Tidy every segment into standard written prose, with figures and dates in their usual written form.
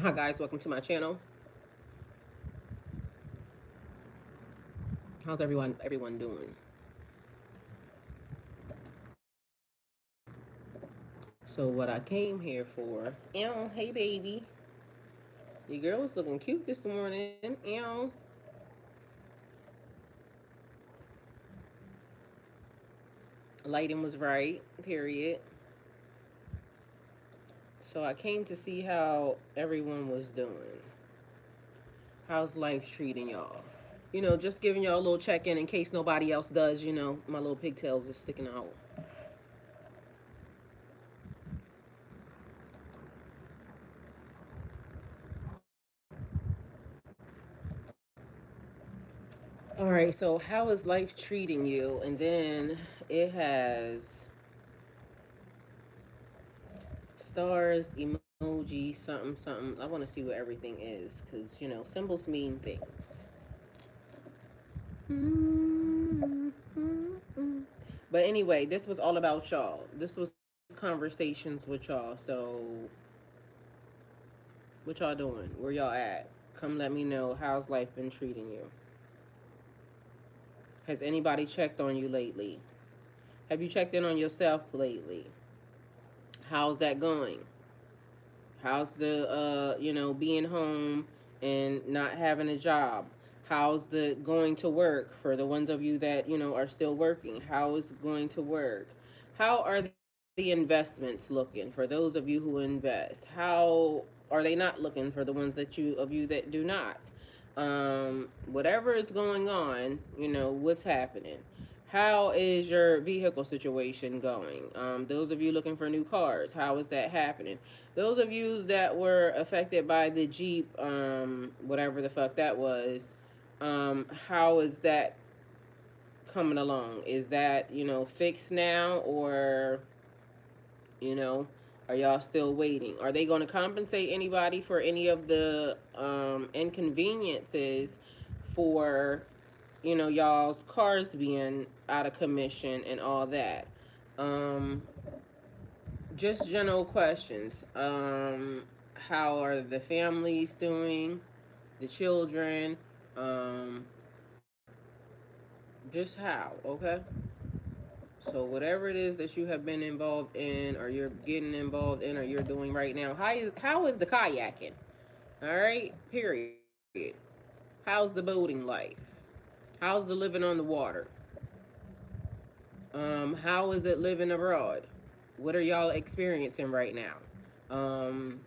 Hi guys, welcome to my channel. How's everyone doing? So what I came here for, hey baby. Your girl was looking cute this morning. Lighting was right, period. So I came to see how everyone was doing. How's life treating y'all? Just giving y'all a little check-in in case nobody else does, my little pigtails is sticking out. All right, so how is life treating you? And then it has stars, emoji, something, something. I want to see what everything is because, symbols mean things. But anyway, this was all about y'all. This was conversations with y'all. So, what y'all doing? Where y'all at? Come let me know how's life been treating you. Has anybody checked on you lately? Have you checked in on yourself lately? How's that going? How's the being home and not having a job? How's the going to work for the ones of you that, are still working? How is going to work? How are the investments looking for those of you who invest? How are they not looking for the ones that you that do not? Whatever is going on, what's happening? How is your vehicle situation going? Those of you looking for new cars, how is that happening? Those of you that were affected by the Jeep, whatever the fuck that was, how is that coming along? Is that, fixed now, or, you know, are y'all still waiting? Are they going to compensate anybody for any of the inconveniences for, y'all's cars being out of commission and all that? Um, just general questions. How are the families doing? The children? Um, just how? Okay. So whatever it is that you have been involved in, or you're getting involved in, or you're doing right now, how is the kayaking? All right. Period. How's the boating life? How's the living on the water? How is it living abroad? What are y'all experiencing right now? Um,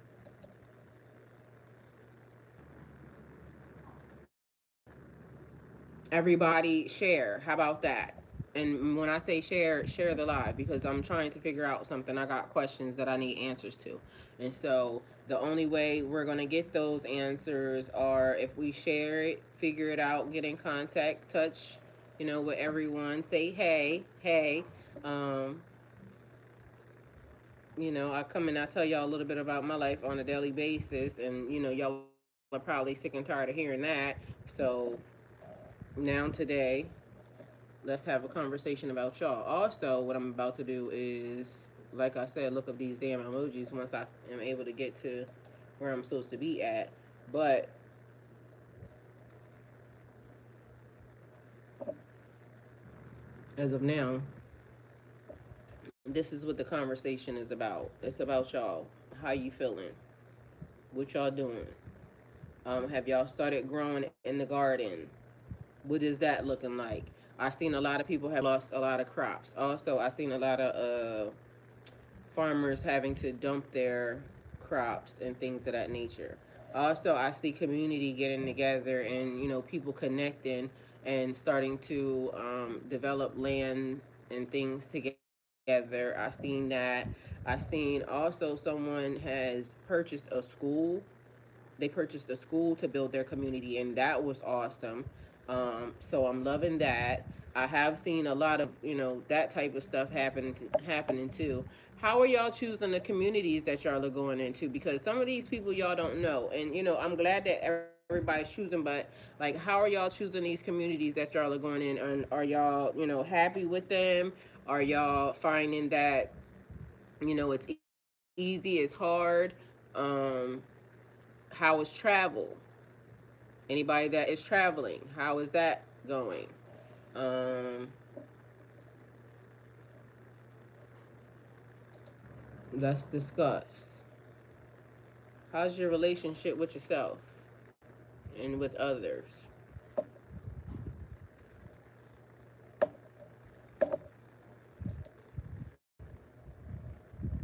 Everybody share. How about that? And when I say share, share the live because I'm trying to figure out something. I got questions that I need answers to. And so the only way we're going to get those answers are if we share it, figure it out, get in contact, touch, with everyone, say, hey, hey. Um, I come and I tell y'all a little bit about my life on a daily basis. And, y'all are probably sick and tired of hearing that. So now today, let's have a conversation about y'all. Also, what I'm about to do is, like I said, look up these damn emojis once I am able to get to where I'm supposed to be at. But as of now, this is what the conversation is about. It's about y'all. How you feeling? What y'all doing? Have y'all started growing in the garden? What is that looking like? I've seen a lot of people have lost a lot of crops. Also, I've seen a lot of farmers having to dump their crops and things of that nature. Also, I see community getting together and people connecting and starting to develop land and things together. I seen that. I seen also someone has purchased a school. They purchased a school to build their community, and that was awesome. So I'm loving that. I have seen a lot of that type of stuff happening too. How are y'all choosing the communities that y'all are going into? Because some of these people y'all don't know, and I'm glad that everybody's choosing. But like, how are y'all choosing these communities that y'all are going in? And are y'all happy with them? Are y'all finding that it's easy, it's hard? Um, How is travel? Anybody that is traveling, how is that going? Um, let's discuss. How's your relationship with yourself and with others?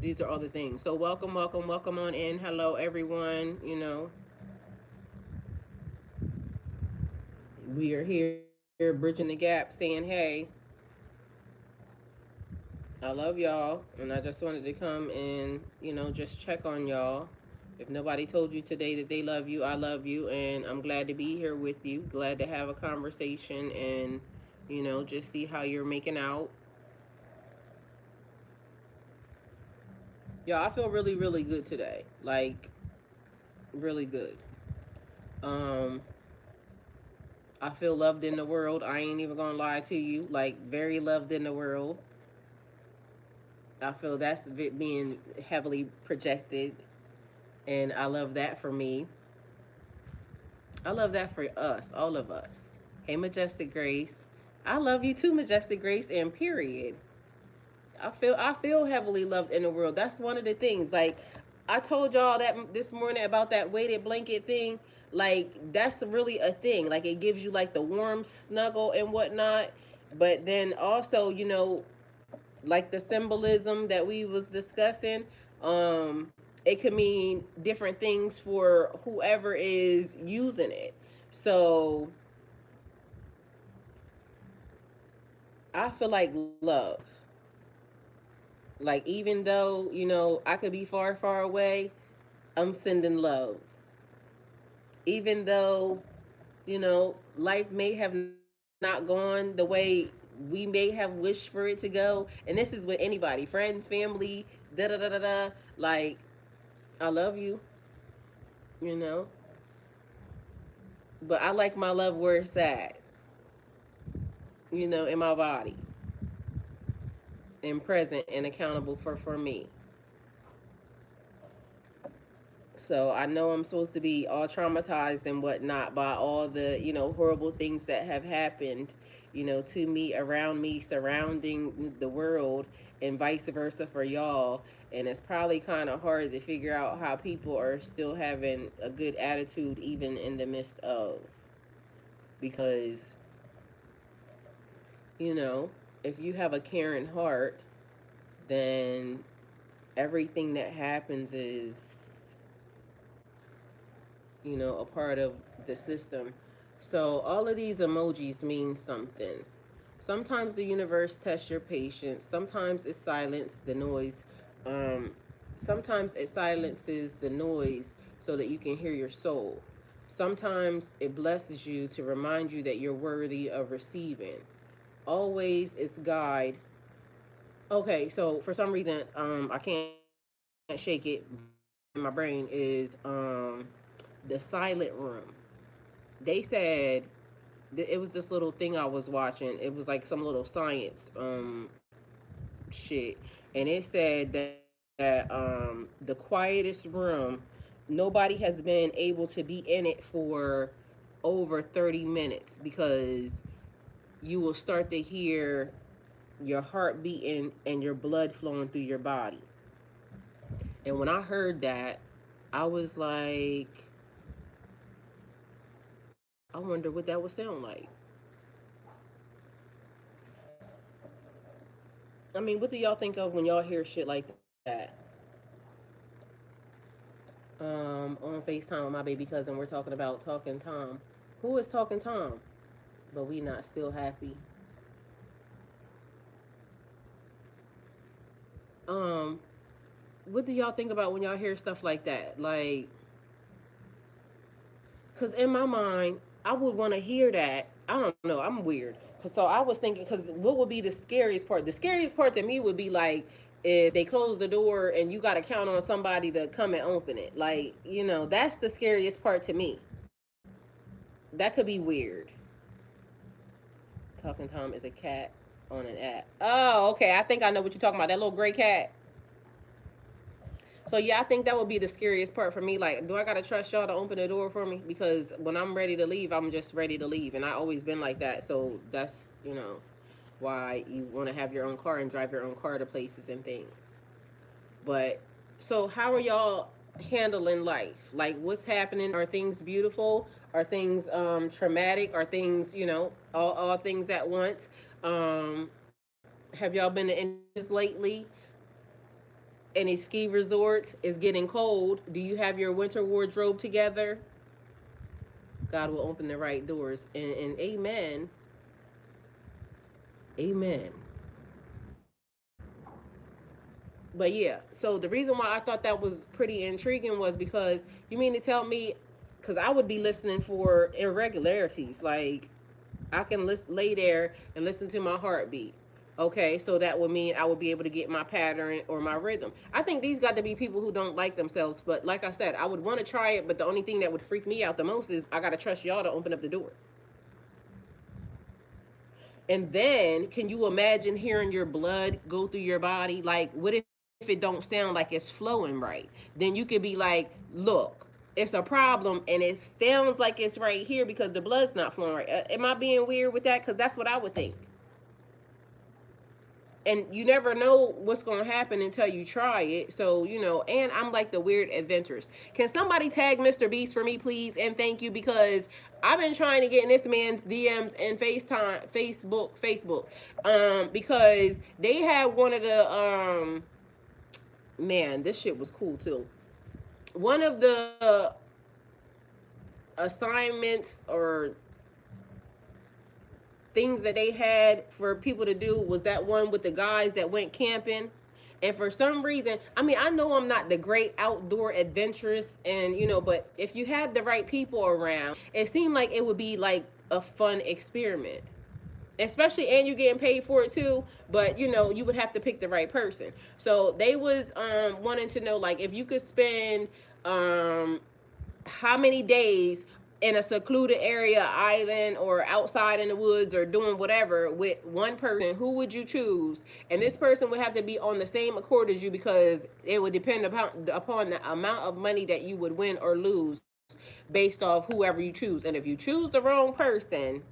These are all the things. So welcome, welcome, welcome on in. Hello, everyone. We are here bridging the gap, saying, "Hey, I love y'all," and I just wanted to come and just check on y'all. If nobody told you today that they love you, I love you, and I'm glad to be here with you. Glad to have a conversation and just see how you're making out. Yeah, I feel really, really good today. Like really good. Um, I feel loved in the world. I ain't even gonna lie to you. Like very loved in the world. I feel that's being heavily projected, and I love that for me. I love that for us, all of us. Hey, Majestic Grace. I love you too, Majestic Grace, and period. I feel heavily loved in the world. That's one of the things. Like I told y'all that this morning about that weighted blanket thing. Like that's really a thing. Like it gives you like the warm snuggle and whatnot. But then also, like the symbolism that we was discussing, it could mean different things for whoever is using it. So I feel like love. Like even though I could be far, far away, I'm sending love. Even though life may have not gone the way we may have wished for it to go, and this is with anybody, friends, family, da da da da da. Like I love you, you know, but I like my love where it's at, in my body and present and accountable for me. So I know I'm supposed to be all traumatized and whatnot by all the, horrible things that have happened, to me, around me, surrounding the world, and vice versa for y'all. And it's probably kind of hard to figure out how people are still having a good attitude even in the midst of. Because, you know, if you have a caring heart, then everything that happens is a part of the system. So all of these emojis mean something. Sometimes the universe tests your patience. Sometimes it silences the noise. Um, Sometimes it silences the noise so that you can hear your soul. Sometimes it blesses you to remind you that you're worthy of receiving. Always it's guide. Okay, so for some reason, I can't shake it. In my brain is the silent room. They said it was this little thing I was watching. It was like some little science shit, and it said that the quietest room, nobody has been able to be in it for over 30 minutes because you will start to hear your heart beating and your blood flowing through your body. And when I heard that, I was like, I wonder what that would sound like. I mean, what do y'all think of when y'all hear shit like that? On FaceTime with my baby cousin, we're talking about talking Tom. Who is talking Tom? But we not still happy. Um, what do y'all think about when y'all hear stuff like that? Like, cause in my mind, I would want to hear that. I don't know. I'm weird. So I was thinking, cause what would be the scariest part? The scariest part to me would be like if they close the door and you got to count on somebody to come and open it. Like, that's the scariest part to me. That could be weird. Talking Tom is a cat on an app. Oh, okay. I think I know what you're talking about. That little gray cat. So yeah, I think that would be the scariest part for me. Like, do I gotta trust y'all to open the door for me? Because when I'm ready to leave, I'm just ready to leave, and I always been like that. So that's why you want to have your own car and drive your own car to places and things. But so how are y'all handling life? Like, what's happening? Are things beautiful? Are things traumatic? Are things all things at once? Have y'all been to any beaches lately? Any ski resorts? Is getting cold. Do you have your winter wardrobe together? God will open the right doors. And amen. Amen. But yeah, so the reason why I thought that was pretty intriguing was because you mean to tell me, because I would be listening for irregularities. Like, I can lay there and listen to my heartbeat. Okay, so that would mean I would be able to get my pattern or my rhythm. I think these got to be people who don't like themselves. But like I said, I would want to try it. But the only thing that would freak me out the most is I got to trust y'all to open up the door. And then, can you imagine hearing your blood go through your body? Like, what if it don't sound like it's flowing right? Then you could be like, look, it's a problem and it sounds like it's right here because the blood's not flowing right. Am I being weird with that? Because that's what I would think. And you never know what's going to happen until you try it. So, and I'm like the weird adventurous. Can somebody tag Mr. Beast for me, please? And thank you, because I've been trying to get in this man's DMs and Facebook, because they had one of the, man, this shit was cool too. One of the assignments or things that they had for people to do was that one with the guys that went camping. And for some reason, I mean, I know I'm not the great outdoor adventurous, and but if you had the right people around, it seemed like it would be like a fun experiment. Especially, and you're getting paid for it too, but you would have to pick the right person. So they was wanting to know, like, if you could spend um how many days in a secluded area, island, or outside in the woods, or doing whatever with one person, who would you choose? And this person would have to be on the same accord as you, because it would depend upon the amount of money that you would win or lose based off whoever you choose. And if you choose the wrong person,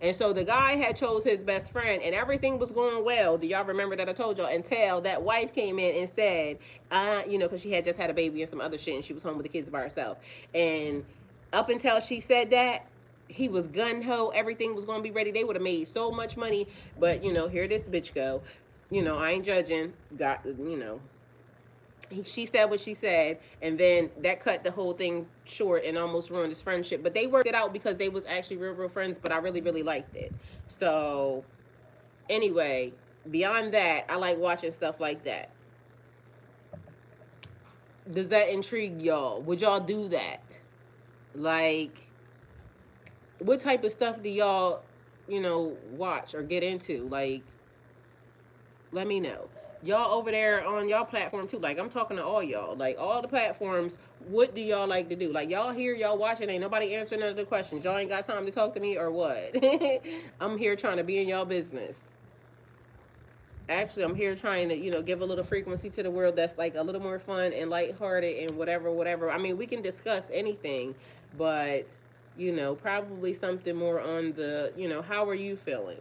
and so the guy had chose his best friend, and everything was going well. Do y'all remember that I told y'all? Until that wife came in and said, because she had just had a baby and some other shit, and she was home with the kids by herself. And up until she said that, he was gun ho. Everything was gonna be ready. They would have made so much money, but here this bitch go. I ain't judging. Got she said what she said, and then that cut the whole thing short and almost ruined his friendship. But they worked it out because they was actually real friends. But I really liked it. So anyway, beyond that, I like watching stuff like that. Does that intrigue y'all? Would y'all do that? Like, what type of stuff do y'all watch or get into? Like, let me know. Y'all over there on y'all platform too. Like, I'm talking to all y'all. Like, all the platforms, what do y'all like to do? Like, y'all here, y'all watching, ain't nobody answering none of the questions. Y'all ain't got time to talk to me or what? I'm here trying to be in y'all business. Actually, I'm here trying to, give a little frequency to the world that's like a little more fun and lighthearted and whatever. I mean, we can discuss anything, but probably something more on the, how are you feeling?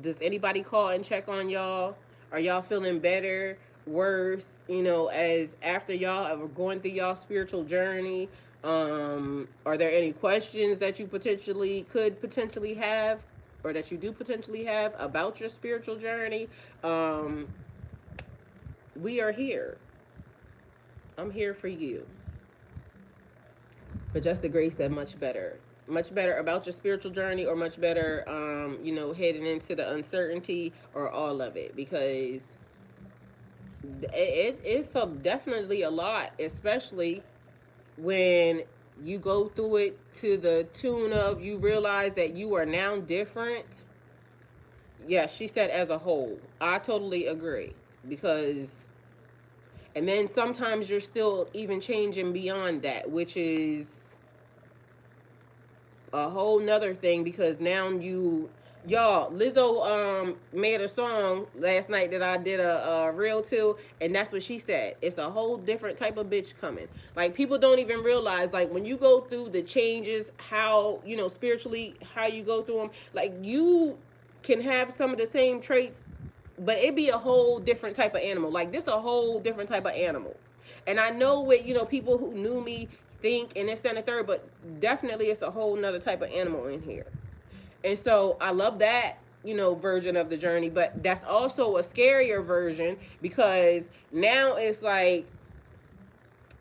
Does anybody call and check on y'all? Are y'all feeling better, worse? As after y'all are going through y'all spiritual journey. Are there any questions that you could potentially have, or that you do potentially have about your spiritual journey? Um, we are here. I'm here for you. But just the grace said much better about your spiritual journey, or much better, heading into the uncertainty, or all of it, because it's so definitely a lot, especially when you go through it to the tune of you realize that you are now different. Yes, she said as a whole. I totally agree, because and then sometimes you're still even changing beyond that, which is a whole nother thing, because now you Y'all, Lizzo made a song last night that I did a reel to, and that's what she said. It's a whole different type of bitch coming. Like, people don't even realize, like, when you go through the changes, how, spiritually, how you go through them, like, you can have some of the same traits, but it be a whole different type of animal. Like, this a whole different type of animal. And I know what, people who knew me think and this, that, and the third, but definitely it's a whole nother type of animal in here. And so I love that, version of the journey, but that's also a scarier version because now it's like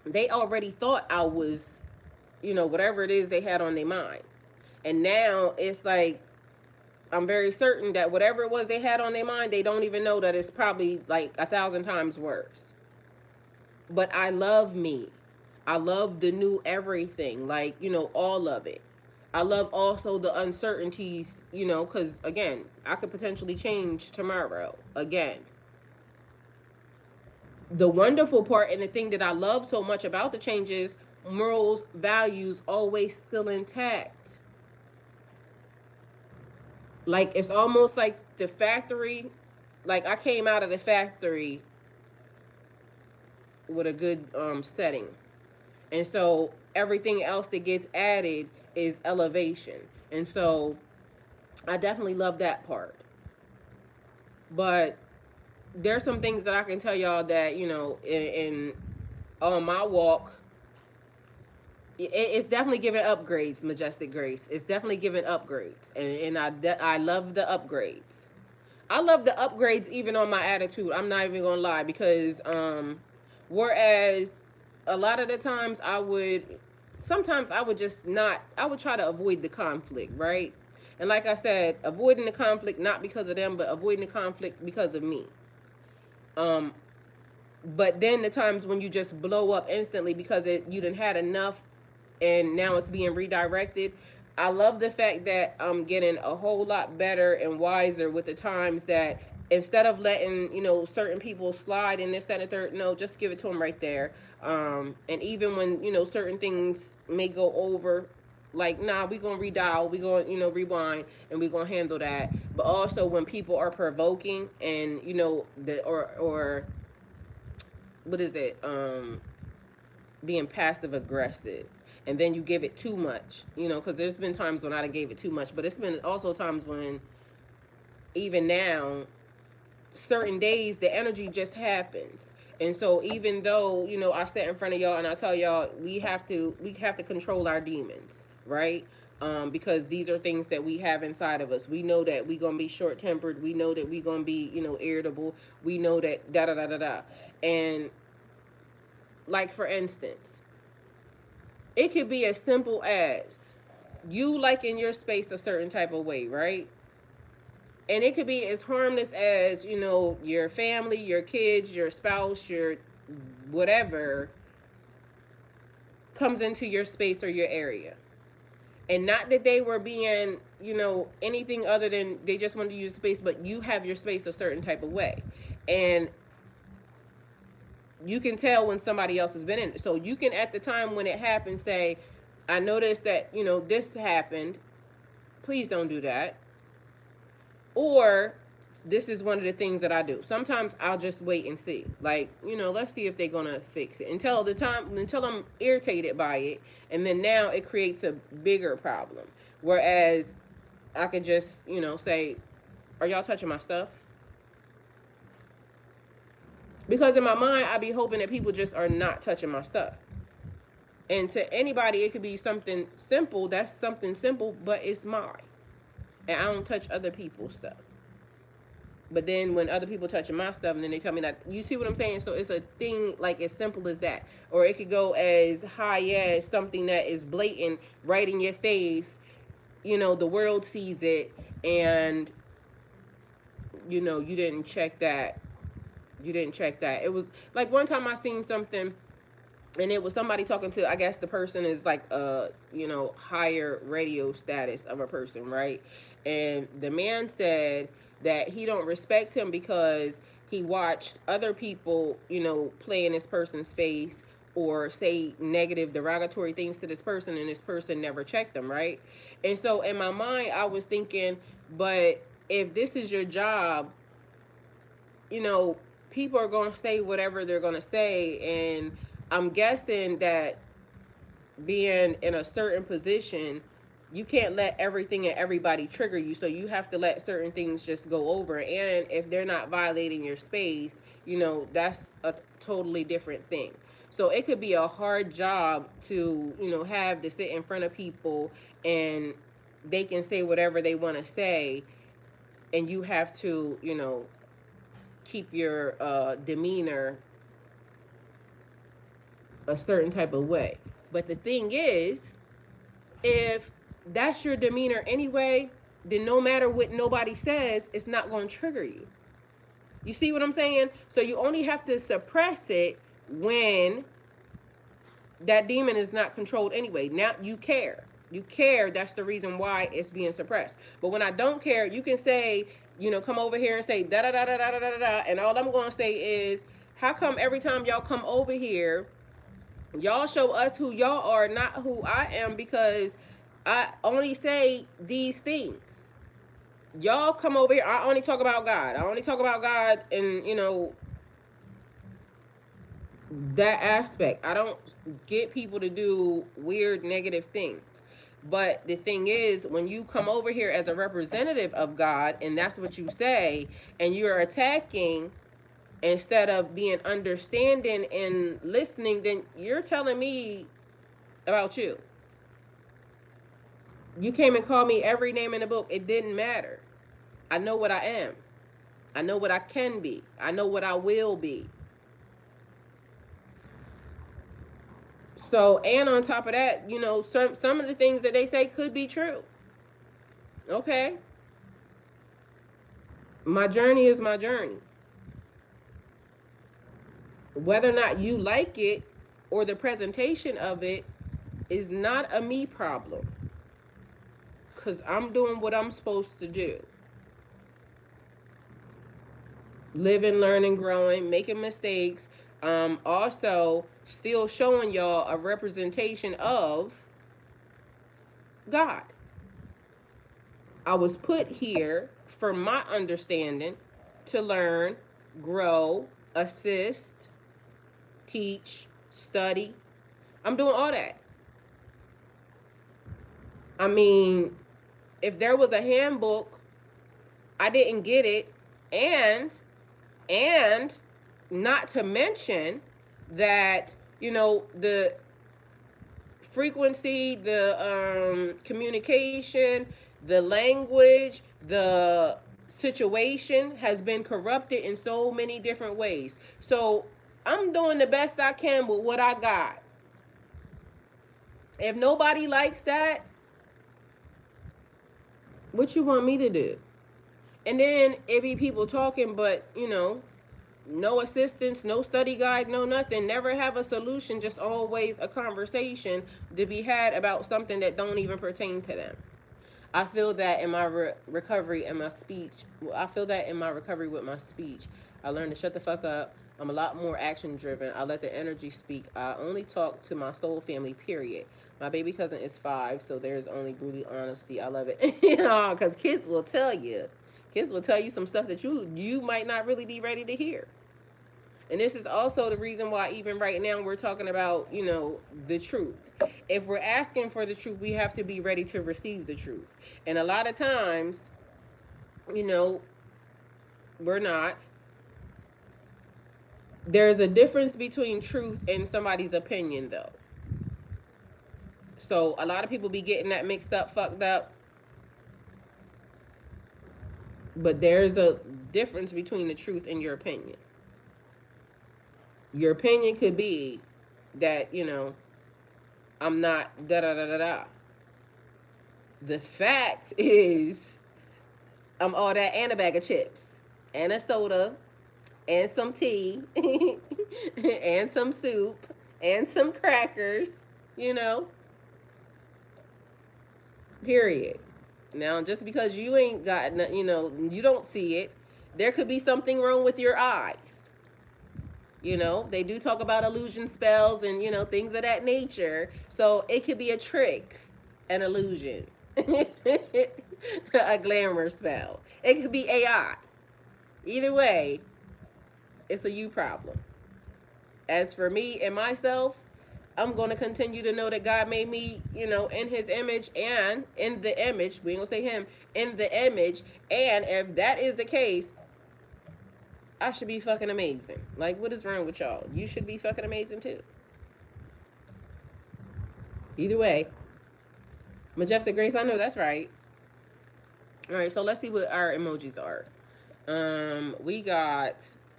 they already thought I was, whatever it is they had on their mind. And now it's like I'm very certain that whatever it was they had on their mind, they don't even know that it's probably like 1,000 times worse. But I love me. I love the new everything, like, all of it. I love also the uncertainties, because again, I could potentially change tomorrow again. The wonderful part and the thing that I love so much about the changes, morals, values always still intact. Like, it's almost like the factory, like I came out of the factory with a good setting. And so everything else that gets added is elevation. And so I definitely love that part. But there's some things that I can tell y'all that, in on my walk, it's definitely giving upgrades, Majestic Grace. It's definitely giving upgrades. And I love the upgrades. I love the upgrades even on my attitude. I'm not even gonna lie, because whereas a lot of the times sometimes I would just not, I would try to avoid the conflict, right? And like I said, avoiding the conflict not because of them, but avoiding the conflict because of me. Um, but then the times when you just blow up instantly because you done had enough and now it's being redirected. I love the fact that I'm getting a whole lot better and wiser with the times that instead of letting, certain people slide in this, that, and third, no, just give it to them right there. And even when, certain things may go over, like, nah, we gonna redial, we gonna, rewind, and we gonna handle that. But also when people are provoking and, the or what is it? Being passive aggressive, and then you give it too much, because there's been times when I done gave it too much, but it's been also times when even now certain days the energy just happens. And so even though, I sit in front of y'all and I tell y'all we have to control our demons, right? Because these are things that we have inside of us. We know that we gonna be short tempered, we know that we gonna be, irritable, we know that da da da da da. And like, for instance, it could be as simple as you liking your space a certain type of way, right? And it could be as harmless as, your family, your kids, your spouse, your whatever comes into your space or your area. And not that they were being, anything other than they just wanted to use space, but you have your space a certain type of way. And you can tell when somebody else has been in it. So you can, at the time when it happens, say, I noticed that, this happened. Please don't do that. Or this is one of the things that I do. Sometimes I'll just wait and see. Like, let's see if they're gonna fix it. Until I'm irritated by it. And then now it creates a bigger problem. Whereas I could just, say, are y'all touching my stuff? Because in my mind I be hoping that people just are not touching my stuff. And to anybody, it could be something simple. That's something simple, but it's mine. And I don't touch other people's stuff. But then when other people touching my stuff, and then they tell me that, you see what I'm saying? So it's a thing like as simple as that. Or it could go as high as something that is blatant, right in your face. The world sees it, and you didn't check that. You didn't check that. It was like one time I seen something, and it was somebody talking to, I guess the person is like a, higher radio status of a person, right? And the man said that he don't respect him because he watched other people, play in this person's face, or say negative derogatory things to this person, and this person never checked them, right? And so in my mind I was thinking, but if this is your job, you know, people are going to say whatever they're going to say. And I'm guessing that being in a certain position, you can't let everything and everybody trigger you. So you have to let certain things just go over. And if they're not violating your space, that's a totally different thing. So it could be a hard job to, have to sit in front of people, and they can say whatever they want to say, and you have to, keep your demeanor a certain type of way. But the thing is, if that's your demeanor anyway, then no matter what nobody says, it's not going to trigger you. You see what I'm saying? So you only have to suppress it when that demon is not controlled anyway. Now you care. You care. That's the reason why it's being suppressed. But when I don't care, you can say, come over here and say da da da da da da da da. And all I'm going to say is, how come every time y'all come over here, y'all show us who y'all are, not who I am, because I only say these things. Y'all come over here, I only talk about God. I only talk about God, and that aspect. I don't get people to do weird negative things. But the thing is, when you come over here as a representative of God, and that's what you say, and you're attacking instead of being understanding and listening, then you're telling me about you. You came and called me every name in the book. It didn't matter. I know what I am. I know what I can be. I know what I will be. So, and on top of that, some of the things that they say could be true. Okay. My journey is my journey. Whether or not you like it or the presentation of it is not a me problem. Because I'm doing what I'm supposed to do. Living, learning, growing, making mistakes. Also, still showing y'all a representation of God. I was put here, for my understanding, to learn, grow, assist, teach, study. I'm doing all that. I mean, if there was a handbook, I didn't get it. And not to mention that, the frequency, the communication, the language, the situation has been corrupted in so many different ways. So I'm doing the best I can with what I got. If nobody likes that, what you want me to do? And then it be people talking, but no assistance, no study guide, no nothing. Never have a solution, just always a conversation to be had about something that don't even pertain to them. I feel that in my recovery and my speech. I feel that in my recovery with my speech. I learned to shut the fuck up. I'm a lot more action driven. I let the energy speak. I only talk to my soul family, period. My baby cousin is 5, so there's only brutally honesty. I love it. Because kids will tell you. Kids will tell you some stuff that you might not really be ready to hear. And this is also the reason why even right now we're talking about, the truth. If we're asking for the truth, we have to be ready to receive the truth. And a lot of times, we're not. There's a difference between truth and somebody's opinion, though. So a lot of people be getting that mixed up, fucked up. But there's a difference between the truth and your opinion. Your opinion could be that, I'm not da da da da da. The fact is, I'm all that and a bag of chips, and a soda, and some tea, and some soup, and some crackers, you know? Period. Now, just because you ain't got, you don't see it, there could be something wrong with your eyes. They do talk about illusion spells and, things of that nature. So it could be a trick, an illusion, a glamour spell. It could be AI. Either way, it's a you problem. As for me and myself, I'm going to continue to know that God made me, in his image and in the image. We ain't going to say him, in the image. And if that is the case, I should be fucking amazing. Like, what is wrong with y'all? You should be fucking amazing too. Either way, Majestic Grace, I know that's right. All right, so let's see what our emojis are. We got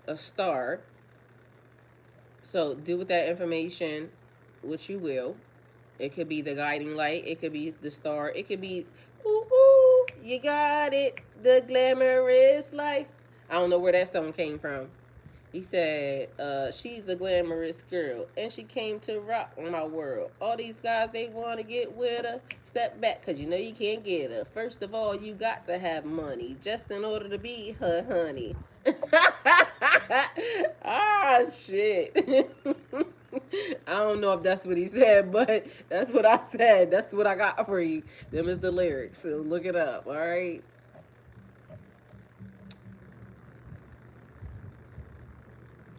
a star. So do with that information what you will. It could be the guiding light. It could be the star. It could be, ooh, ooh, you got it, the glamorous life. I don't know where that song came from. He said, she's a glamorous girl, and she came to rock my world. All these guys, they want to get with her. Step back, because you know you can't get her. First of all, you got to have money, just in order to be her honey. Ah, shit. I don't know if that's what he said, but that's what I said. That's what I got for you. Them is the lyrics, so look it up, all right?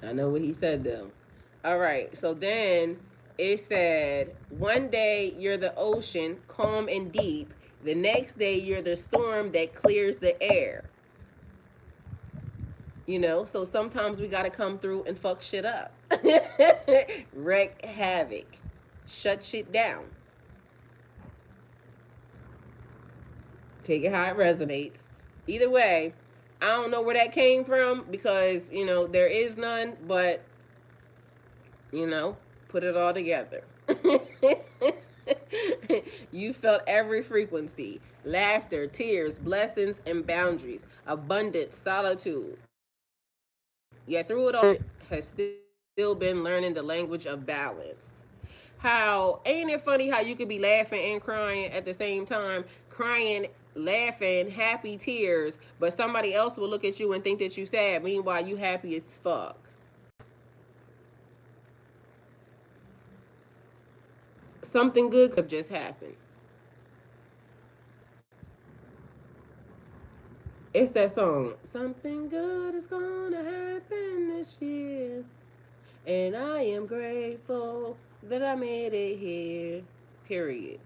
I know what he said though. All right. So then it said, one day you're the ocean, calm and deep. The next day you're the storm that clears the air. So sometimes we got to come through and fuck shit up. Wreck havoc. Shut shit down. Take it how it resonates. Either way, I don't know where that came from because, there is none, but you know, put it all together. You felt every frequency: laughter, tears, blessings, and boundaries, abundance, solitude. Yet through it all, has still been learning the language of balance. How ain't it funny how you could be laughing and crying at the same time, crying, laughing, happy tears, but somebody else will look at you and think that you sad. Meanwhile, you happy as fuck. Something good could have just happened. It's that song. Something good is gonna happen this year, and I am grateful that I made it here. Period.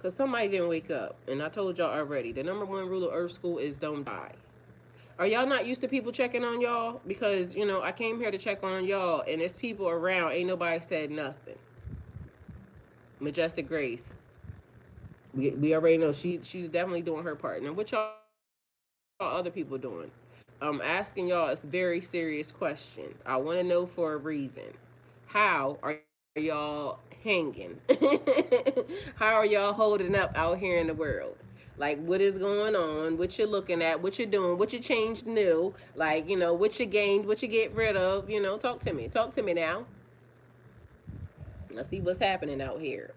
Cause somebody didn't wake up, and I told y'all already. The number one rule of Earth School is don't die. Are y'all not used to people checking on y'all? Because I came here to check on y'all, and there's people around. Ain't nobody said nothing. Majestic Grace. We already know she's definitely doing her part. Now, what y'all other people doing? I'm asking y'all a very serious question. I want to know for a reason. How are y'all hanging? How are y'all holding up out here in the world? Like, what is going on? What you're looking at? What you're doing? What you changed new? Like, what you gained? What you get rid of? Talk to me. Talk to me now. Let's see what's happening out here.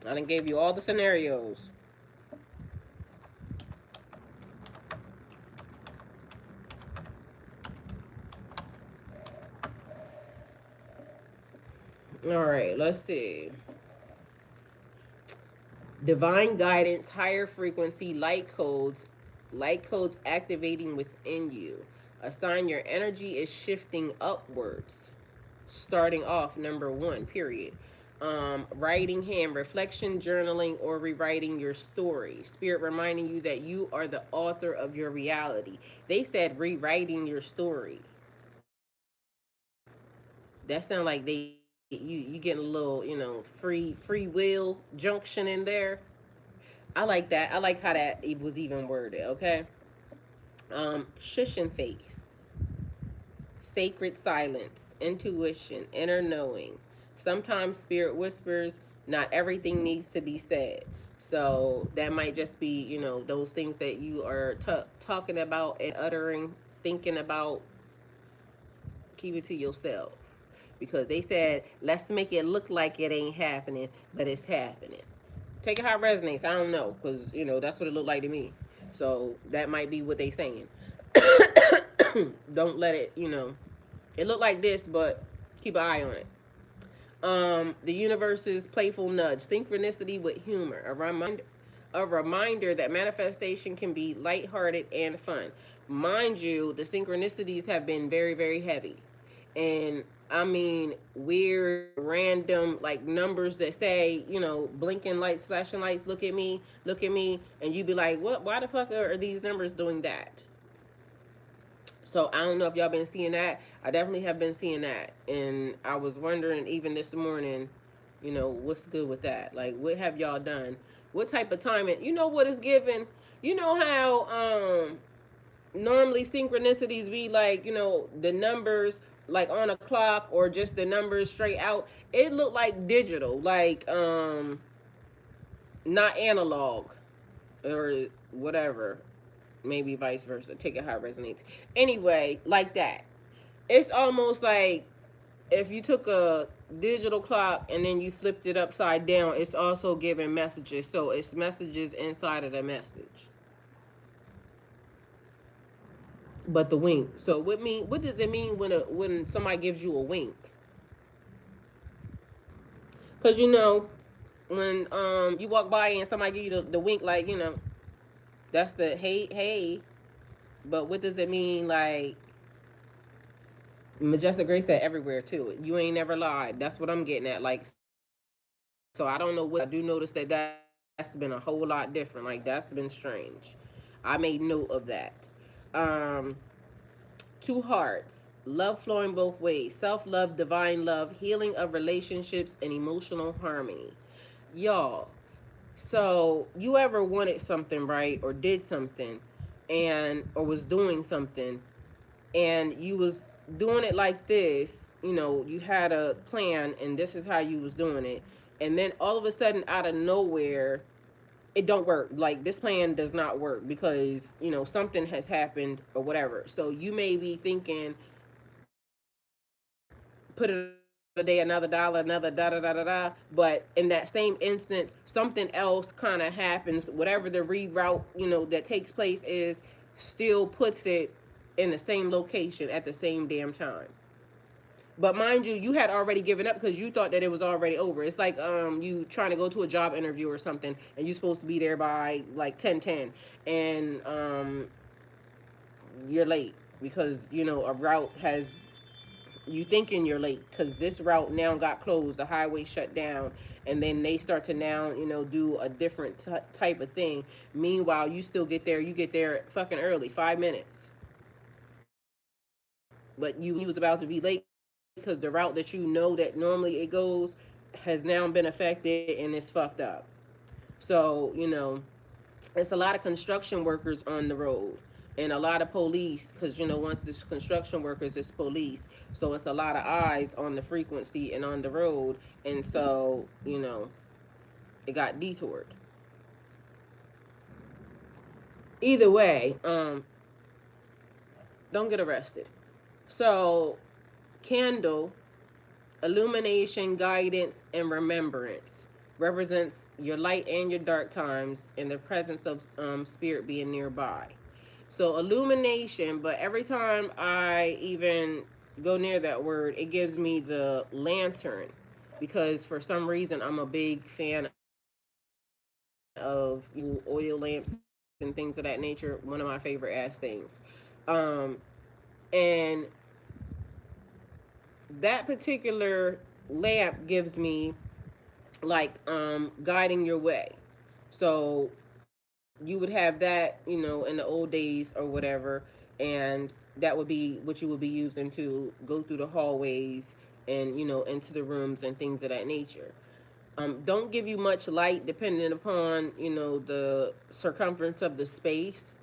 I done gave you all the scenarios. All right, let's see. Divine guidance, higher frequency, light codes activating within you. A sign your energy is shifting upwards. Starting off, number one, period. Writing hand, reflection, journaling, or rewriting your story. Spirit reminding you that you are the author of your reality. They said rewriting your story. That sounds like you getting a little, free will junction in there. I like that. I like how that it was even worded. Okay. Shush and face, sacred silence, intuition, inner knowing. Sometimes spirit whispers. Not everything needs to be said. So that might just be, those things that you are talking about and uttering, thinking about. Keep it to yourself. Because they said, let's make it look like it ain't happening, but it's happening. Take it how it resonates. I don't know, because, that's what it looked like to me. So that might be what they saying. Don't let it, it look like this, but keep an eye on it. The universe's playful nudge, synchronicity with humor, a reminder that manifestation can be lighthearted and fun. Mind you, the synchronicities have been very, very heavy. And I mean, weird, random, like numbers that say, blinking lights, flashing lights, look at me. And you be like, what? Why the fuck are these numbers doing that? So I don't know if y'all been seeing that. I definitely have been seeing that, and I was wondering even this morning, what's good with that? Like, what have y'all done? What type of timing? You know what is given? You know how normally synchronicities be like, the numbers like on a clock or just the numbers straight out. It looked like digital, like not analog or whatever. Maybe vice versa. Take it how it resonates. Anyway, like that. It's almost like if you took a digital clock and then you flipped it upside down, it's also giving messages. So it's messages inside of the message. But the wink. So what does it mean when somebody gives you a wink? Cause when you walk by and somebody give you the wink, like that's the hey. But what does it mean, like Majestic Grace said everywhere too? You ain't never lied. That's what I'm getting at. Like, so I don't know what it is, but I do notice that that's been a whole lot different. Like, that's been strange. I made note of that. Um, Two hearts, love flowing both ways, self love, divine love, healing of relationships, and emotional harmony. Y'all, so you ever wanted something, right? Or did something and or was doing something and you was doing it like this, you had a plan and this is how you was doing it. And then all of a sudden out of nowhere it don't work. Like this plan does not work because something has happened or whatever. So you may be thinking, put it another day, another dollar, another da da da da da. But in that same instance, something else kind of happens. Whatever the reroute that takes place is, still puts it in the same location at the same damn time. But mind you, you had already given up because you thought that it was already over. It's like you trying to go to a job interview or something, and you're supposed to be there by like 10:10, and you're late because a route has, you thinking you're late because this route now got closed, the highway shut down, and then they start to now do a different type of thing. Meanwhile, you still get there. You get there fucking early, 5 minutes, but you was about to be late because the route that that normally it goes has now been affected and it's fucked up. So it's a lot of construction workers on the road and a lot of police because once there's construction workers it's police, so it's a lot of eyes on the frequency and on the road, and so it got detoured. Either way, don't get arrested. So candle, illumination, guidance, and remembrance, represents your light and your dark times and the presence of spirit being nearby. So illumination, but every time I even go near that word, it gives me the lantern because for some reason I'm a big fan of oil lamps and things of that nature. One of my favorite ass things. Um, and that particular lamp gives me like guiding your way. So you would have that in the old days or whatever, and that would be what you would be using to go through the hallways and into the rooms and things of that nature. Don't give you much light depending upon the circumference of the space,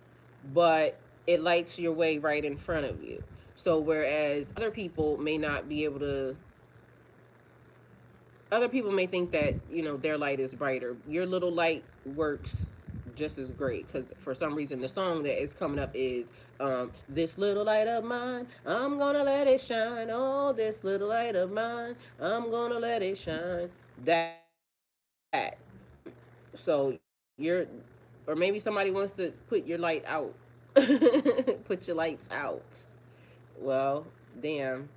but it lights your way right in front of you. So whereas other people may think that their light is brighter, your little light works just as great because for some reason the song that is coming up is this little light of mine, I'm gonna let it shine. Oh, this little light of mine, I'm gonna let it shine. That so you're Or maybe somebody wants to put your light out. Put your lights out. Well, damn,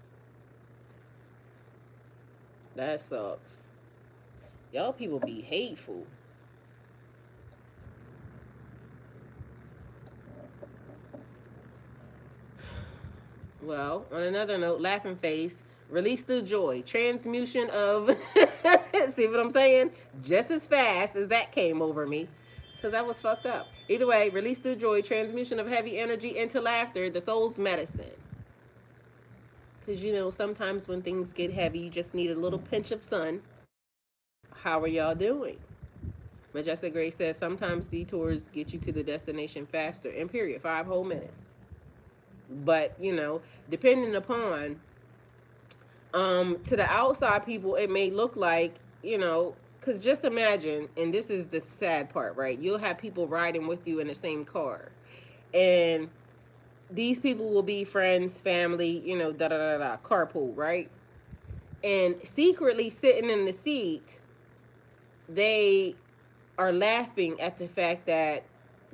that sucks. Y'all people be hateful. Well, on another note, laughing face, release through joy, transmutation of. See what I'm saying? Just as fast as that came over me, because that was fucked up. Either way, release through joy, transmutation of heavy energy into laughter, the soul's medicine. Because you know, sometimes when things get heavy, you just need a little pinch of sun. How are y'all doing? Majestic Grace says sometimes detours get you to the destination faster. In period, 5 whole minutes. But you know, depending upon to the outside people, it may look like, you know, because just imagine, and this is the sad part, right? You'll have people riding with you in the same car, and these people will be friends, family, you know, da da da da, carpool, right? And secretly sitting in the seat, they are laughing at the fact that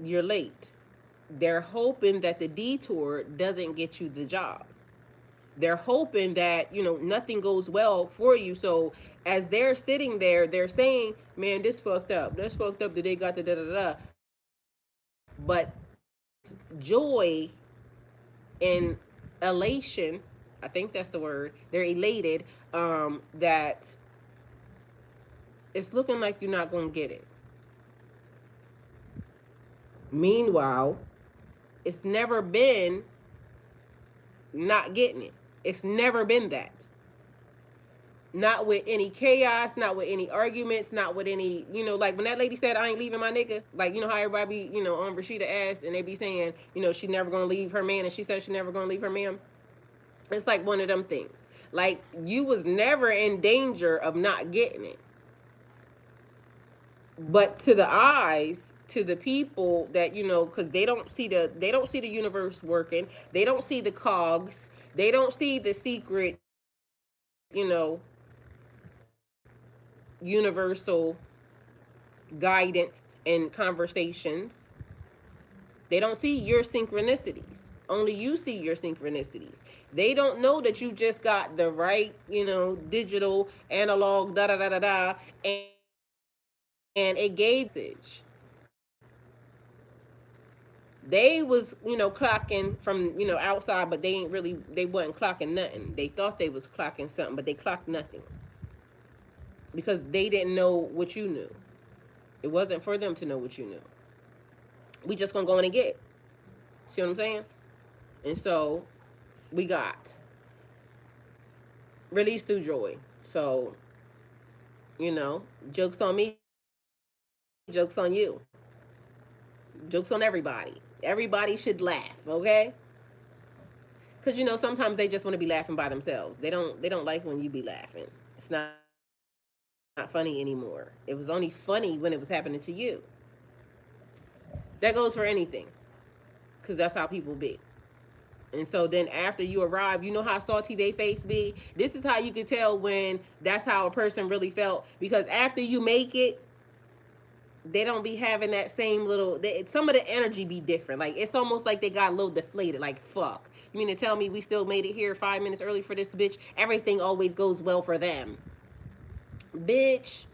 you're late. They're hoping that the detour doesn't get you the job. They're hoping that, you know, nothing goes well for you. So as they're sitting there, they're saying, man, this fucked up. This fucked up that they got the da da da. But it's joy and elation. I think that's the word. They're elated that it's looking like you're not going to get it. Meanwhile, it's never been not getting it. It's never been that. Not with any chaos, not with any arguments, not with any, you know, like when that lady said, I ain't leaving my nigga, like, you know how everybody be, you know, on Rashida asked and they be saying, you know, she never gonna leave her man, and she said she never gonna leave her man. It's like one of them things. Like, you was never in danger of not getting it. But to the eyes, to the people that, you know, because they don't see the universe working, they don't see the cogs, they don't see the secret, you know, universal guidance and conversations. They don't see your synchronicities. Only you see your synchronicities. They don't know that you just got the right, you know, digital, analog, da da da da da, and it gave you the message. They was, you know, clocking from, you know, outside, but they wasn't clocking nothing. They thought they was clocking something, but they clocked nothing because they didn't know what you knew. It wasn't for them to know what you knew. We just gonna go in and get it. See what I'm saying? And so we got release through joy. So, you know, jokes on me, jokes on you, jokes on everybody. Everybody should laugh, okay? Because you know sometimes they just want to be laughing by themselves. They don't like when you be laughing. It's not funny anymore. It was only funny when it was happening to you. That goes for anything, because that's how people be. And so then after you arrive, you know how salty they face be. This is how you can tell when that's how a person really felt, because after you make it, they don't be having that same little. Some of the energy be different. Like it's almost like they got a little deflated. Like fuck. You mean to tell me we still made it here 5 minutes early for this bitch? Everything always goes well for them, bitch.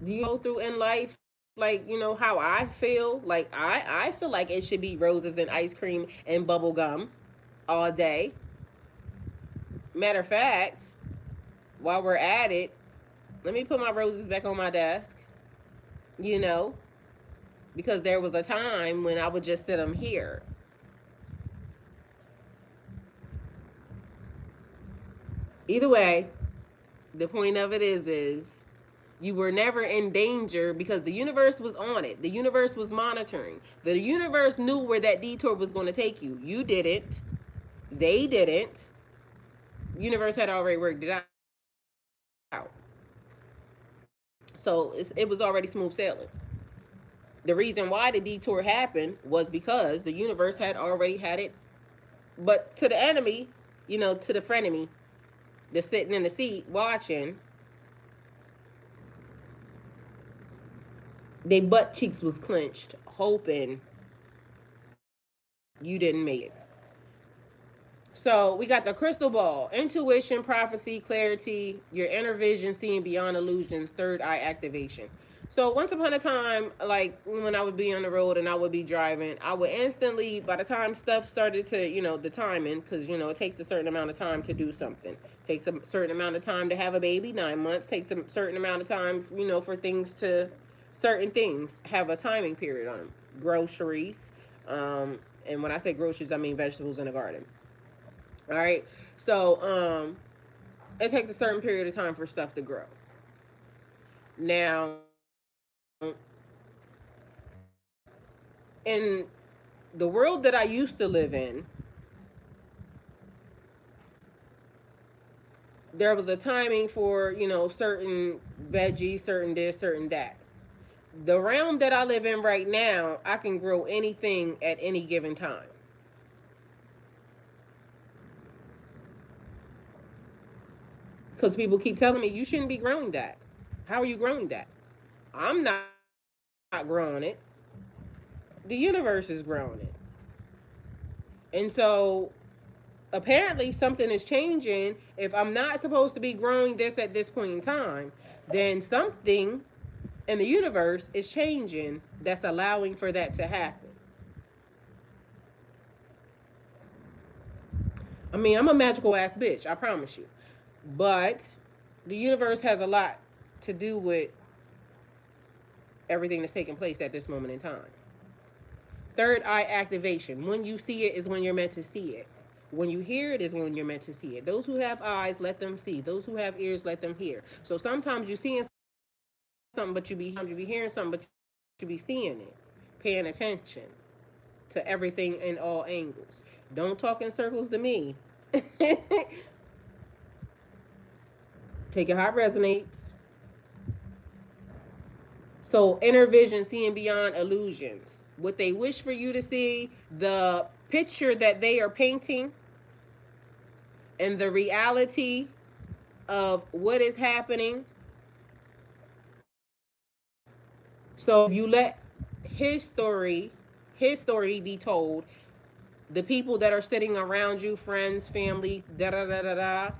Do you go through in life like, you know, how I feel? Like I feel like it should be roses and ice cream and bubble gum all day. Matter of fact, while we're at it, let me put my roses back on my desk. You know, because there was a time when I would just sit them here. Either way, the point of it is you were never in danger because the universe was on it. The universe was monitoring. The universe knew where that detour was going to take you. You didn't. They didn't. Universe had already worked it out. So it was already smooth sailing. The reason why the detour happened was because the universe had already had it. But to the enemy, you know, to the frenemy that's sitting in the seat watching, they butt cheeks was clenched, hoping you didn't make it. So we got the crystal ball, intuition, prophecy, clarity, your inner vision, seeing beyond illusions, third eye activation. So once upon a time, like when I would be on the road and I would be driving, I would instantly, by the time stuff started to, the timing, because it takes a certain amount of time to do something. It takes a certain amount of time to have a baby, 9 months. Takes a certain amount of time, for things to, certain things have a timing period on them. Groceries, and when I say groceries, I mean vegetables in the garden. All right. So it takes a certain period of time for stuff to grow. Now, in the world that I used to live in, there was a timing for, certain veggies, certain this, certain that. The realm that I live in right now, I can grow anything at any given time. Because people keep telling me, you shouldn't be growing that. How are you growing that? I'm not growing it. The universe is growing it. And so apparently something is changing. If I'm not supposed to be growing this at this point in time, then something in the universe is changing that's allowing for that to happen. I mean, I'm a magical ass bitch, I promise you. But the universe has a lot to do with everything that's taking place at this moment in time. Third eye activation. When you see it is when you're meant to see it. When you hear it is when you're meant to see it. Those who have eyes, let them see. Those who have ears, let them hear. So sometimes you're seeing something, but you be hearing something, but you be seeing it, paying attention to everything in all angles. Don't talk in circles to me. Take it how it resonates. So inner vision, seeing beyond illusions. What they wish for you to see, the picture that they are painting, and the reality of what is happening. So if you let his story, his story be told, the people that are sitting around you, friends, family, da da da da da,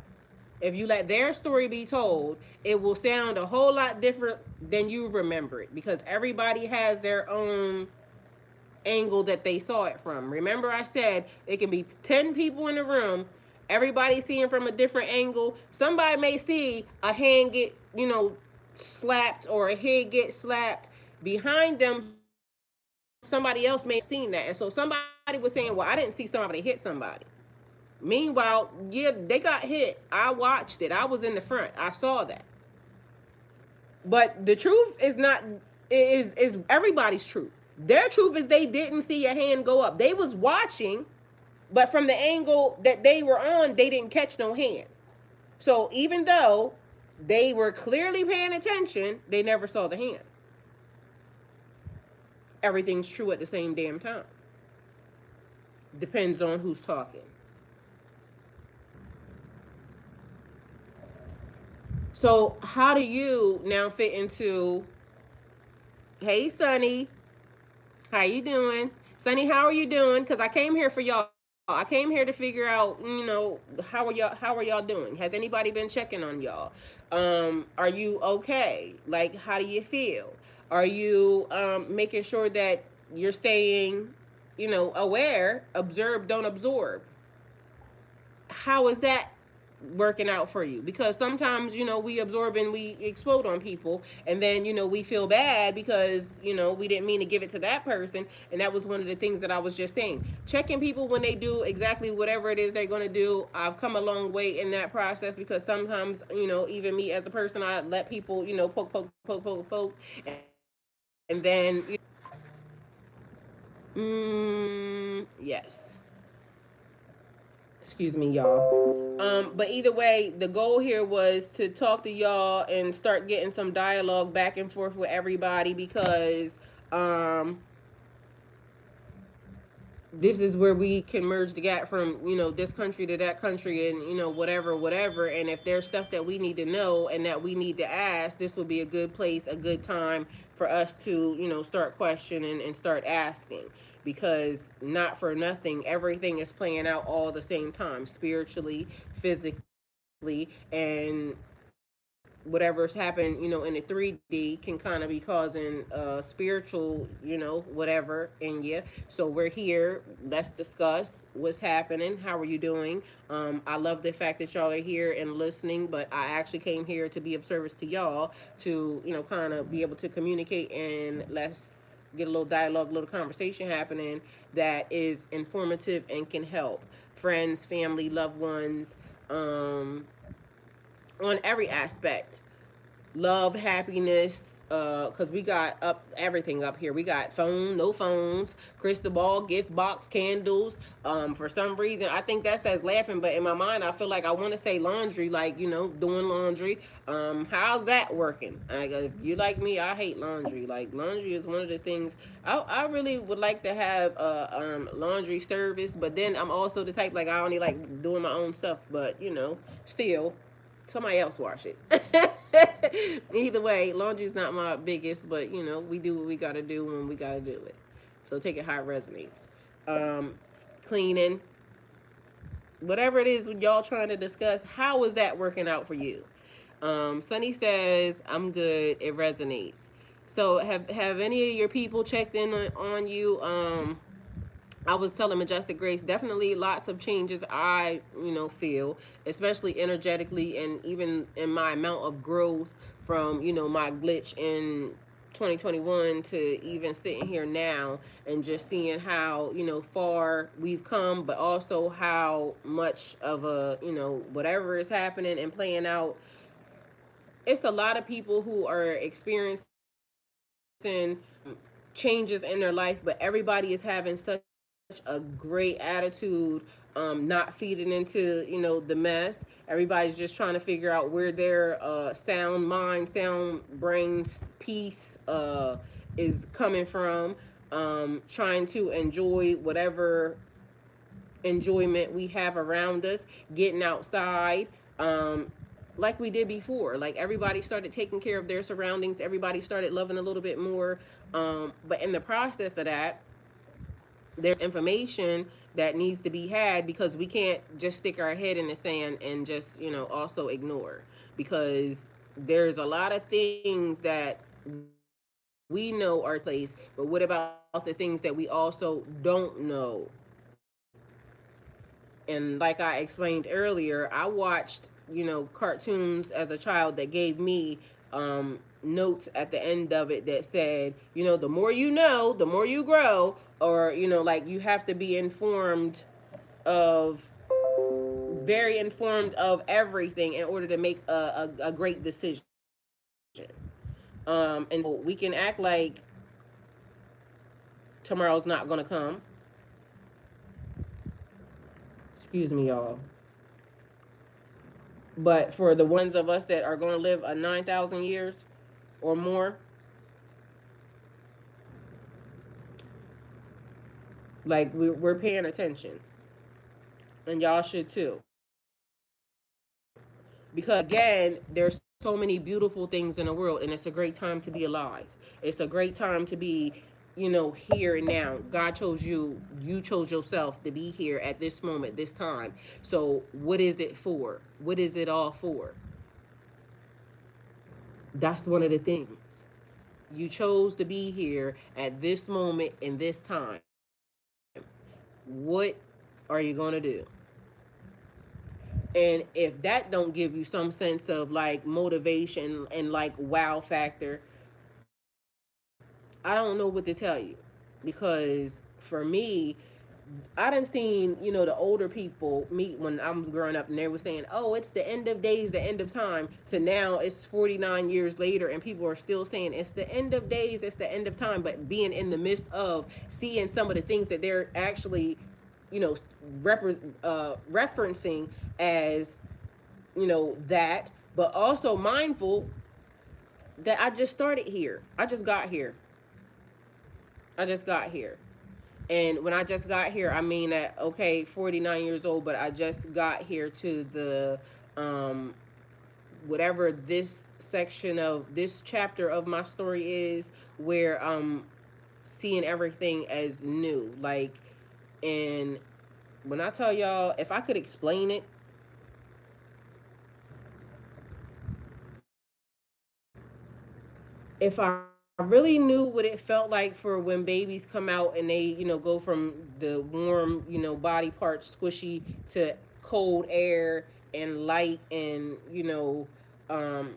if you let their story be told, it will sound a whole lot different than you remember it, because everybody has their own angle that they saw it from. Remember, I said it can be 10 people in the room, everybody seeing from a different angle. Somebody may see a hand get, slapped, or a head get slapped behind them. Somebody else may have seen that. And so somebody was saying, well, I didn't see somebody hit somebody. Meanwhile, yeah, they got hit. I watched it. I was in the front. I saw that. But the truth is not, is everybody's truth. Their truth is they didn't see a hand go up. They was watching, but from the angle that they were on, they didn't catch no hand. So even though they were clearly paying attention, they never saw the hand. Everything's true at the same damn time. Depends on who's talking. So how do you now fit into, hey Sonny, how you doing? Sonny, how are you doing? Because I came here for y'all. I came here to figure out, how are y'all doing? Has anybody been checking on y'all? Are you okay? Like, how do you feel? Are you making sure that you're staying, aware, observe, don't absorb? How is that working out for you? Because sometimes, we absorb and we explode on people, and then, we feel bad because, we didn't mean to give it to that person. And that was one of the things that I was just saying. Checking people when they do exactly whatever it is they're going to do. I've come a long way in that process, because sometimes, even me as a person, I let people, poke, poke, poke, poke, poke, and then, yes. Excuse me, y'all. But either way, the goal here was to talk to y'all and start getting some dialogue back and forth with everybody, because um, this is where we can merge the gap from, this country to that country, and whatever, whatever. And if there's stuff that we need to know and that we need to ask, this would be a good place, a good time for us to start questioning and start asking. Because not for nothing, everything is playing out all the same time, spiritually, physically, and whatever's happened, in the 3D can kind of be causing spiritual, whatever in you. So we're here. Let's discuss what's happening. How are you doing? I love the fact that y'all are here and listening, but I actually came here to be of service to y'all to, kind of be able to communicate, and let's get a little dialogue, a little conversation happening that is informative and can help friends, family, loved ones, on every aspect. Love, happiness, because we got up everything up here. We got phone, no phones, crystal ball, gift box, candles. For some reason I think that says laughing, but in my mind I feel like I want to say laundry, like doing laundry. How's that working? If you like me, I hate laundry. Like, laundry is one of the things I really would like to have laundry service, but then I'm also the type, like, I only like doing my own stuff, but still somebody else wash it. Either way, laundry is not my biggest, but we do what we gotta do when we gotta do it. So take it how it resonates. Um, Cleaning, whatever it is y'all trying to discuss, how is that working out for you? Sunny says, "I'm good. It resonates." So have any of your people checked in on you? I was telling Majestic Grace, definitely lots of changes I, feel, especially energetically, and even in my amount of growth from, my glitch in 2021 to even sitting here now, and just seeing how, far we've come, but also how much of a, whatever is happening and playing out. It's a lot of people who are experiencing changes in their life, but everybody is having such a great attitude, not feeding into the mess. Everybody's just trying to figure out where their sound mind, sound brains, peace is coming from. Trying to enjoy whatever enjoyment we have around us, getting outside. Um, like we did before, like everybody started taking care of their surroundings, everybody started loving a little bit more. But in the process of that, there's information that needs to be had, because we can't just stick our head in the sand and just also ignore, because there's a lot of things that we know are place, but what about the things that we also don't know? And like I explained earlier, I watched cartoons as a child that gave me notes at the end of it that said, the more you know, the more you grow, or like, you have to be informed of, very informed of everything in order to make a great decision. And so we can act like tomorrow's not going to come. Excuse me, y'all. But for the ones of us that are going to live a 9,000 years or more, like, we're paying attention, and y'all should too. Because again, there's so many beautiful things in the world, and it's a great time to be alive. It's a great time to be, here and now. God chose you chose yourself to be here at this moment, this time. So what is it for? What is it all for? That's one of the things. You chose to be here at this moment in this time. What are you going to do? And if that don't give you some sense of like motivation and like wow factor, I don't know what to tell you. Because for me, I done seen, the older people meet when I'm growing up, and they were saying, "Oh, it's the end of days, the end of time." To now, it's 49 years later, and people are still saying it's the end of days, it's the end of time. But being in the midst of seeing some of the things that they're actually, you know, referencing as, that, but also mindful that I just started here. I just got here. I just got here. And when I just got here, I mean at okay, 49 years old, but I just got here to the whatever this section of this chapter of my story is, where seeing everything as new. Like, and when I tell y'all, if I could explain it, if I really knew what it felt like for when babies come out and they, go from the warm, body parts squishy to cold air and light and, um,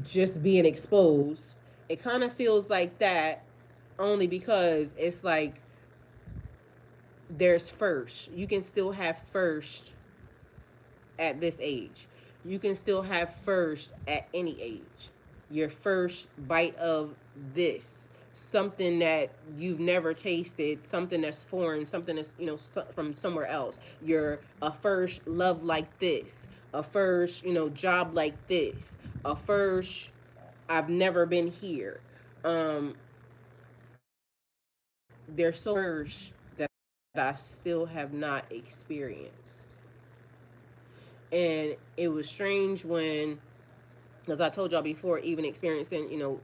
just being exposed, it kind of feels like that only because it's like there's first. You can still have first at this age. You can still have first at any age. Your first bite of this, something that you've never tasted, something that's foreign, something that's, from somewhere else. Your a first love like this, a first, job like this, a first I've never been here. There's so many firsts that I still have not experienced. And it was strange when, as I told y'all before, even experiencing,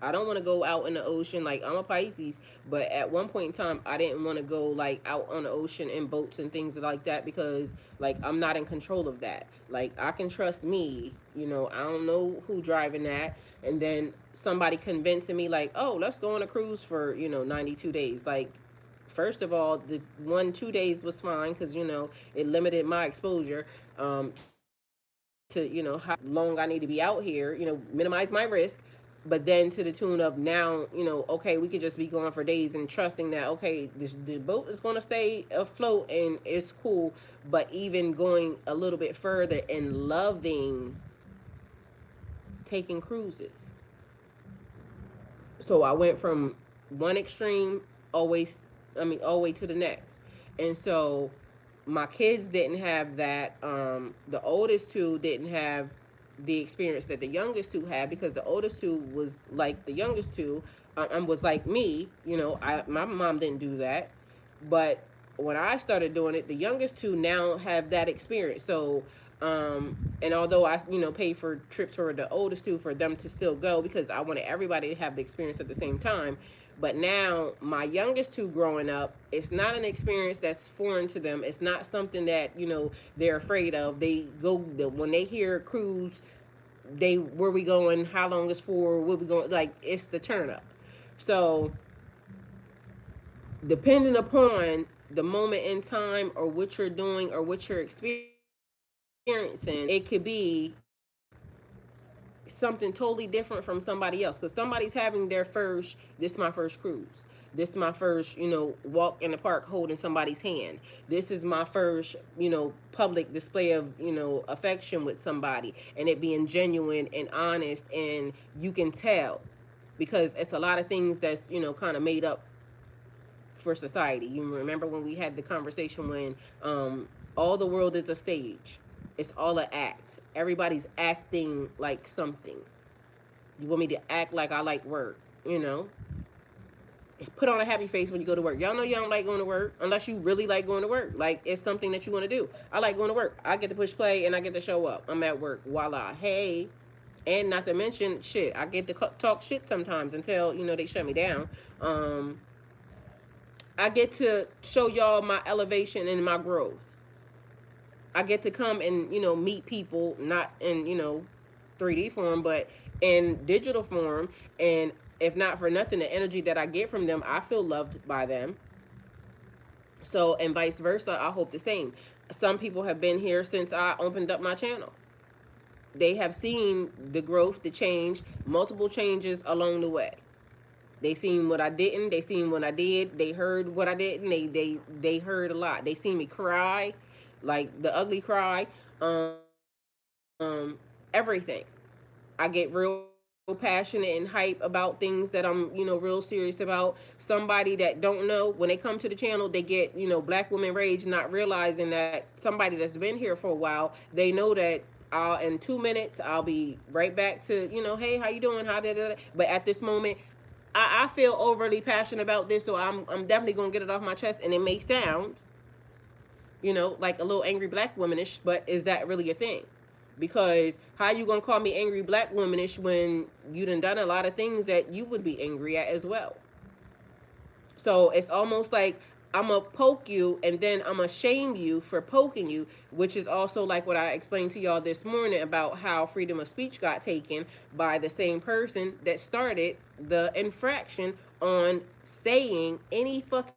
I don't want to go out in the ocean. Like, I'm a Pisces, but at one point in time, I didn't want to go like out on the ocean in boats and things like that because like I'm not in control of that. Like, I can trust me. I don't know who driving that, and then somebody convincing me like, oh, let's go on a cruise for 92 days. Like, first of all, the 1 2 days was fine because it limited my exposure. To how long I need to be out here, minimize my risk, but then to the tune of now, okay, we could just be going for days and trusting that okay, the boat is going to stay afloat and it's cool. But even going a little bit further and loving taking cruises. So I went from one extreme always, all the way to the next. And so my kids didn't have that. The oldest two didn't have the experience that the youngest two had because the oldest two was like the youngest two, and was like me. My mom didn't do that, but when I started doing it, the youngest two now have that experience. So, and although I, pay for trips for the oldest two for them to still go because I wanted everybody to have the experience at the same time. But now my youngest two growing up, it's not an experience that's foreign to them. It's not something that they're afraid of. They go when they hear cruise, they where we going, how long it's for, where we going, like it's the turn up. So depending upon the moment in time or what you're doing or what you're experiencing, it could be something totally different from somebody else because somebody's having their first, this is my first cruise, this is my first walk in the park holding somebody's hand, this is my first public display of affection with somebody, and it being genuine and honest, and you can tell because it's a lot of things that's kind of made up for society. You remember when we had the conversation when all the world is a stage. It's all an act. Everybody's acting like something. You want me to act like I like work, you know? Put on a happy face when you go to work. Y'all know y'all don't like going to work unless you really like going to work. Like it's something that you want to do. I like going to work. I get to push play and I get to show up. I'm at work. Voila. Hey. And not to mention shit. I get to talk shit sometimes until they shut me down. I get to show y'all my elevation and my growth. I get to come and meet people not in 3D form, but in digital form. And if not for nothing, the energy that I get from them, I feel loved by them. So and vice versa, I hope the same. Some people have been here since I opened up my channel. They have seen the growth, the change, multiple changes along the way. They seen what I didn't. They seen what I did. They heard what I didn't. They heard a lot. They seen me cry, like the ugly cry. Everything. I get real passionate and hype about things that I'm real serious about. Somebody that don't know when they come to the channel, they get black woman rage, not realizing that somebody that's been here for a while, they know that. In 2 minutes I'll be right back to hey, how you doing, how did it, but at this moment I feel overly passionate about this, so I'm definitely gonna get it off my chest. And it may sound, like a little angry black womanish, but is that really a thing? Because how you gonna call me angry black womanish when you done a lot of things that you would be angry at as well? So it's almost like I'm gonna poke you and then I'm gonna shame you for poking you, which is also like what I explained to y'all this morning about how freedom of speech got taken by the same person that started the infraction on saying any fucking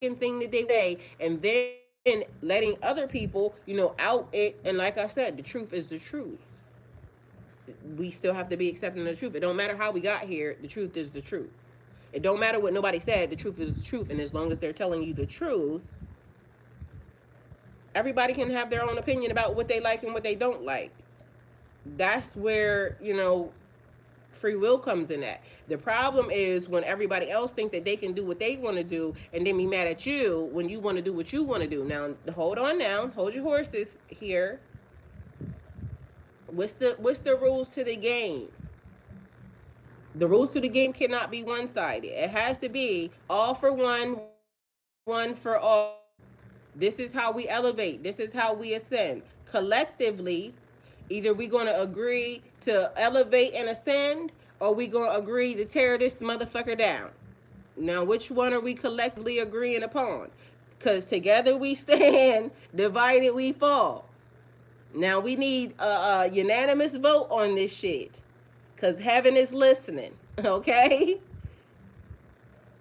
thing that they want to say, and then letting other people, out it. And like I said, the truth is the truth. We still have to be accepting of the truth. It don't matter how we got here, the truth is the truth. It don't matter what nobody said, the truth is the truth. And as long as they're telling you the truth, everybody can have their own opinion about what they like and what they don't like. That's where, free will comes in at. The problem is when everybody else think that they can do what they want to do and then be mad at you when you want to do what you want to do. Now, hold on now. Hold your horses here. What's the rules to the game? The rules to the game cannot be one-sided. It has to be all for one for all. This is how we elevate. This is how we ascend. Collectively, either we're going to agree to elevate and ascend, or we're going to agree to tear this motherfucker down. Now, which one are we collectively agreeing upon? Because together we stand, divided we fall. Now, we need a unanimous vote on this shit. Because heaven is listening, okay?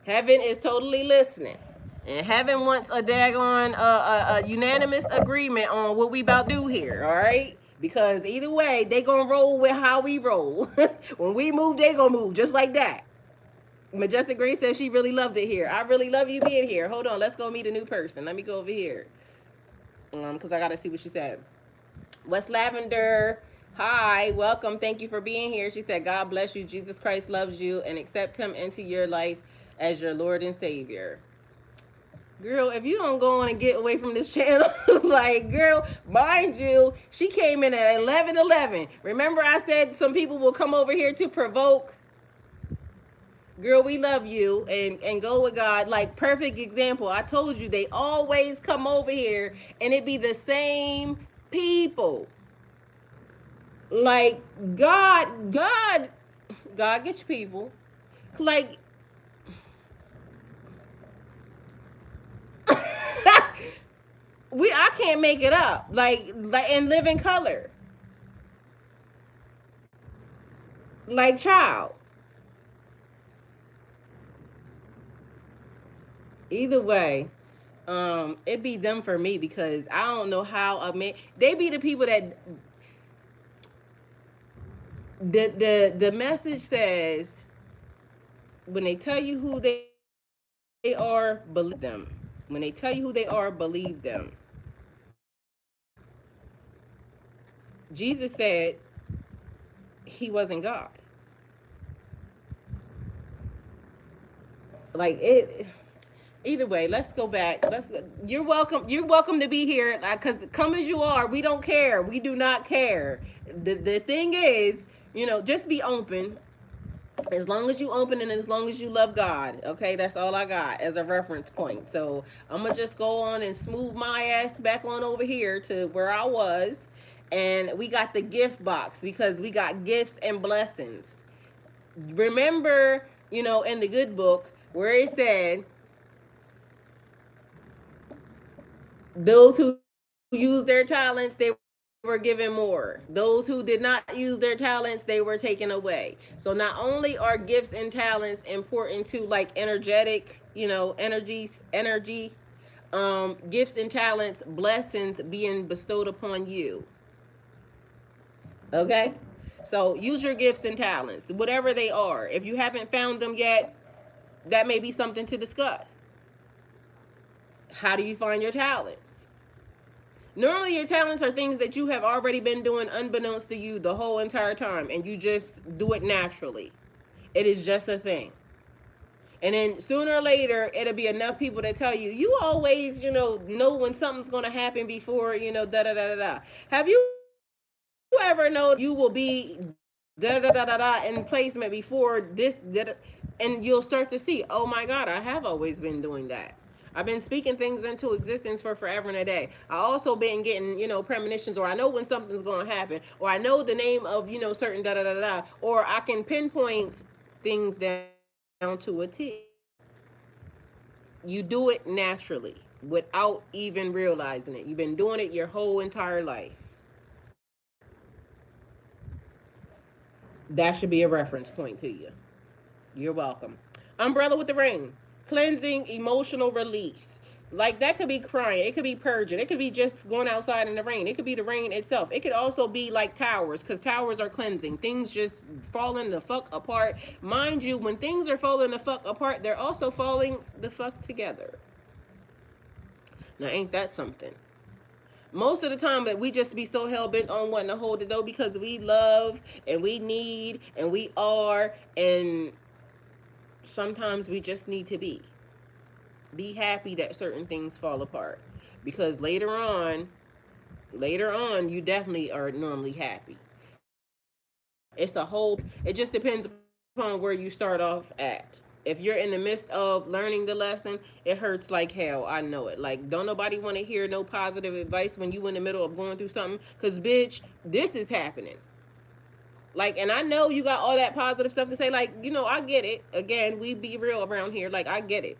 Heaven is totally listening. And heaven wants a daggone a unanimous agreement on what we about to do here, all right? Because either way, they gonna roll with how we roll. When we move, they gonna move just like that. Majestic Grace says she really loves it here. I really love you being here. Hold on, let's go meet a new person. Let me go over here. Because I gotta see what she said. West Lavender, hi, welcome. Thank you for being here. She said, God bless you. Jesus Christ loves you and accept him into your life as your Lord and Savior. Girl, if you don't go on and get away from this channel, like, girl, mind you, she came in at 11:11. Remember I said some people will come over here to provoke? Girl, we love you, and go with God. Like, perfect example. I told you, they always come over here and it be the same people. Like, God get your people. Like, I can't make it up. Like, and live in color. Like, child. Either way, it be them for me, because I don't know how a man. They be the people that the message says, when they tell you who they are, believe them. When they tell you who they are, believe them. Jesus said he wasn't God. Like, it. Either way, let's go back. You're welcome. You're welcome to be here. Cause come as you are. We don't care. We do not care. The thing is, just be open. As long as you open and as long as you love God, okay, that's all I got as a reference point. So I'm gonna just go on and smooth my ass back on over here to where I was, and we got the gift box because we got gifts and blessings. Remember, in the good book where it said, those who used their talents, they were given more. Those who did not use their talents, they were taken away. So not only are gifts and talents important to, like, energetic, energy, gifts and talents, blessings being bestowed upon you. Okay? So use your gifts and talents, whatever they are. If you haven't found them yet, that may be something to discuss. How do you find your talents? Normally, your talents are things that you have already been doing unbeknownst to you the whole entire time, and you just do it naturally. It is just a thing. And then sooner or later, it'll be enough people that tell you, you always, know when something's going to happen before, da da da da da. Have you ever known you will be da da da da da in placement before this that, and you'll start to see, oh my god, I have always been doing that. I've been speaking things into existence for forever and a day. I also been getting, premonitions, or I know when something's going to happen, or I know the name of, certain da da da da, or I can pinpoint things down to a T. You do it naturally without even realizing it. You've been doing it your whole entire life. That should be a reference point to you. You're welcome. Umbrella with the rain. Cleansing, emotional release. Like that could be crying. It could be purging. It could be just going outside in the rain. It could be the rain itself. It could also be like towers, because towers are cleansing. Things just falling the fuck apart. Mind you, when things are falling the fuck apart, they're also falling the fuck together. Now, ain't that something? Most of the time, that we just be so hell bent on wanting to hold it though, because we love and we need and we are, and sometimes we just need to be happy that certain things fall apart, because later on you definitely are normally happy. It's a whole, it just depends upon where you start off at. If you're in the midst of learning the lesson, it hurts like hell. I know it. Like, don't nobody want to hear no positive advice when you in the middle of going through something, because bitch, this is happening. Like, and I know you got all that positive stuff to say. Like, I get it. Again, we be real around here. Like, I get it.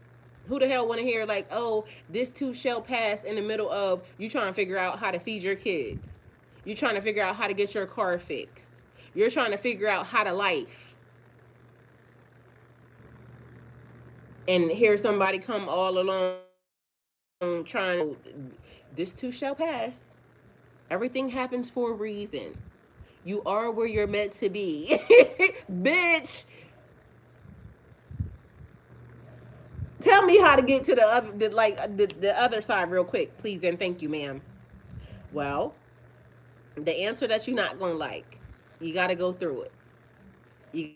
Who the hell want to hear, like, oh, this too shall pass, in the middle of you trying to figure out how to feed your kids? You trying to figure out how to get your car fixed? You're trying to figure out how to life. And hear somebody come all along trying to, this too shall pass. Everything happens for a reason. You are where you're meant to be. Bitch, tell me how to get to the other side real quick, please and thank you, ma'am. Well, the answer that you're not gonna like, you got to go through it. You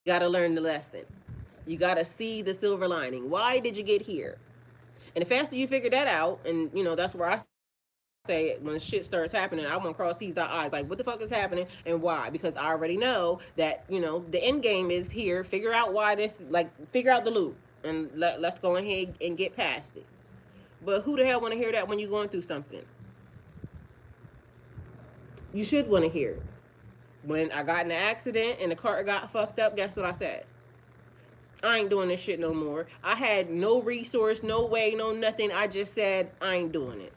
got to learn the lesson. You got to see the silver lining. Why did you get here? And the faster you figure that out, and that's where I say, when shit starts happening, I want to cross these eyes. Like, what the fuck is happening and why? Because I already know that, the end game is here. Figure out why this, like, figure out the loop, and let's go ahead and get past it. But who the hell want to hear that when you're going through something? You should want to hear it. When I got in an accident and the car got fucked up, guess what I said? I ain't doing this shit no more. I had no resource, no way, no nothing. I just said, I ain't doing it.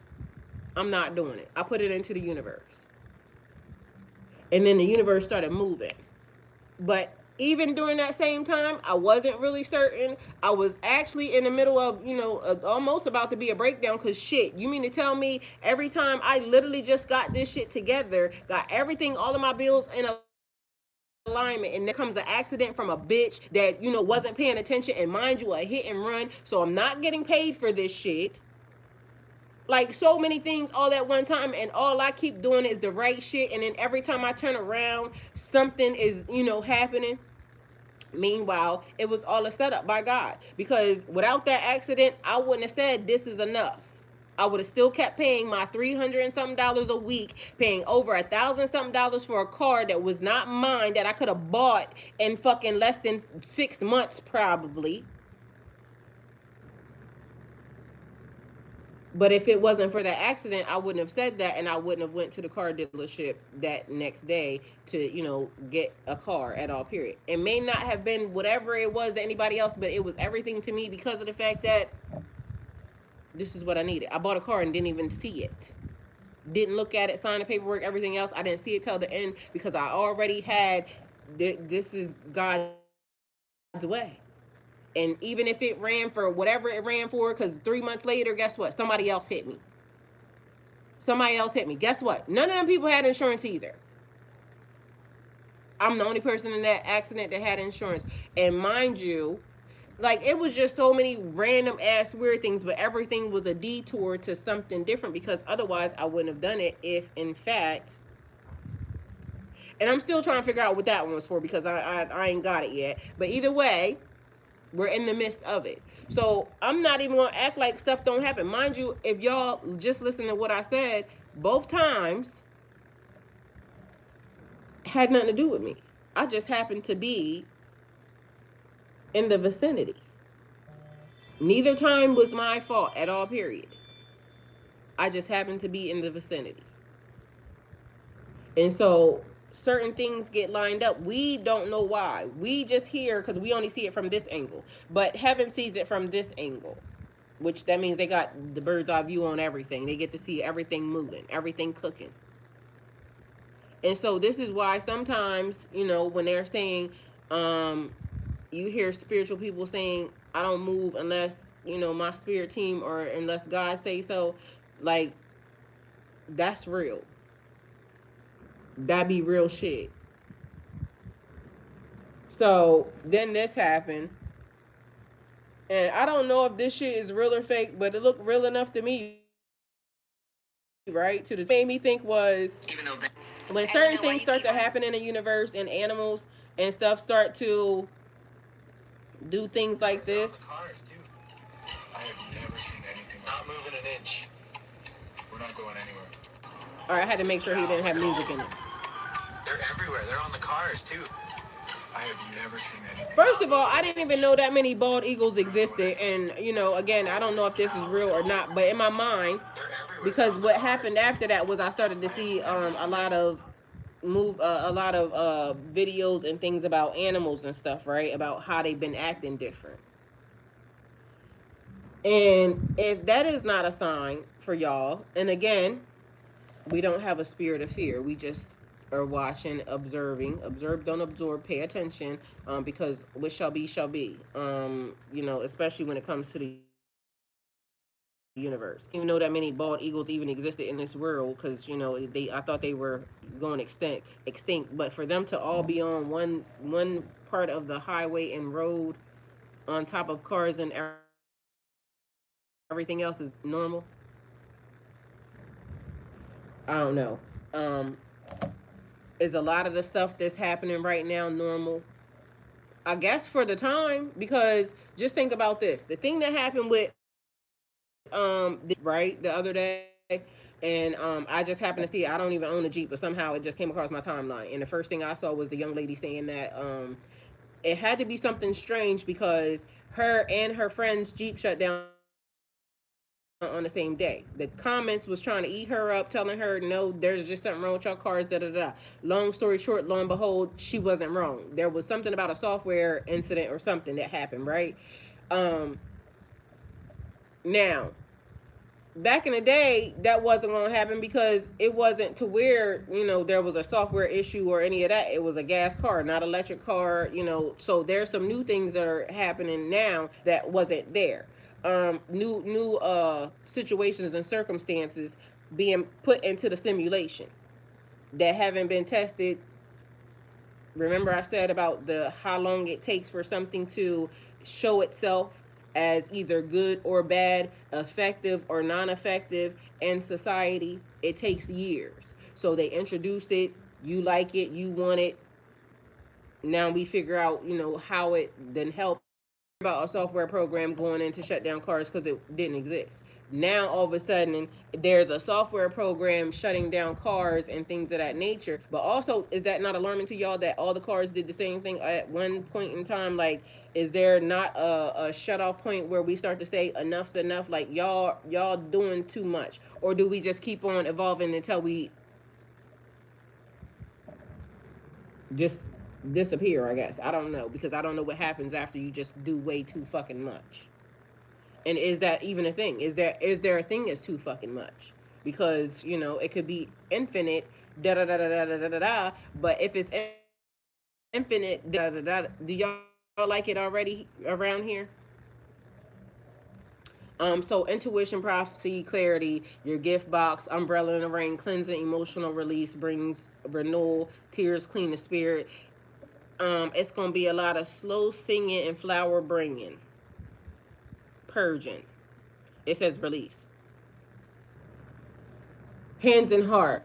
I'm not doing it. I put it into the universe. And then the universe started moving. But even during that same time, I wasn't really certain. I was actually in the middle of, almost about to be a breakdown, because shit, you mean to tell me every time I literally just got this shit together, got everything, all of my bills in alignment, and there comes an accident from a bitch that, wasn't paying attention, and mind you, a hit and run, so I'm not getting paid for this shit. Like, so many things all at one time, and all I keep doing is the right shit, and then every time I turn around, something is, happening. Meanwhile, it was all a setup by God, because without that accident, I wouldn't have said this is enough. I would have still kept paying my $300 and something dollars a week, paying over $1,000 something for a car that was not mine, that I could have bought in fucking less than 6 months probably. But if it wasn't for that accident, I wouldn't have said that, and I wouldn't have went to the car dealership that next day to, get a car at all, period. It may not have been whatever it was to anybody else, but it was everything to me, because of the fact that this is what I needed. I bought a car and didn't even see it. Didn't look at it, sign the paperwork, everything else. I didn't see it till the end, because I already had, this is God's way. And even if it ran for whatever it ran for, because 3 months later, guess what? Somebody else hit me. Somebody else hit me. Guess what? None of them people had insurance either. I'm the only person in that accident that had insurance. And mind you, like, it was just so many random ass weird things, but everything was a detour to something different, because otherwise I wouldn't have done it if, in fact, and I'm still trying to figure out what that one was for, because I ain't got it yet. But either way, we're in the midst of it. So I'm not even going to act like stuff don't happen. Mind you, if y'all just listen to what I said, both times had nothing to do with me. I just happened to be in the vicinity. Neither time was my fault at all, period. I just happened to be in the vicinity. And so certain things get lined up. We don't know why. We just hear because we only see it from this angle. But heaven sees it from this angle, which that means they got the bird's eye view on everything. They get to see everything moving, everything cooking. And so this is why sometimes, when they're saying, um, you hear spiritual people saying, I don't move unless, my spirit team or unless God say so. Like, that's real. That be real shit. So then this happened. And I don't know if this shit is real or fake, but it looked real enough to me, right? To the made me think was when certain things start to happen in the universe and animals and stuff start to do things like this. I have never seen anything like not moving an inch. We're not going anywhere. Or I had to make sure he didn't have music in it. They're everywhere. They're on the cars too. I have never seen anything. First of all, I didn't even know that many bald eagles existed, and again, I don't know if this is real or not, but in my mind, because what happened after that was I started to see a lot of videos and things about animals and stuff, right? About how they've been acting different. And if that is not a sign for y'all, and again, we don't have a spirit of fear. We just are watching, observing. Observe, don't absorb. Pay attention, because what shall be shall be. Especially when it comes to the universe. I didn't even know that many bald eagles even existed in this world, because I thought they were going extinct. But for them to all be on one part of the highway and road on top of cars and everything else is normal. I don't know. Is a lot of the stuff that's happening right now normal? I guess for the time, because just think about this. The thing that happened with right the other day, and I just happened to see it. I don't even own a Jeep, but somehow it just came across my timeline. And the first thing I saw was the young lady saying that it had to be something strange because her and her friend's Jeep shut down on the same day. The comments was trying to eat her up, telling her, no, there's just something wrong with your cars, da da da. Long story short, lo and behold, she wasn't wrong. There was something about a software incident or something that happened, right? Um, Now, back in the day, that wasn't going to happen because it wasn't to where there was a software issue or any of that. It was a gas car, not electric car. So there's some new things that are happening now that wasn't there. New situations and circumstances being put into the simulation that haven't been tested. Remember I said about the how long it takes for something to show itself as either good or bad, effective or non-effective in society. It takes years. So they introduced it, you like it, you want it. Now we figure out, how it then helps about a software program going in to shut down cars because it didn't exist. Now all of a sudden there's a software program shutting down cars and things of that nature. But also, is that not alarming to y'all that all the cars did the same thing at one point in time? Like, is there not a shut off point where we start to say enough's enough? Like y'all doing too much, or do we just keep on evolving until we just disappear? I guess I don't know, because I don't know what happens after you just do way too fucking much. And is that even a thing? Is there a thing as too fucking much? Because it could be infinite, da da da da da da da da. But if it's infinite, da da da da, do y'all like it already around here? So intuition, prophecy, clarity, your gift box, umbrella in the rain, cleansing, emotional release, brings renewal, tears, clean the spirit. It's gonna be a lot of slow singing and flower bringing, purging. It says release. Hands and heart,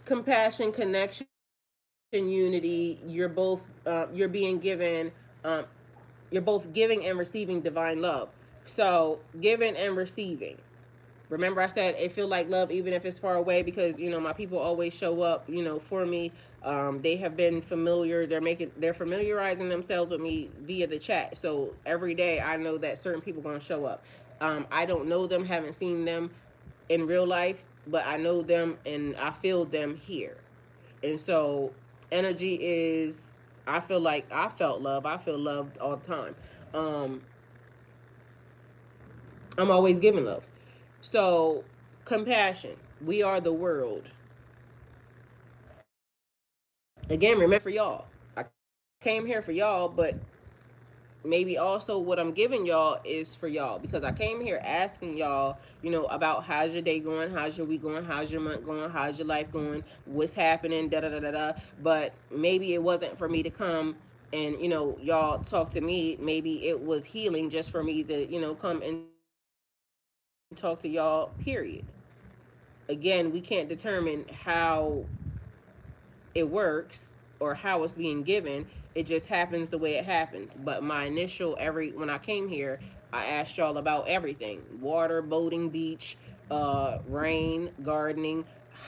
compassion, connection, unity. You're being given, um, you're both giving and receiving divine love. So giving and receiving. Remember, I said it feel like love even if it's far away because my people always show up. For me, they have been familiar. They're familiarizing themselves with me via the chat. So every day, I know that certain people are gonna show up. I don't know them, haven't seen them in real life, but I know them and I feel them here. And so energy is. I feel like I felt love. I feel loved all the time. Um, I'm always giving love. So, compassion. We are the world. Again, remember for y'all. I came here for y'all, but maybe also what I'm giving y'all is for y'all because I came here asking y'all, about how's your day going, how's your week going, how's your month going, how's your life going, what's happening, da da da da da. But maybe it wasn't for me to come and y'all talk to me. Maybe it was healing just for me to come and talk to y'all. Period. Again, we can't determine how it works or how it's being given. It just happens the way it happens. But my initial every when I came here, I asked y'all about everything: water, boating, beach, rain, gardening.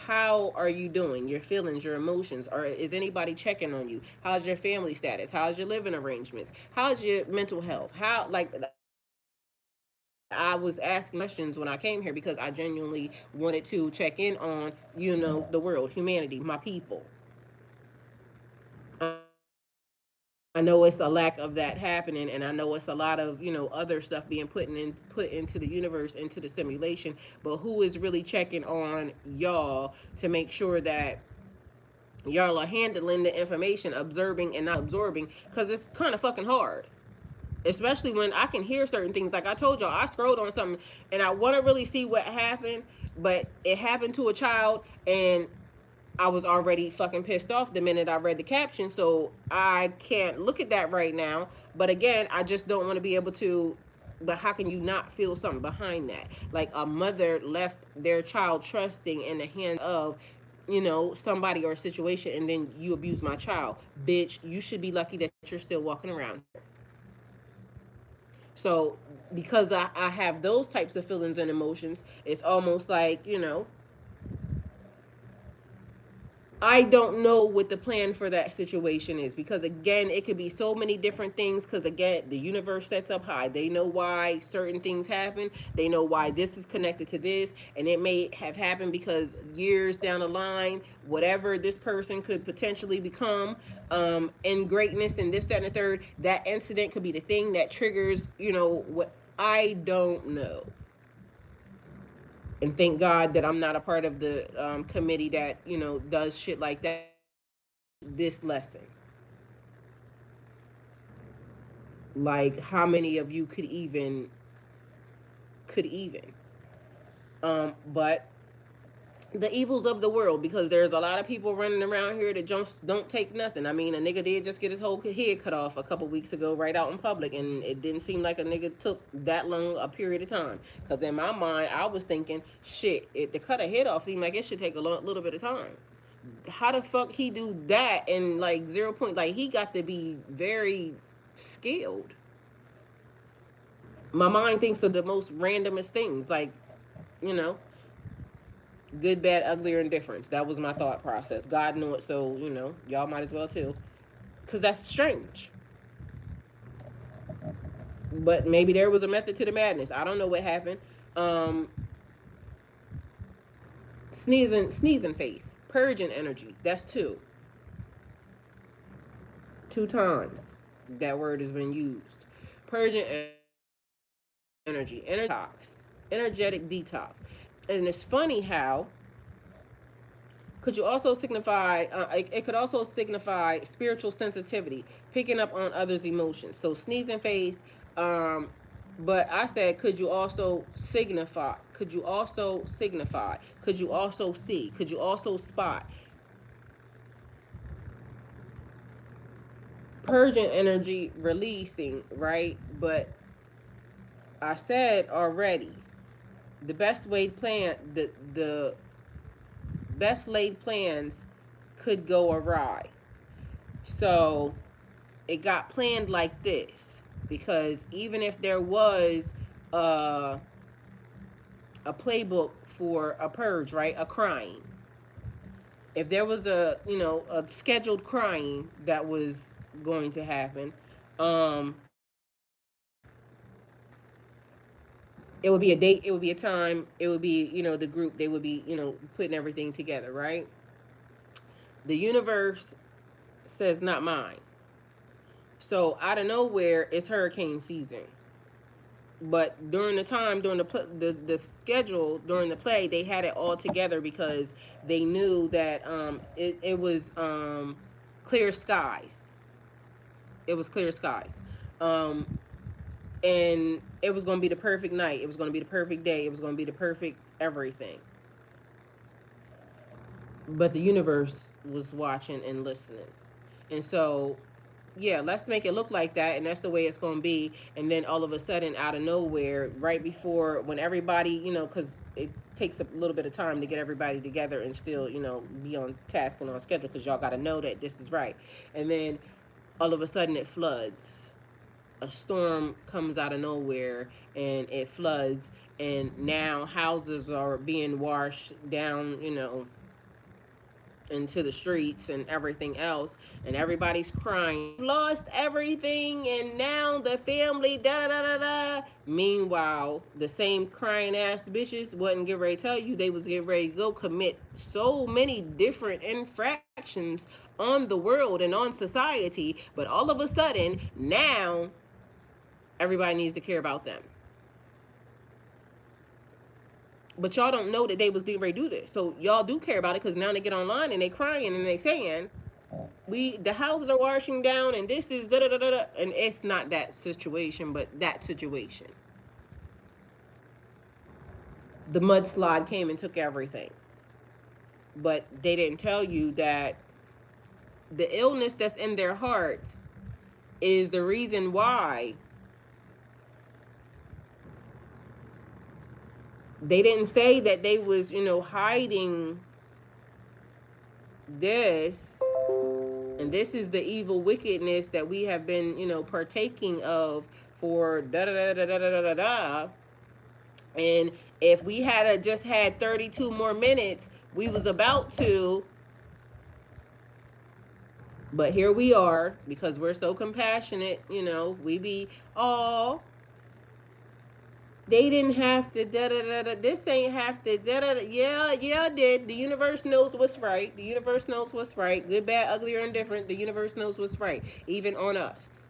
How are you doing? Your feelings, your emotions, or is anybody checking on you? How's your family status? How's your living arrangements? How's your mental health? How like I was asking questions when I came here because I genuinely wanted to check in on the world, humanity, my people. I know it's a lack of that happening, and I know it's a lot of other stuff being put into the universe, into the simulation. But who is really checking on y'all to make sure that y'all are handling the information, observing and not absorbing? Because it's kind of fucking hard, especially when I can hear certain things. Like I told y'all, I scrolled on something and I want to really see what happened, but it happened to a child, and I was already fucking pissed off the minute I read the caption, so I can't look at that right now. But again, I just don't want to be able to. But how can you not feel something behind that? Like a mother left their child trusting in the hands of, somebody or a situation, and then you abuse my child. Bitch, you should be lucky that you're still walking around here. So, because I have those types of feelings and emotions, it's almost like, I don't know what the plan for that situation is because again, it could be so many different things. Because again, the universe sets up high. They know why certain things happen. They know why this is connected to this, and it may have happened because years down the line, whatever this person could potentially become in greatness and this, that, and the third, that incident could be the thing that triggers. What I don't know. And thank God that I'm not a part of the committee that does shit like that. But I can teach this lesson. Like how many of you could even. But the evils of the world, because there's a lot of people running around here that just don't take nothing. I mean, a nigga did just get his whole head cut off a couple weeks ago, right out in public, and it didn't seem like a nigga took that long a period of time. Because in my mind, I was thinking, shit, to cut a head off seemed like it should take a little bit of time. How the fuck he do that in like 0 point? Like he got to be very skilled. My mind thinks of the most randomest things, like you know, good, bad, ugly, or indifference. That was my thought process. God knew it, so y'all might as well too, because that's strange. But maybe there was a method to the madness. I don't know what happened. Um, sneezing face, purging energy. That's two times that word has been used. Purging energy, energetic detox. And it's funny how could you also signify it could also signify spiritual sensitivity, picking up on others emotions. So sneezing face, um but I said could you also see, could you also spot purging energy, releasing, right? But I said already, the best laid plan the best laid plans could go awry. So it got planned like this because even if there was uh a playbook for a purge, right? A crying. If there was a, a scheduled crying that was going to happen, um, it would be a date, it would be a time, it would be, the group, they would be, putting everything together, right? The universe says not mine. So out of nowhere, it's hurricane season. But during the time, during the schedule, during the play, they had it all together because they knew that it was clear skies. It was clear skies. Um, and it was going to be the perfect night. It was going to be the perfect day. It was going to be the perfect everything. But the universe was watching and listening. And so, yeah, let's make it look like that, and that's the way it's going to be. And then all of a sudden, out of nowhere, right before, when everybody, because it takes a little bit of time to get everybody together and still, be on task and on schedule, because y'all got to know that this is right. And then all of a sudden, it floods. A storm comes out of nowhere and it floods, and now houses are being washed down, into the streets and everything else, and everybody's crying, we've lost everything, and now the family da da da da da. Meanwhile, the same crying ass bitches wasn't getting ready to tell you they was getting ready to go commit so many different infractions on the world and on society, but all of a sudden now everybody needs to care about them. But y'all don't know that they was getting ready to do this. So y'all do care about it, because now they get online and they crying and they saying, the houses are washing down and this is da da da da, and it's not that situation, but that situation. The mudslide came and took everything. But they didn't tell you that the illness that's in their heart is the reason why. They didn't say that they was, hiding this, and this is the evil wickedness that we have been, partaking of for da da da da da da da da. And if we had just had 32 more minutes, we was about to, but here we are, because we're so compassionate, we be, oh, they didn't have to da da da da. This ain't have to da da da. Yeah, yeah, it did. The universe knows what's right. The universe knows what's right. Good, bad, ugly, or indifferent. The universe knows what's right. Even on us.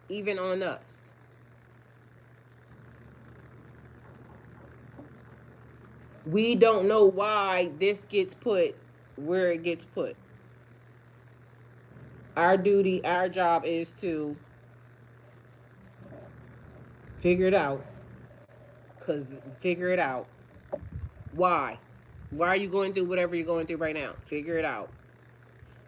Even on us. We don't know why this gets put where it gets put. Our duty, our job is to figure it out. Cause figure it out. Why? Why are you going through whatever you're going through right now? Figure it out.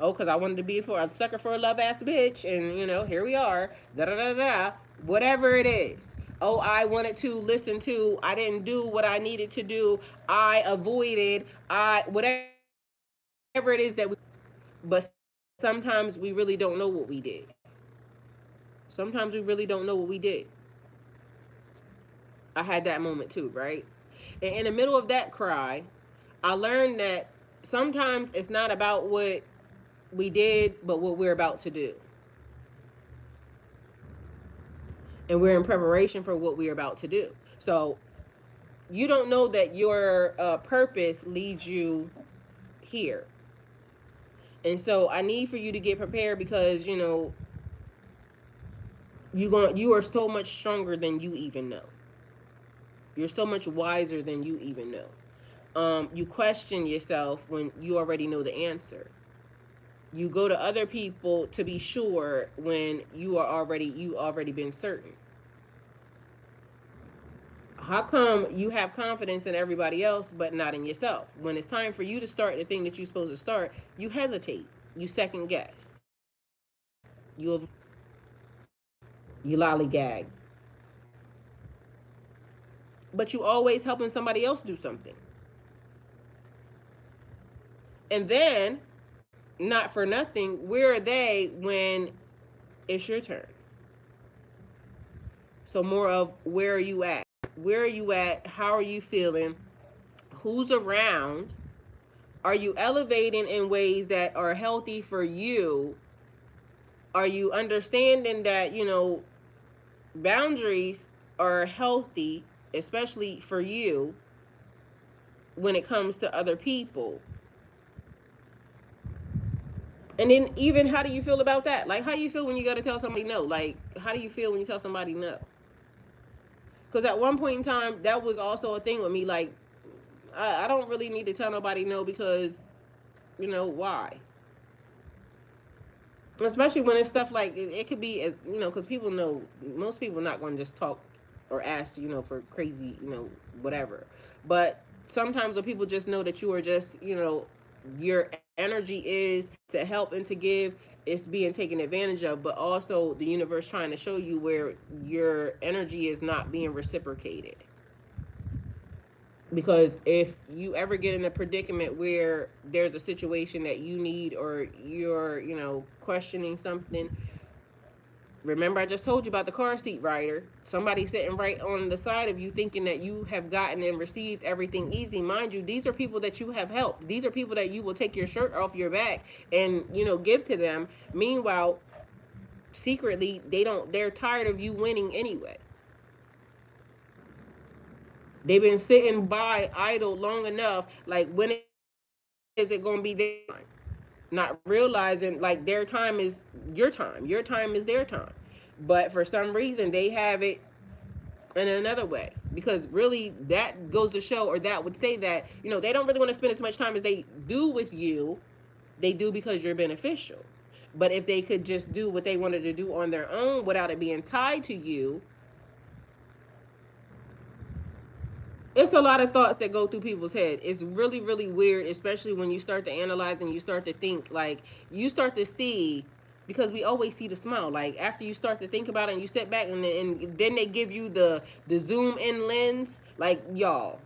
Oh, because I wanted to be for a sucker for a love ass bitch, and here we are. Da da da da. Whatever it is. Oh, I wanted to listen to. I didn't do what I needed to do. I avoided. I whatever it is that we. But sometimes we really don't know what we did. Sometimes we really don't know what we did. I had that moment too, right? And in the middle of that cry, I learned that sometimes it's not about what we did, but what we're about to do. And we're in preparation for what we're about to do. So you don't know that your purpose leads you here. And so I need for you to get prepared, because you are so much stronger than you even know. You're so much wiser than you even know. You question yourself when you already know the answer. You go to other people to be sure when you already been certain. How come you have confidence in everybody else but not in yourself? When it's time for you to start the thing that you're supposed to start, you hesitate, you second guess, you avoid, you lollygag, but you always helping somebody else do something. And then, not for nothing, where are they when it's your turn? So more of, where are you at? Where are you at? How are you feeling? who's around? Are you elevating in ways that are healthy for you? Are you understanding that, boundaries are healthy, especially for you when it comes to other people? And then even how do you feel about that? Like, how do you feel when you got to tell somebody no? Like, how do you feel when you tell somebody no? Because at one point in time, that was also a thing with me. Like, I don't really need to tell nobody no because, why? Especially when it's stuff like it could be, because people know, most people not going to just talk or ask, for crazy, whatever. But sometimes when people just know that you are just, your energy is to help and to give, it's being taken advantage of, but also the universe trying to show you where your energy is not being reciprocated. Because if you ever get in a predicament where there's a situation that you need, or you're questioning something, remember I just told you about the car seat rider, somebody sitting right on the side of you thinking that you have gotten and received everything easy. Mind you, these are people that you have helped, these are people that you will take your shirt off your back and give to them. Meanwhile, secretly, they're tired of you winning anyway. They've been sitting by idle long enough. Like, when is it going to be their time? Not realizing like their time is your time is their time. But for some reason they have it in another way, because really that goes to show, or that would say that they don't really want to spend as much time as they do with you. They do because you're beneficial. But if they could just do what they wanted to do on their own without it being tied to you, it's a lot of thoughts that go through people's head. It's really, really weird, especially when you start to analyze and you start to think, like, you start to see, because we always see the smile. Like, after you start to think about it and you step back, and then they give you the zoom in lens. Like, y'all,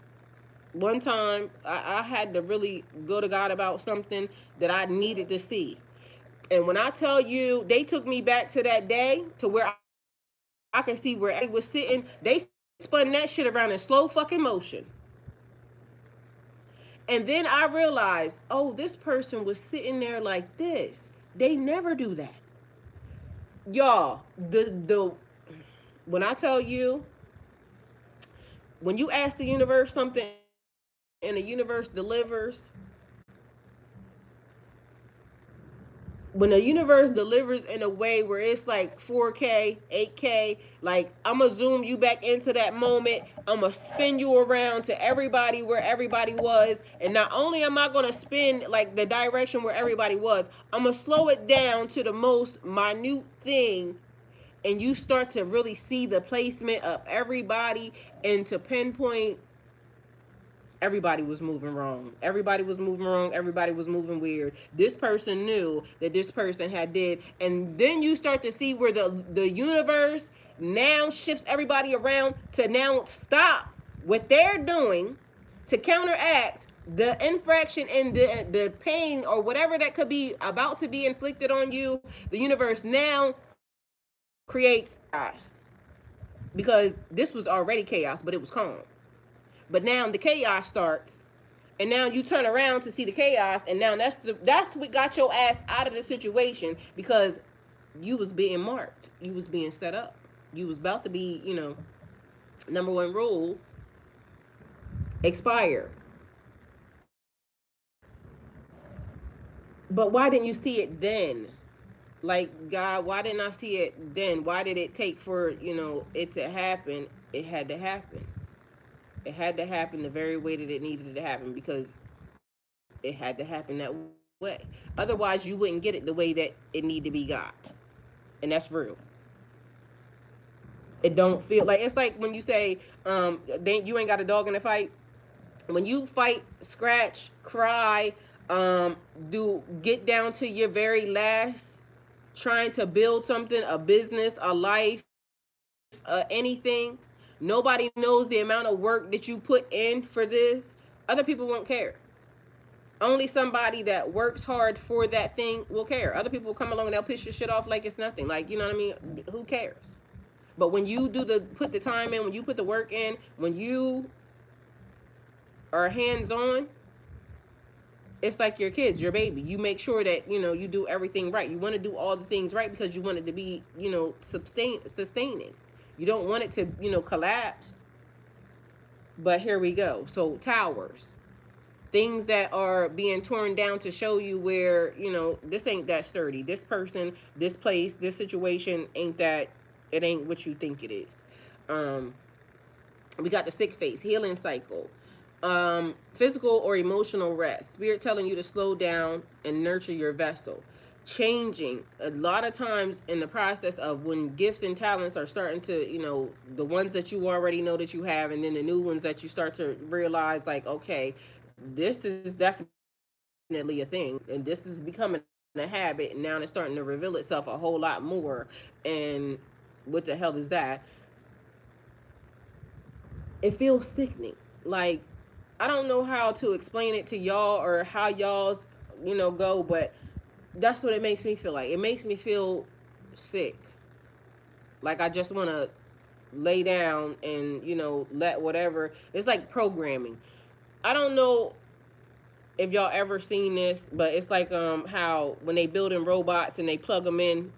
one time I had to really go to God about something that I needed to see. And when I tell you, they took me back to that day to where I could see where everybody was sitting. They spun that shit around in slow fucking motion. And then I realized, oh, this person was sitting there like this. They never do that. Y'all, the when I tell you, when you ask the universe something and the universe delivers, when the universe delivers in a way where it's like 4K, 8K, like, I'm gonna zoom you back into that moment. I'm gonna spin you around to everybody where everybody was. And not only am I gonna spin like the direction where everybody was, I'm gonna slow it down to the most minute thing. And you start to really see the placement of everybody, and to pinpoint, everybody was moving wrong. Everybody was moving wrong. Everybody was moving weird. This person knew that this person had did, and then you start to see where the universe now shifts everybody around to now stop what they're doing to counteract the infraction and the pain or whatever that could be about to be inflicted on you. The universe now creates chaos, because this was already chaos, but it was calm. But now the chaos starts, and now you turn around to see the chaos, and now that's what got your ass out of the situation, because you was being marked, you was being set up, you was about to be, number one rule, expire. But why didn't you see it then? Like, God, why didn't I see it then? Why did it take for it to happen? It had to happen. It had to happen the very way that it needed to happen, because it had to happen that way. Otherwise, you wouldn't get it the way that it need to be got. And that's real. It don't feel like, it's like when you say, then you ain't got a dog in the fight. When you fight, scratch, cry, do get down to your very last, trying to build something, a business, a life, anything. Nobody knows the amount of work that you put in for this. Other people won't care. Only somebody that works hard for that thing will care. Other people will come along and they'll piss your shit off like it's nothing. Like, you know what I mean? Who cares? But when you put the time in, when you put the work in, when you are hands on, it's like your kids, your baby. You make sure that you do everything right. You want to do all the things right because you want it to be sustaining. You don't want it to collapse. But here we go. So towers, things that are being torn down to show you where this ain't that sturdy. This person, this place, this situation ain't that. It ain't what you think it is. Um, we got the sick face, healing cycle, physical or emotional rest, spirit telling you to slow down and nurture your vessel. Changing a lot of times in the process of when gifts and talents are starting to, the ones that you already know that you have, and then the new ones that you start to realize, like, okay, this is definitely a thing, and this is becoming a habit, and now it's starting to reveal itself a whole lot more. And what the hell is that? It feels sickening. Like, I don't know how to explain it to y'all or how y'all's, go, but that's what it makes me feel like. It makes me feel sick. Like I just want to lay down and, let whatever. It's like programming. I don't know if y'all ever seen this, but it's like how when they build in robots and they plug them in,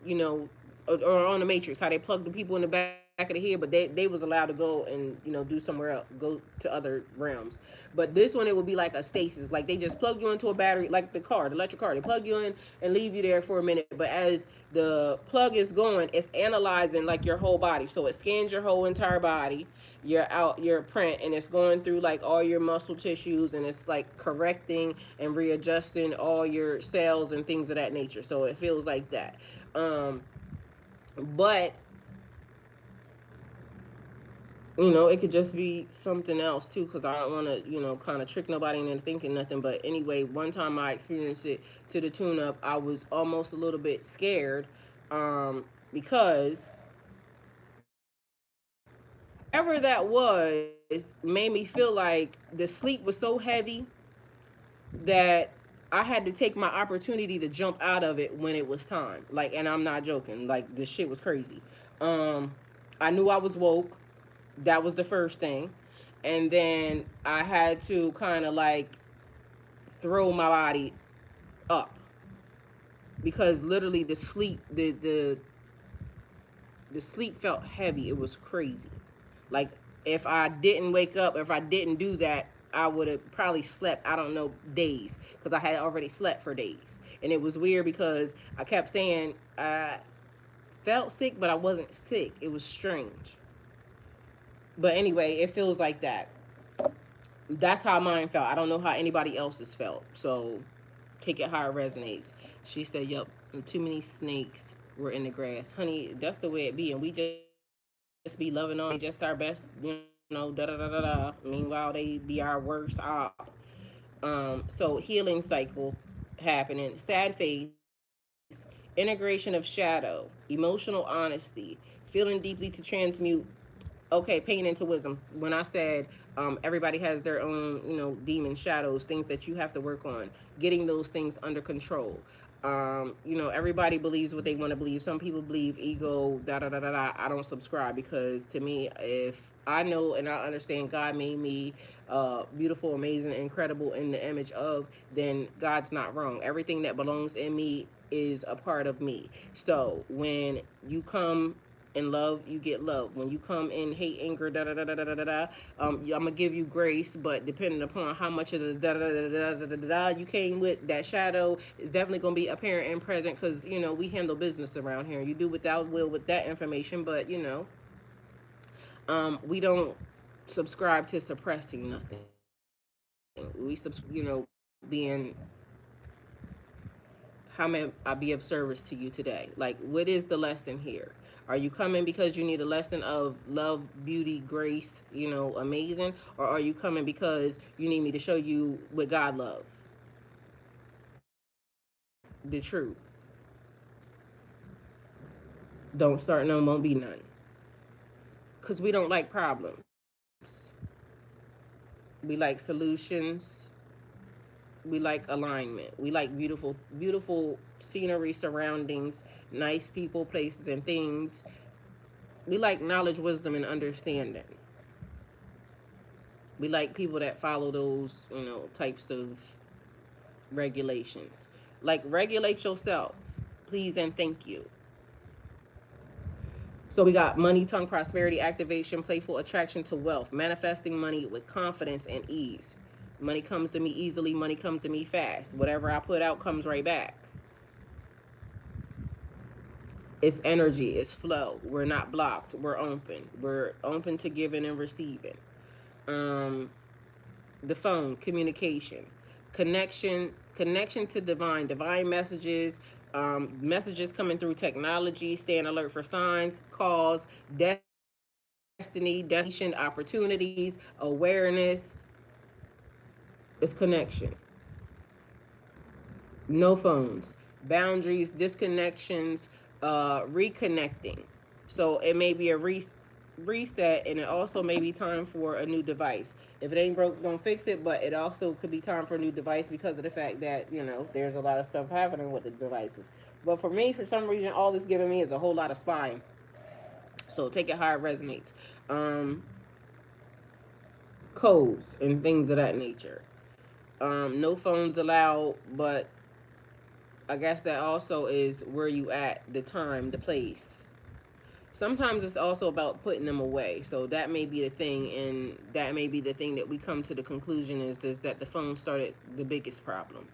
or on the Matrix, how they plug the people in the back of the head, but they was allowed to go and do somewhere else, go to other realms. But this one, it would be like a stasis, like they just plug you into a battery, like the electric car. They plug you in and leave you there for a minute, but as the plug is going, it's analyzing like your whole body, so it scans your whole entire body, your print, and it's going through like all your muscle tissues, and it's like correcting and readjusting all your cells and things of that nature. So it feels like that. But it could just be something else too, because I don't want to kind of trick nobody into thinking nothing. But anyway, one time I experienced it to the tune of I was almost a little bit scared, because whatever that was made me feel like the sleep was so heavy that I had to take my opportunity to jump out of it when it was time. Like, and I'm not joking. Like, this shit was crazy. Um, I knew I was woke. That was the first thing. And then I had to kind of like throw my body up, because literally the sleep felt heavy. It was crazy. Like, if I didn't wake up, if I didn't do that, I would have probably slept, I don't know, days, because I had already slept for days. And it was weird because I kept saying I felt sick, but I wasn't sick. It was strange. But anyway, it feels like that. That's how mine felt. I don't know how anybody else's felt. So take it how it resonates. She said, "Yup, too many snakes were in the grass, honey. That's the way it be, and we just be loving on them like they just our best, da da da da da. Meanwhile, they be our worst op." So healing cycle happening. Sad face, integration of shadow, emotional honesty, feeling deeply to transmute. Okay, pain into wisdom. When I said everybody has their own, demon shadows, things that you have to work on, getting those things under control. Everybody believes what they want to believe. Some people believe ego, da da da da da. I don't subscribe, because to me, if I know and I understand God made me beautiful, amazing, incredible in the image of, then God's not wrong. Everything that belongs in me is a part of me. So when you come in love, you get love. When you come in hate, anger, da da da da da da da, I'm gonna give you grace, but depending upon how much of the da da da da da da da you came with, that shadow is definitely gonna be apparent and present, because we handle business around here. You do without will with that information, but we don't subscribe to suppressing nothing. We subscribe to being, how may I be of service to you today? Like, what is the lesson here? Are you coming because you need a lesson of love, beauty, grace, amazing? Or are you coming because you need me to show you what God love? The truth. Don't start none, won't be none. Because we don't like problems. We like solutions. We like alignment. We like beautiful scenery, surroundings, nice people, places, and things. We like knowledge, wisdom, and understanding. We like people that follow those, types of regulations. Like, regulate yourself, please and thank you. So we got money, tongue, prosperity, activation, playful attraction to wealth, manifesting money with confidence and ease. Money comes to me easily, money comes to me fast. Whatever I put out comes right back. It's energy, it's flow. We're not blocked, we're open. We're open to giving and receiving. Um, the phone, communication, connection to divine messages, messages coming through technology, staying alert for signs, calls, destiny, destination, opportunities, awareness. Is connection. No phones, boundaries, disconnections, reconnecting. So it may be a reset, and it also may be time for a new device. If it ain't broke, don't fix it. But it also could be time for a new device because of the fact that there's a lot of stuff happening with the devices. But for me, for some reason, all this giving me is a whole lot of spying. So take it how it resonates. Um, Codes and things of that nature. No phones allowed, but I guess that also is where you at, the time, the place. Sometimes it's also about putting them away. So that may be the thing, and that may be the thing that we come to the conclusion is that the phone started the biggest problems.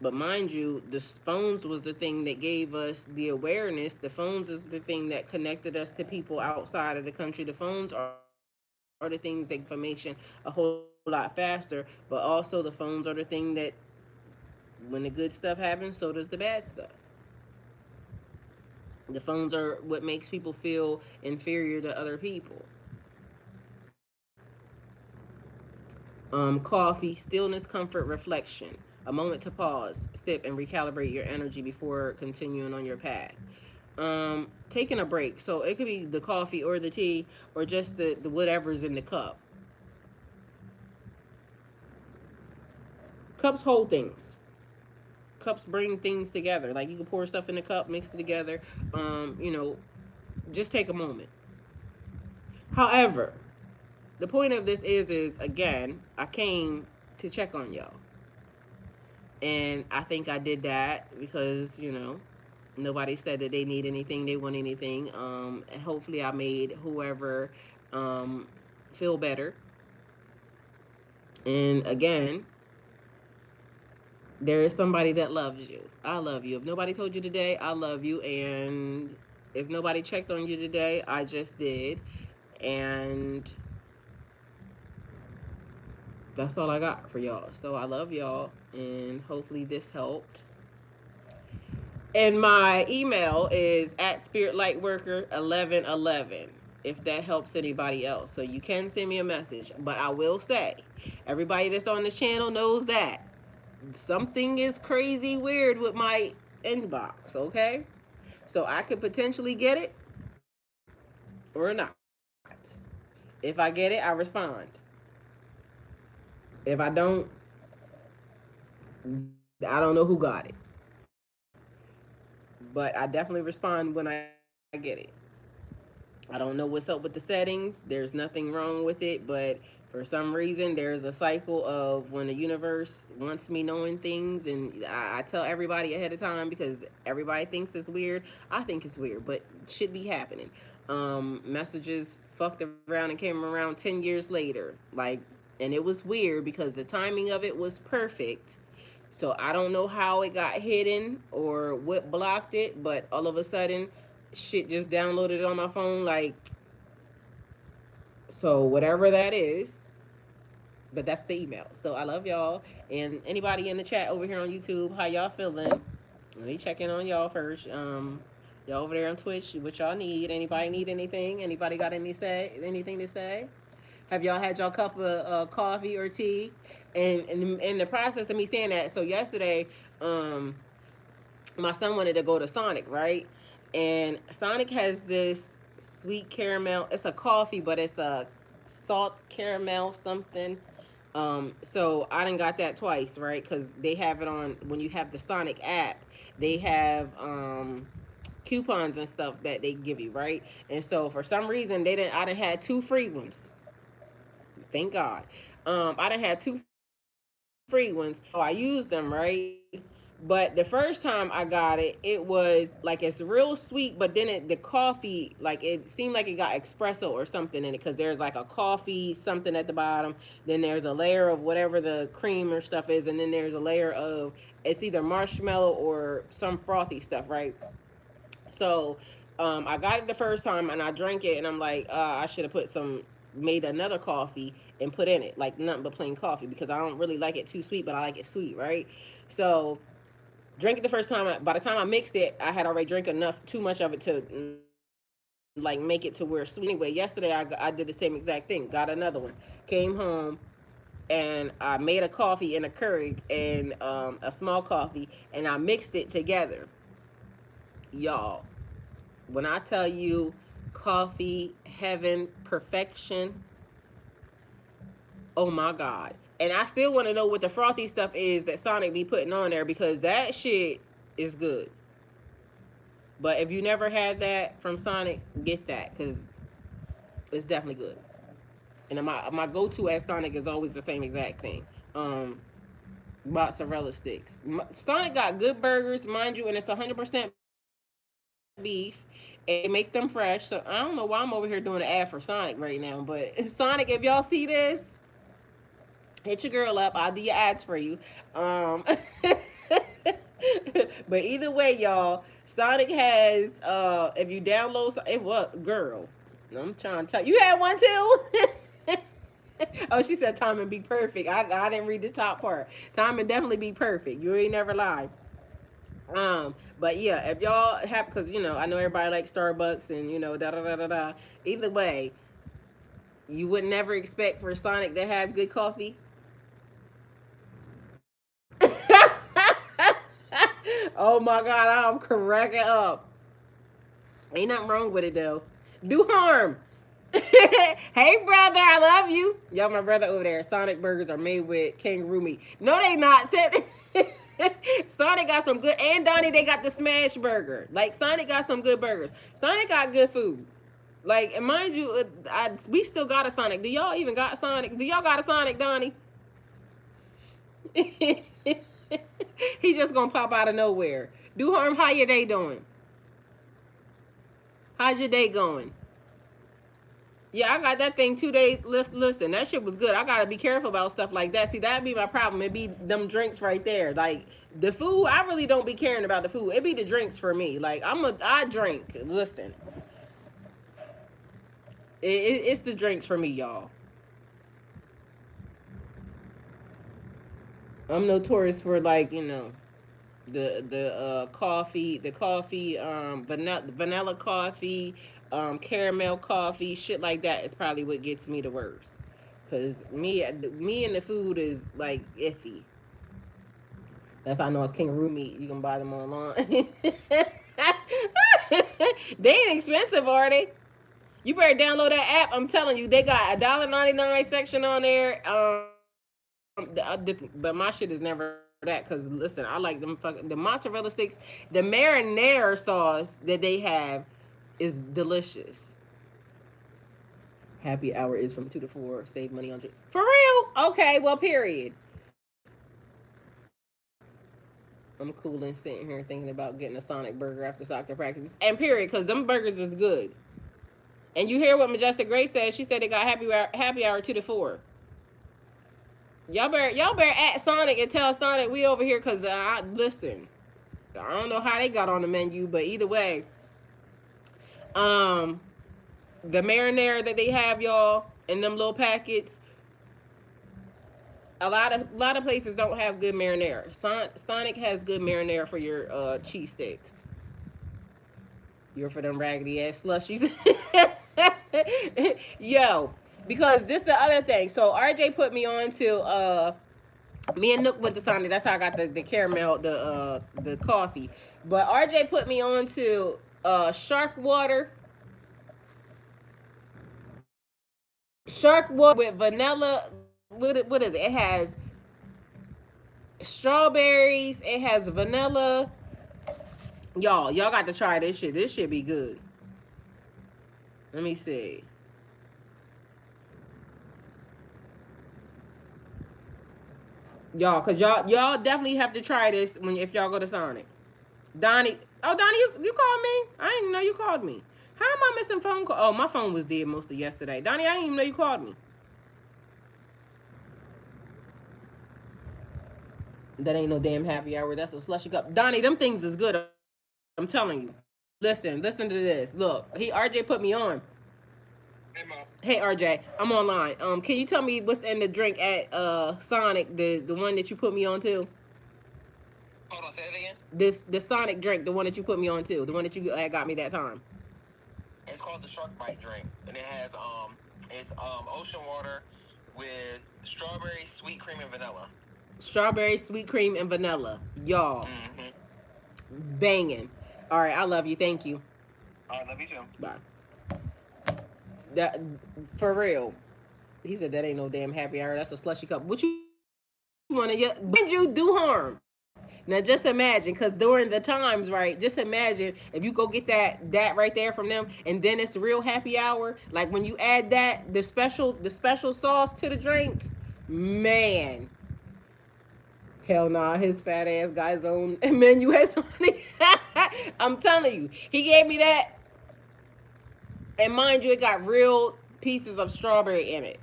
But mind you, the phones was the thing that gave us the awareness. The phones is the thing that connected us to people outside of the country. The phones are the things that give us information a whole lot faster. But also the phones are the thing that when the good stuff happens, so does the bad stuff. The phones are what makes people feel inferior to other people. Coffee, stillness, comfort, reflection. A moment to pause, sip, and recalibrate your energy before continuing on your path. Taking a break. So it could be the coffee or the tea or just the whatever's in the cup. Cups hold things. Cups bring things together. Like you can pour stuff in the cup, mix it together. Um, you know, just take a moment. However, the point of this is again, I came to check on y'all, and I think I did that because nobody said that they need anything, they want anything. And hopefully, I made whoever um, feel better. And again, there is somebody that loves you. I love you. If nobody told you today, I love you. And if nobody checked on you today, I just did. And that's all I got for y'all. So I love y'all, and hopefully this helped. And my email is at spiritlightworker1111 if that helps anybody else. So you can send me a message. But I will say, everybody that's on this channel knows that something is crazy weird with my inbox, okay? So I could potentially get it or not. If I get it, I respond. If I don't, I don't know who got it. But I definitely respond when I get it. I don't know what's up with the settings. There's nothing wrong with it, but for some reason, there's a cycle of when the universe wants me knowing things, and I tell everybody ahead of time because everybody thinks it's weird. I think it's weird, but it should be happening. Messages fucked around and came around 10 years later, like, and it was weird because the timing of it was perfect. So I don't know how it got hidden or what blocked it, but all of a sudden, shit just downloaded on my phone. Like, so whatever that is, but that's the email. So I love y'all. And anybody in the chat over here on YouTube, how y'all feeling? Let me check in on y'all first. Y'all over there on Twitch, what y'all need? Anybody need anything? Anybody got anything to say? Have y'all had y'all cup of coffee or tea? And in the process of me saying that, so yesterday, um, my son wanted to go to Sonic, right? And Sonic has this sweet caramel. It's a coffee, but it's a salt caramel something. So I done got that twice, right? Because they have it on when you have the Sonic app. They have coupons and stuff that they give you, right? And so for some reason they didn't. I done had two free ones Thank God. I done had two free ones. So I used them, right? But the first time I got it, it was like it's real sweet, but then the coffee, like it seemed like it got espresso or something in it because there's like a coffee something at the bottom. Then there's a layer of whatever the cream or stuff is, and then there's a layer of it's either marshmallow or some frothy stuff, right? So I got it the first time and I drank it and I'm like, I should have put some, made another coffee and put in it like nothing but plain coffee because I don't really like it too sweet, but I like it sweet, right? So drank it the first time. By the time I mixed it, I had already drank enough, too much of it to like make it to where it's sweet. Anyway, yesterday I did the same exact thing. Got another one. Came home and I made a coffee in a Keurig and a small coffee, and I mixed it together. Y'all, when I tell you coffee heaven perfection, oh my god. And I still want to know what the frothy stuff is that Sonic be putting on there because that shit is good. But if you never had that from Sonic, get that because it's definitely good. And my go to at Sonic is always the same exact thing. Um, Mozzarella sticks. Sonic got good burgers, mind you, and it's 100% beef, and they make them fresh. So I don't know why I'm over here doing an ad for Sonic right now, but Sonic, if y'all see this, hit your girl up. I'll do your ads for you. Um, but either way, y'all, Sonic has. If you download, it what girl? I'm trying to tell you, you had one too. Oh, she said time and be perfect. I didn't read the top part. Time and definitely be perfect. You ain't never lie. But yeah, if y'all have, because I know everybody likes Starbucks and da da da da da. Either way, you would never expect for Sonic to have good coffee. Oh my god, I'm cracking up. Ain't nothing wrong with it though. Do harm. Hey brother, I love you. Yo, my brother over there. Sonic burgers are made with kangaroo meat. No, they not. Sonic got some good, and Donnie, they got the smash burger. Like Sonic got some good burgers. Sonic got good food. Like, and mind you, we still got a Sonic. Do y'all even got Sonic? Do y'all got a Sonic, Donnie? He's just gonna pop out of nowhere. Do harm. How your day doing? How's your day going? Yeah, I got that thing 2 days. Listen, that shit was good. I gotta be careful about stuff like that. See, that'd be my problem. It'd be them drinks right there. Like the food, I really don't be caring about the food. It'd be the drinks for me. Like I drink. Listen, it's the drinks for me, y'all. I'm notorious for like the coffee, vanilla coffee, caramel coffee, shit like that is probably what gets me the worst. Cause me and the food is like iffy. That's how I know it's kangaroo meat. You can buy them online. They ain't expensive, are they? You better download that app. I'm telling you, they got $1.99 section on there. But my shit is never that because listen, I like them fucking the mozzarella sticks. The marinara sauce that they have is delicious. Happy hour is from 2 to 4. Save money on for real. Okay, well, period. I'm cool and sitting here thinking about getting a Sonic burger after soccer practice. And period, because them burgers is good. And you hear what Majestic Grace said? She said they got happy hour 2 to 4. Y'all better at Sonic and tell Sonic we over here because I listen. I don't know how they got on the menu, but either way, um, the marinara that they have, y'all, in them little packets. A lot of places don't have good marinara. Sonic has good marinara for your cheese sticks. You're for them raggedy ass slushies. Yo, because this is the other thing. So RJ put me on to me and Nook went to Sonic. That's how I got the caramel, the coffee. But RJ put me on to shark water. Shark water with vanilla. What is it? It has strawberries. It has vanilla. Y'all got to try this shit. This shit be good. Let me see. y'all, cause y'all definitely have to try this when if y'all go to Sonic. Donnie, oh Donnie, you called me? I didn't even know you called me. How am I missing phone call? Oh, my phone was dead most of yesterday. Donnie, I didn't even know you called me. That ain't no damn happy hour. That's a slushy cup. Donnie, them things is good. I'm telling you. Listen to this. Look, RJ put me on. Hey, Mo. Hey RJ, I'm online. Can you tell me what's in the drink at Sonic, the one that you put me on to? Hold on, say it again. The Sonic drink, the one that you put me on to, the one that you got me that time. It's called the Shark Bite drink, and it has it's ocean water with strawberry, sweet cream, and vanilla. Strawberry, sweet cream, and vanilla. Y'all, Mm-hmm. banging. All right, I love you. Thank you. All right, love you too. Bye. That for real. He said that ain't no damn happy hour. That's a slushy cup. What you want to? Mind you, do harm. Now just imagine, because during the times, right? Just imagine if you go get that right there from them, and then it's real happy hour. Like when you add that the special sauce to the drink, man. Hell nah, his fat ass guy's own menu has something. I'm telling you, he gave me that, and mind you, it got real pieces of strawberry in it.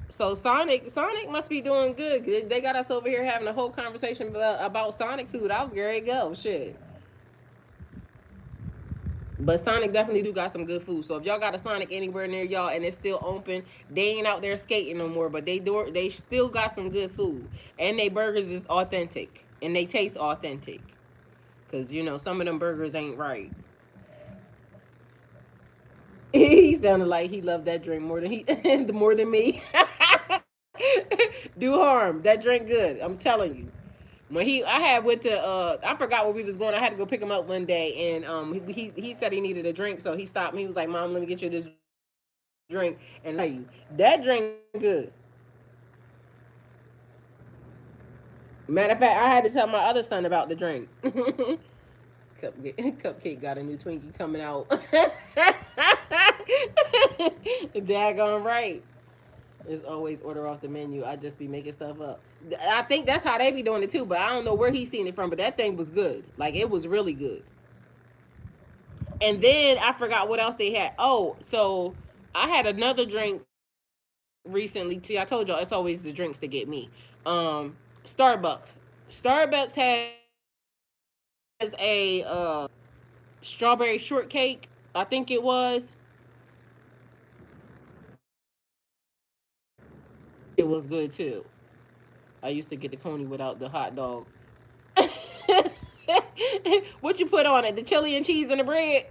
So Sonic must be doing good. They got us over here having a whole conversation about Sonic food. I was ready to go. Shit. But Sonic definitely do got some good food. So if y'all got a Sonic anywhere near y'all and it's still open, they ain't out there skating no more. But they still got some good food. And they burgers is authentic. And they taste authentic. Cause some of them burgers ain't right. He sounded like he loved that drink more than more than me. Do harm. That drink good. I'm telling you. When I had went to I forgot where we was going. I had to go pick him up one day, and he said he needed a drink, so he stopped me. He was like, "Mom, let me get you this drink." And let me tell you, that drink good. Matter of fact, I had to tell my other son about the drink. Cupcake got a new Twinkie coming out. Daggone right. It's always order off the menu. I just be making stuff up. I think that's how they be doing it too, but I don't know where he's seen it from. But that thing was good. Like it was really good. And then I forgot what else they had. Oh, so I had another drink recently too. I told y'all it's always the drinks that get me. Starbucks. Starbucks has a strawberry shortcake. I think it was. It was good too. I used to get the coney without the hot dog. What you put on it? The chili and cheese and the bread?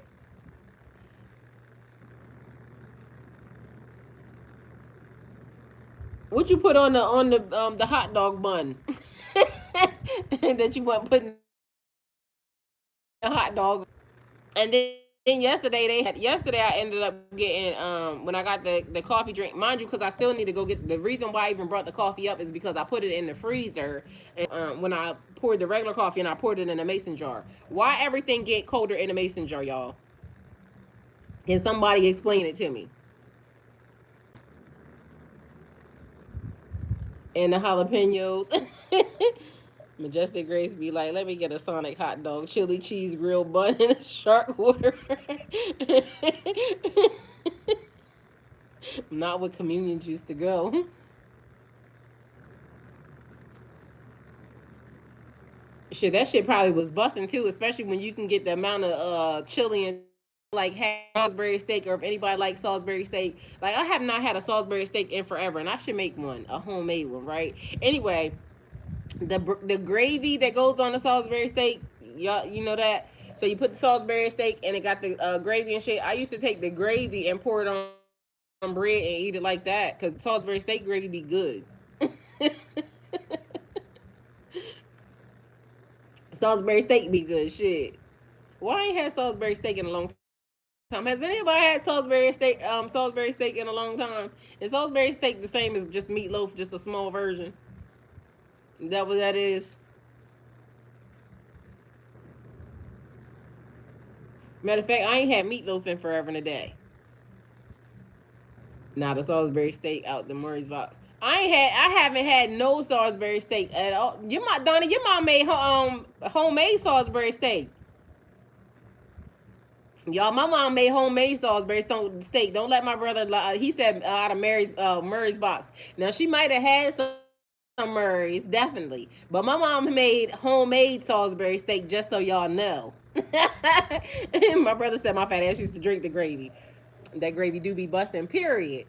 What you put on the hot dog bun? That you want putting the hot dog on? And then yesterday I ended up getting when I got the coffee drink, mind you, because I still need to go get the reason why I even brought the coffee up is because I put it in the freezer, and when I poured the regular coffee and I poured it in a mason jar. Why everything get colder in a mason jar, y'all? Can somebody explain it to me? And the jalapenos. Majestic Grace be like, let me get a Sonic hot dog, chili cheese grilled bun, and a shark water. Not with communion juice to go. Shit, that shit probably was busting too, especially when you can get the amount of chili and like have Salisbury steak, or if anybody likes Salisbury steak. Like I have not had a Salisbury steak in forever, and I should make one, a homemade one, right? Anyway, the gravy that goes on the Salisbury steak, y'all, you know that. So you put the Salisbury steak and it got the gravy and shit. I used to take the gravy and pour it on bread and eat it like that because Salisbury steak gravy be good. Salisbury steak be good shit. Well, I ain't had Salisbury steak in a long time. Has anybody had Salisbury steak in a long time? Is Salisbury steak the same as just meatloaf, just a small version? Is that what that is? Matter of fact, I ain't had meatloaf in forever and a day. Nah, the Salisbury steak out the Murray's box. I haven't had no Salisbury steak at all. Donna, your mom made homemade Salisbury steak. Y'all, my mom made homemade Salisbury steak. Don't let my brother lie. He said out of Murray's box. Now she might have had some Murray's, definitely, but my mom made homemade Salisbury steak just so y'all know. My brother said my fat ass used to drink the gravy. That gravy do be busting. Period.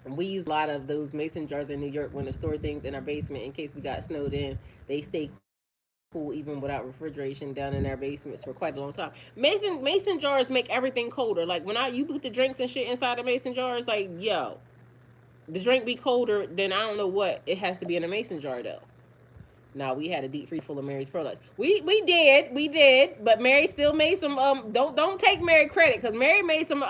We use a lot of those mason jars in New York when to store things in our basement in case we got snowed in. They stay cool even without refrigeration down in our basements for quite a long time. Mason jars make everything colder. Like when you put the drinks and shit inside the mason jars, like yo, the drink be colder than I don't know what. It has to be in a mason jar though. Now we had a deep freeze full of Mary's products. We did, but Mary still made some. Don't take Mary credit because Mary made some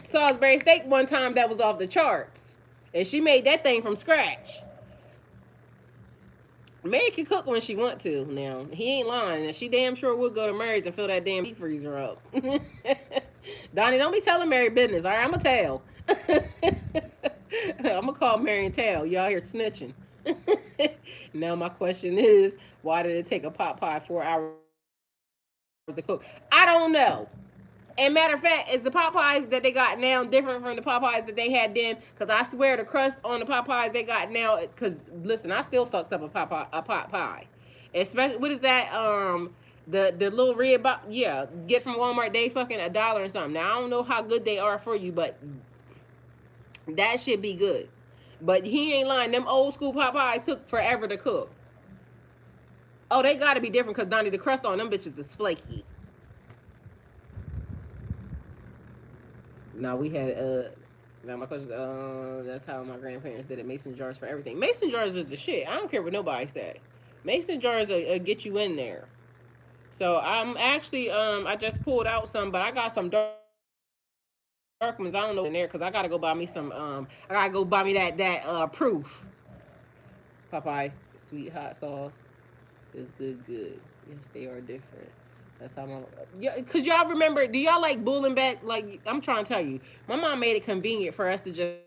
Salisbury steak one time that was off the charts, and she made that thing from scratch. Mary can cook when she want to. Now he ain't lying, and she damn sure would go to Mary's and fill that damn deep freezer up. Donnie, don't be telling Mary business. All right, I'ma tell. I'ma call Mary and tell y'all here snitching. Now my question is, why did it take a pot pie 4 hours to cook? I don't know. And matter of fact, is the pot pies that they got now different from the pot pies that they had then? Because I swear the crust on the pot pies they got now. Because listen, I still fucks up a pot pie, especially what is that? The little red box. Yeah, get from Walmart. They fucking $1 and something. Now I don't know how good they are for you, but that should be good. But he ain't lying. Them old school pot pies took forever to cook. Oh, they got to be different because Donnie, the crust on them bitches is flaky. Now we had now my question that's how my grandparents did it. Mason jars for everything. Mason jars is the shit. I don't care what nobody say. Mason jars get you in there. So I'm actually I just pulled out some, but I got some dark ones. I don't know what's in there because I gotta go buy me some I gotta go buy me that proof. Popeyes sweet hot sauce is good. Yes, they are different. That's how my yeah. Cause y'all remember? Do y'all like bull and back? Like I'm trying to tell you, my mom made it convenient for us to just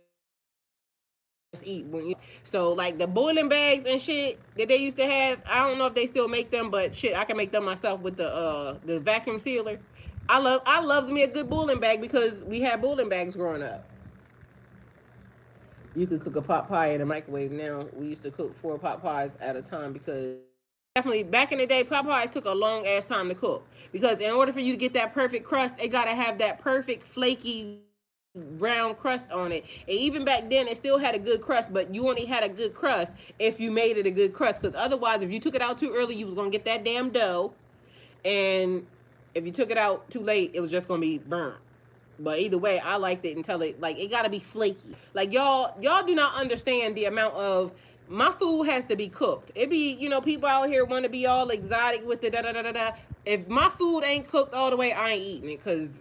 eat when you. So like the boiling bags and shit that they used to have. I don't know if they still make them, but shit, I can make them myself with the vacuum sealer. I loves me a good boiling bag because we had boiling bags growing up. You could cook a pot pie in a microwave now. We used to cook 4 pot pies at a time because definitely back in the day, pot pies took a long ass time to cook because in order for you to get that perfect crust, it gotta have that perfect flaky brown crust on it. And even back then, it still had a good crust, but you only had a good crust if you made it a good crust. Because otherwise, if you took it out too early, you was gonna get that damn dough, and if you took it out too late, it was just gonna be burnt. But either way, I liked it until it gotta be flaky. Like y'all do not understand the amount of my food has to be cooked. It be people out here want to be all exotic with the da da da da da. If my food ain't cooked all the way, I ain't eating it because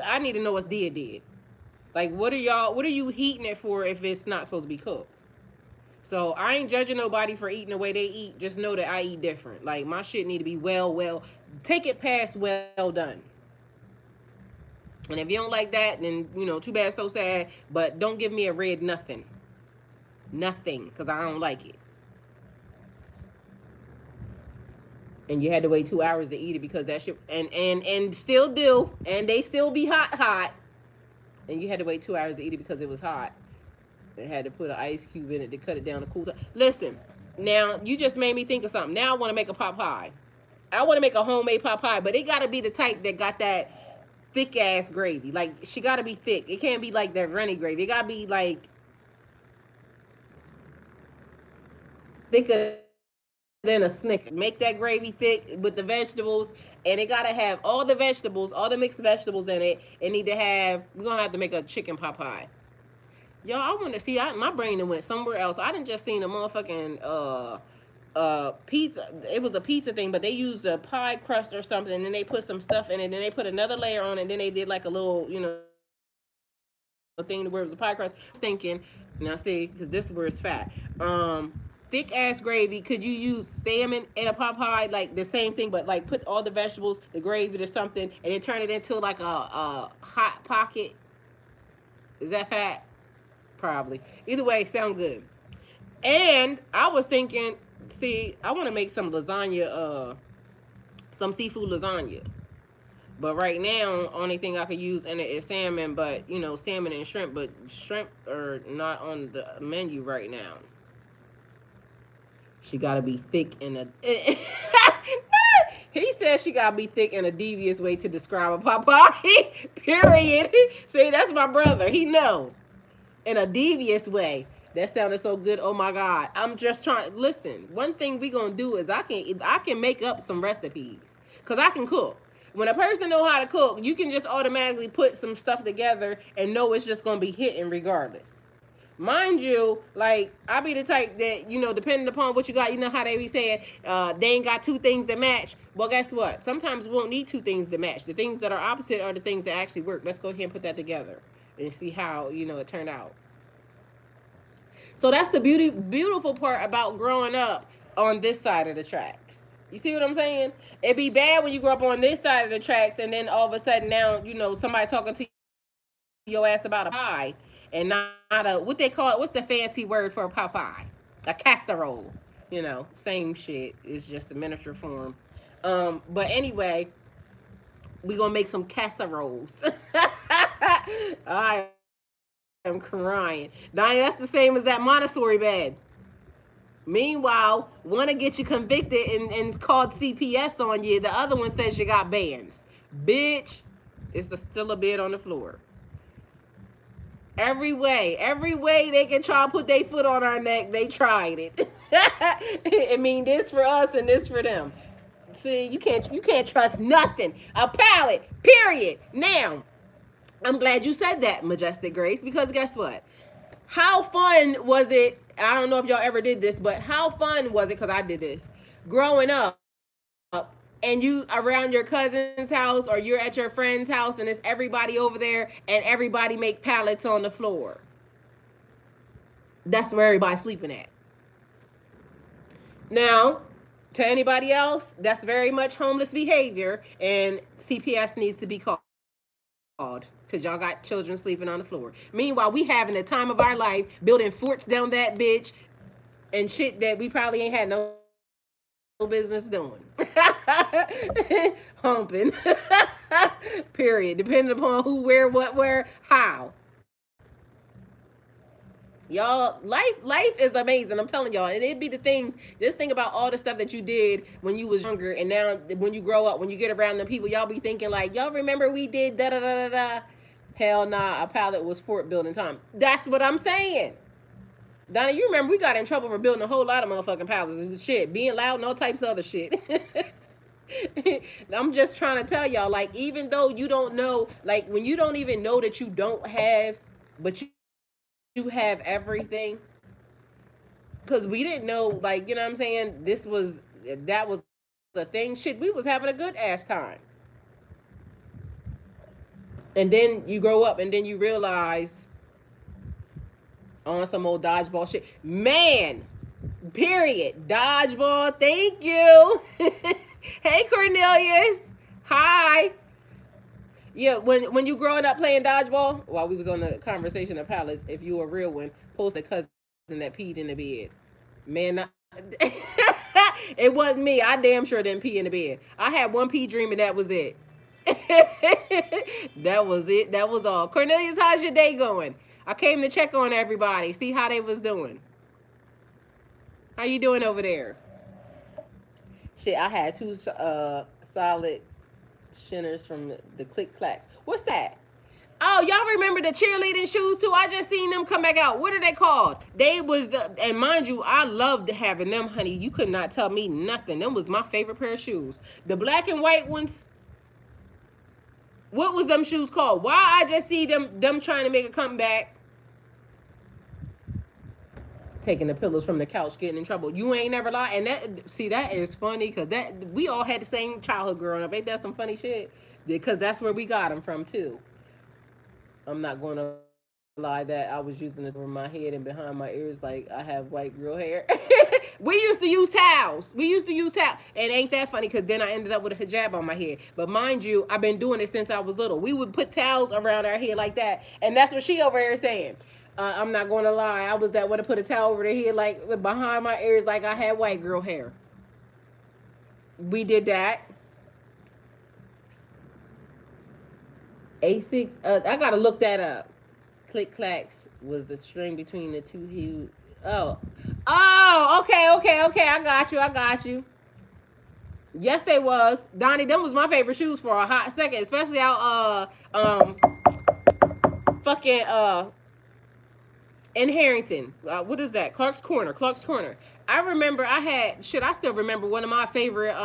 I need to know what's did. Like what are you heating it for if it's not supposed to be cooked? So I ain't judging nobody for eating the way they eat. Just know that I eat different. Like my shit need to be well. Take it past well done. And if you don't like that, then too bad, so sad. But don't give me a red nothing, because I don't like it. And you had to wait 2 hours to eat it because that shit, and still do, and they still be hot. And you had to wait 2 hours to eat it because it was hot. They had to put an ice cube in it to cut it down to cool time. Listen, now you just made me think of something. Now I want to make a pot pie. I want to make a homemade pot pie, but it got to be the type that got that thick ass gravy. Like she got to be thick. It can't be like that runny gravy. It got to be like thicker than a Snicker. Make that gravy thick with the vegetables, and it gotta have all the vegetables, all the mixed vegetables in it. It need to have. We're gonna have to make a chicken pot pie. Y'all, I want to see. My brain went somewhere else. I didn't just seen a motherfucking pizza. It was a pizza thing, but they used a pie crust or something, and then they put some stuff in it, and then they put another layer on it, and then they did like a little thing where it was a pie crust. Thinking now, see, because this is where it's fat. Thick ass gravy. Could you use salmon in a pot pie? Like the same thing, but like put all the vegetables, the gravy, or something, and then turn it into like a hot pocket. Is that fat? Probably. Either way, sound good. And I was thinking, see, I want to make some lasagna, some seafood lasagna. But right now, only thing I could use in it is salmon. But you know, salmon and shrimp. But shrimp are not on the menu right now. She gotta be thick in a. He says she gotta be thick in a devious way to describe a Popeye. Period. See, that's my brother. He know in a devious way. That sounded so good. Oh my God. I'm just trying. Listen, one thing we gonna do is I can make up some recipes because I can cook. When a person know how to cook, you can just automatically put some stuff together and know it's just gonna be hitting regardless. Mind you, like I be the type that depending upon what you got, you know how they be saying, they ain't got two things that match. Well, guess what? Sometimes we won't need two things to match. The things that are opposite are the things that actually work. Let's go ahead and put that together and see how it turned out. So that's the beautiful part about growing up on this side of the tracks. You see what I'm saying? It'd be bad when you grow up on this side of the tracks and then all of a sudden now, somebody talking to your ass about a pie and not a what they call it, what's the fancy word for a Popeye? A casserole. Same shit. It's just a miniature form. But anyway, we gonna make some casseroles. I am crying. Donnie, that's the same as that Montessori bed. Meanwhile, one to get you convicted and called CPS on you. The other one says you got bands. Bitch, it's still a bed on the floor. Every way they can try to put their foot on our neck, they tried it. I mean, this for us and this for them. See, you can't trust nothing. A pallet, period. Now, I'm glad you said that, Majestic Grace, because guess what? How fun was it? I don't know if y'all ever did this, but how fun was it? Because I did this growing up, and you around your cousin's house or you're at your friend's house, and it's everybody over there, and everybody make pallets on the floor. That's where everybody's sleeping at. Now, to anybody else, that's very much homeless behavior, and CPS needs to be called because y'all got children sleeping on the floor. Meanwhile, we having the time of our life building forts down that bitch and shit that we probably ain't had no business doing. Humping. Period. Depending upon who, where, what, where, how. Y'all, life is amazing. I'm telling y'all. And it'd be the things, just think about all the stuff that you did when you was younger, and now when you grow up, when you get around the people, y'all be thinking like, y'all remember we did da da da da da. Hell nah, a pallet was fort building time. That's what I'm saying. Donna, you remember we got in trouble for building a whole lot of motherfucking palaces and shit, being loud and all types of other shit. I'm just trying to tell y'all, like, even though you don't know, like, when you don't even know that you don't have, but you have everything, because we didn't know, like, you know what I'm saying? That was a thing. Shit, we was having a good ass time. And then you grow up and then you realize on some old dodgeball shit. Man, period. Dodgeball. Thank you. Hey, Cornelius. Hi. Yeah, when you growing up playing dodgeball, while we was on the conversation of Palace, if you a real one, post a cousin that peed in the bed. Man, it wasn't me. I damn sure didn't pee in the bed. I had one pee dream and that was it. That was it. That was all. Cornelius, how's your day going? I came to check on everybody, see how they was doing. How you doing over there? Shit, I had two solid shinners from the Click Clacks. What's that? Oh, y'all remember the cheerleading shoes too? I just seen them come back out. What are they called? They was and mind you, I loved having them, honey. You could not tell me nothing. Them was my favorite pair of shoes. The black and white ones. What was them shoes called? Why I just see them trying to make a comeback, taking the pillows from the couch, getting in trouble. You ain't never lied, and that is funny because that we all had the same childhood growing up. Ain't that some funny shit? Because that's where we got them from too. I'm not going over there. lie that I was using it over my head and behind my ears like I have white girl hair. We used to use towels. We used to use towels. And ain't that funny because then I ended up with a hijab on my head. But mind you, I've been doing it since I was little. We would put towels around our head like that. And that's what she over here saying. I'm not going to lie. I was that one to put a towel over the head like behind my ears like I had white girl hair. We did that. A6. I got to look that up. Click clacks was the string between the two hues. Oh, oh, okay. I got you. I got you. Yes, they was. Donnie, them was my favorite shoes for a hot second, especially out fucking in Harrington. What is that? Clark's Corner. Clark's Corner. I remember I had shit. I still remember one of my favorite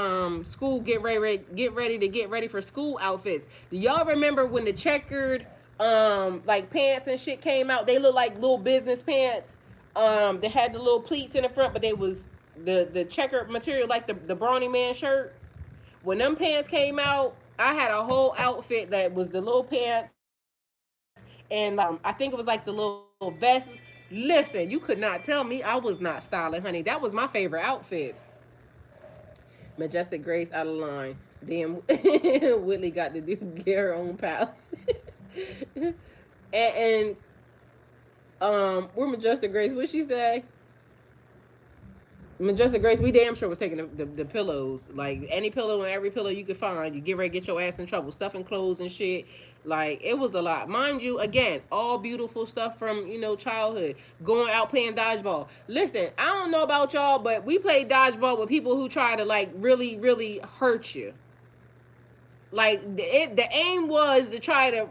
school get ready for school outfits. Do y'all remember when the checkered like pants and shit came out? They looked like little business pants. They had the little pleats in the front, but they was the checkered material like the Brawny Man shirt. When them pants came out, I had a whole outfit that was the little pants and I think it was like the little vest. Listen, you could not tell me I was not styling, honey. That was my favorite outfit. Majestic Grace out of line. Damn, Whitley got to do get her own pal. And we're Majestic Grace. What she say? Majestic Grace, we damn sure was taking the pillows. Like any pillow and every pillow you could find. You get ready to get your ass in trouble. Stuffing clothes and shit. Like it was a lot. Mind you, again, all beautiful stuff from, childhood. Going out playing dodgeball. Listen, I don't know about y'all, but we played dodgeball with people who try to like really, really hurt you. Like the aim was to try to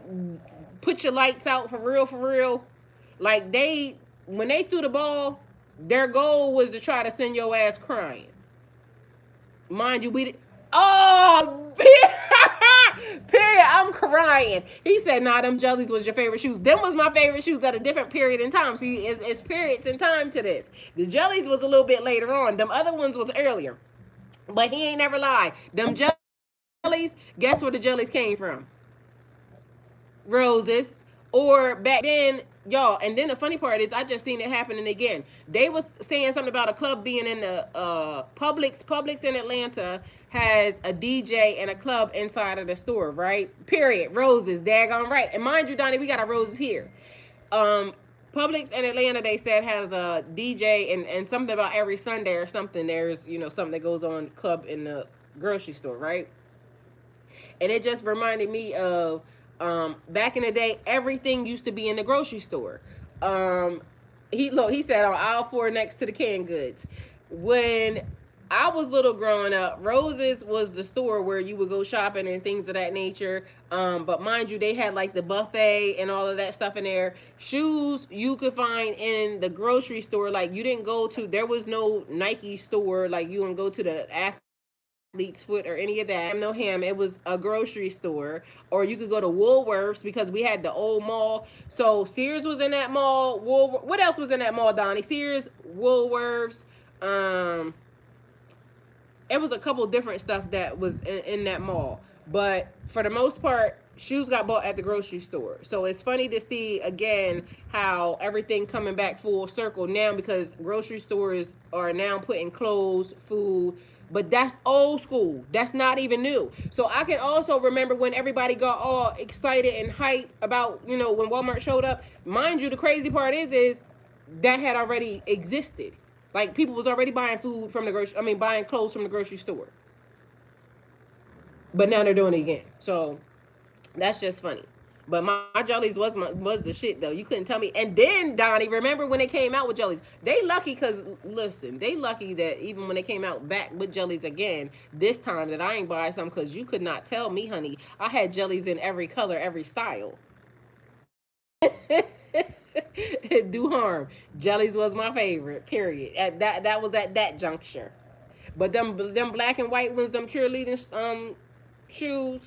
put your lights out for real, for real. Like when they threw the ball, their goal was to try to send your ass crying. Mind you, we did. Oh, period. I'm crying. He said, "Nah, them jellies was your favorite shoes. Them was my favorite shoes at a different period in time. See, it's periods in time to this. The jellies was a little bit later on. Them other ones was earlier. But he ain't never lied. Them jellies. Guess where the jellies came from? Roses. Or back then, y'all. And then the funny part is, I just seen it happening again. They was saying something about a club being in the Publix in Atlanta has a DJ and a club inside of the store, right? Period. Roses, daggone right. And mind you, Donnie, we got our roses here. Um, Publix in Atlanta, they said has a DJ and something about every Sunday or something. There's something that goes on club in the grocery store, right? And it just reminded me of back in the day, everything used to be in the grocery store. Um, he said on aisle four next to the canned goods. When I was little growing up, Roses was the store where you would go shopping and things of that nature. But mind you, they had like the buffet and all of that stuff in there. Shoes you could find in the grocery store. Like you didn't go to, there was no Nike store like you would go to the athlete's foot or any of that. No ham. It was a grocery store. Or you could go to Woolworths because we had the old mall. So Sears was in that mall. What else was in that mall, Donnie? Sears, Woolworths. Um, it was a couple different stuff that was in that mall. But for the most part, shoes got bought at the grocery store. So it's funny to see again how everything coming back full circle now because grocery stores are now putting clothes, food, but that's old school. That's not even new. So I can also remember when everybody got all excited and hyped about, when Walmart showed up. Mind you, the crazy part is that had already existed. Like people was already buying food from the grocery. I mean, buying clothes from the grocery store. But now they're doing it again. So that's just funny. But my jellies was the shit though. You couldn't tell me. And then Donnie, remember when they came out with jellies? They lucky because listen, they lucky that even when they came out back with jellies again, this time that I ain't buy some because you could not tell me, honey. I had jellies in every color, every style. Do harm. Jellies was my favorite. Period. At that was at that juncture. But them black and white ones, them cheerleading shoes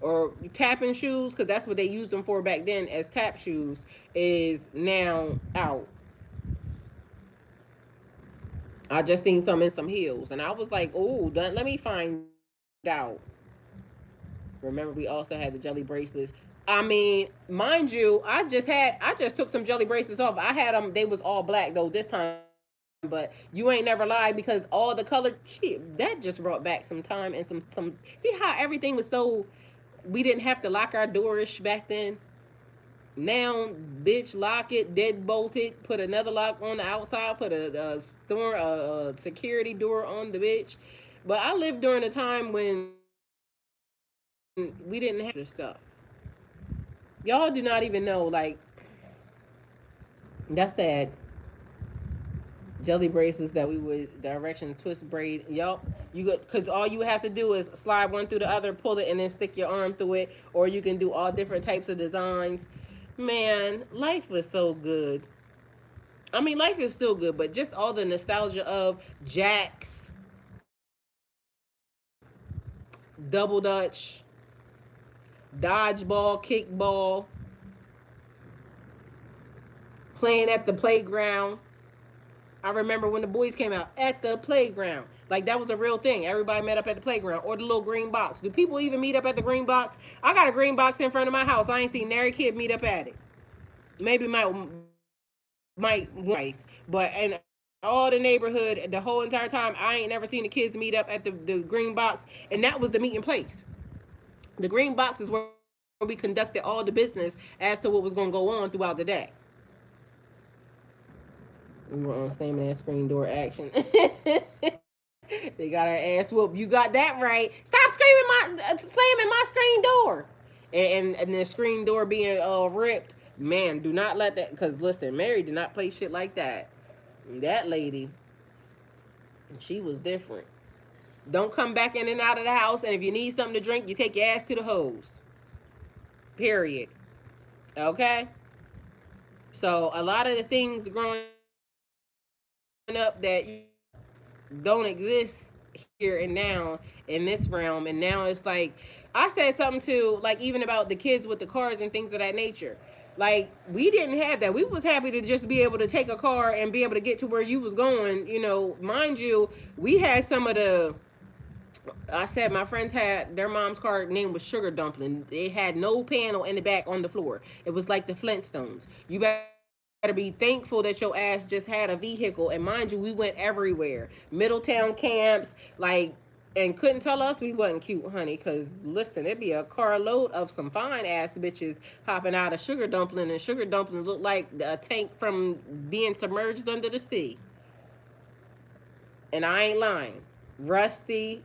or tapping shoes, because that's what they used them for back then as tap shoes, is now out. I just seen some in some heels, and I was like, oh, let me find out. Remember, we also had the jelly bracelets. I mean, mind you, I just took some jelly bracelets off. I had them; they was all black though this time. But you ain't never lied because all the color shit that just brought back some time and some. See how everything was so we didn't have to lock our doorish back then. Now, bitch, lock it, dead bolt it, put another lock on the outside, put a security door on the bitch. But I lived during a time when we didn't have all that extra stuff. Y'all do not even know, like, that's sad. Jelly bracelets that we would direction twist braid. Y'all, you got because all you have to do is slide one through the other, pull it, and then stick your arm through it, or you can do all different types of designs. Man, life was so good. I mean, life is still good, but just all the nostalgia of jacks, double dutch, dodgeball, kickball, playing at the playground. I remember when the boys came out at the playground. Like that was a real thing. Everybody met up at the playground or the little green box. Do people even meet up at the green box? I got a green box in front of my house. I ain't seen nary kid meet up at it. Maybe might once, but in all the neighborhood the whole entire time, I ain't never seen the kids meet up at the green box, and that was the meeting place. The green box is where we conducted all the business as to what was going to go on throughout the day. We were on slamming that screen door action. They got our ass whooped. You got that right. Stop screaming slamming my screen door. And the screen door being ripped. Man, do not let that. Because listen, Mary did not play shit like that. That lady, she was different. Don't come back in and out of the house. And if you need something to drink, you take your ass to the hose. Period. Okay. So a lot of the things growing up that don't exist here and now in this realm, and now it's like I said something to like even about the kids with the cars and things of that nature. Like we didn't have that. We was happy to just be able to take a car and be able to get to where you was going. You know, mind you, we had some of the. I said my friends had their mom's car name was Sugar Dumpling. It had no panel in the back on the floor. It was like the Flintstones. You better be thankful that your ass just had a vehicle. And mind you, we went everywhere. Middletown camps, like, and couldn't tell us we wasn't cute, honey. Cause listen, it'd be a carload of some fine ass bitches hopping out of Sugar Dumpling, and Sugar Dumpling looked like a tank from being submerged under the sea. And I ain't lying. Rusty,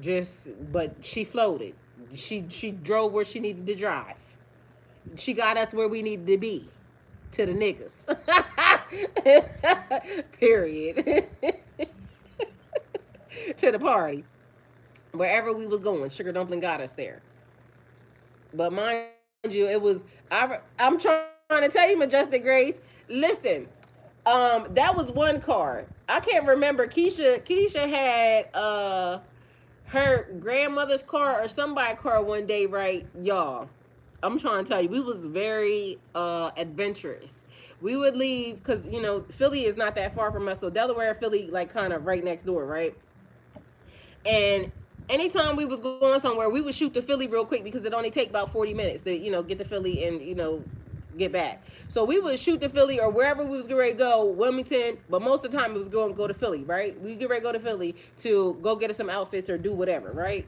just but she floated. She drove where she needed to drive. She got us where we needed to be. To the niggas. Period. To the party. Wherever we was going, Sugar Dumpling got us there. But mind you, it was I'm trying to tell you, Majestic Grace. Listen, that was one car. I can't remember. Keisha had her grandmother's car or somebody's car one day, right, y'all? I'm trying to tell you, we was very adventurous. We would leave because Philly is not that far from us, so Delaware, Philly, like kind of right next door, right? And anytime we was going somewhere, we would shoot to Philly real quick because it only take about 40 minutes to get to Philly and get back. So we would shoot to Philly or wherever we was getting ready to go, Wilmington, but most of the time it was going to go to Philly, right? We get ready to go to Philly to go get us some outfits or do whatever, right?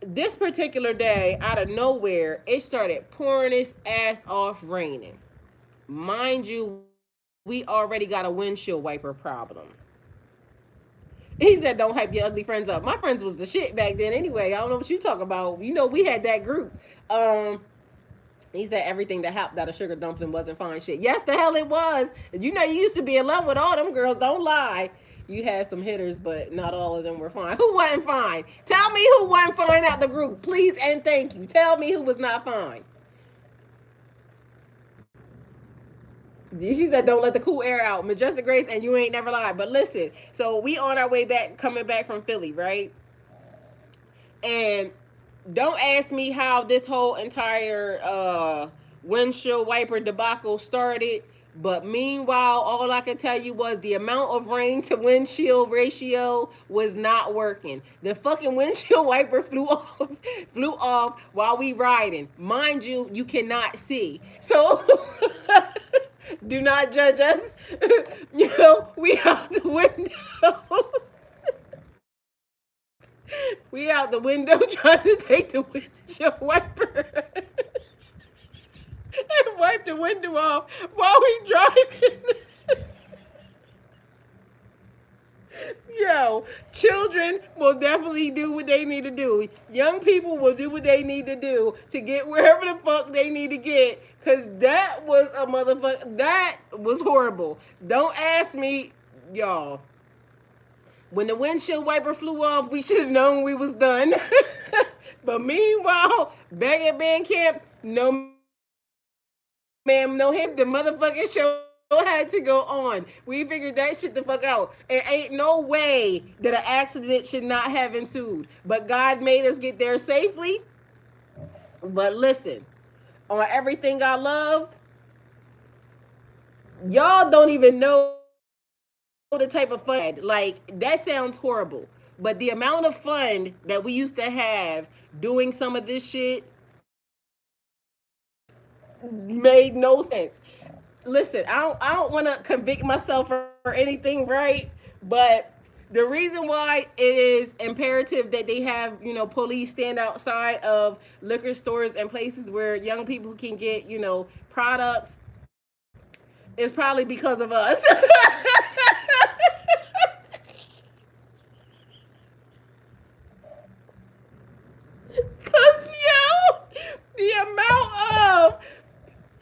This particular day, out of nowhere, it started pouring its ass off raining. Mind you, we already got a windshield wiper problem. He said, "Don't hype your ugly friends up." My friends was the shit back then. Anyway, I don't know what you talk about. We had that group. He said everything that hopped out of Sugar Dumpling wasn't fine shit. Yes, the hell it was. You used to be in love with all them girls. Don't lie. You had some hitters, but not all of them were fine. Who wasn't fine? Tell me who wasn't fine out the group, please and thank you. Tell me who was not fine. She said, "Don't let the cool air out." Majestic Grace, and you ain't never lied. But listen, so we on our way back, coming back from Philly, right? And don't ask me how this whole entire windshield wiper debacle started. But meanwhile, all I could tell you was the amount of rain to windshield ratio was not working. The fucking windshield wiper flew off, flew off while we riding. Mind you, you cannot see. So do not judge us. We out the window. We out the window trying to take the windshield wiper and wipe the window off while we driving. Yo, children will definitely do what they need to do. Young people will do what they need to do to get wherever the fuck they need to get. Cause that was a motherfucker. That was horrible. Don't ask me, y'all. When the windshield wiper flew off, we should have known we was done. But meanwhile, back at band camp, no ma'am, no him. The motherfucking show had to go on. We figured that shit the fuck out. And ain't no way that an accident should not have ensued. But God made us get there safely. But listen, on everything I love, y'all don't even know the type of fun we had. Like, that sounds horrible. But the amount of fun that we used to have doing some of this shit made no sense. Listen, I don't want to convict myself or anything, right? But the reason why it is imperative that they have, police stand outside of liquor stores and places where young people can get, products is probably because of us. Cause the amount of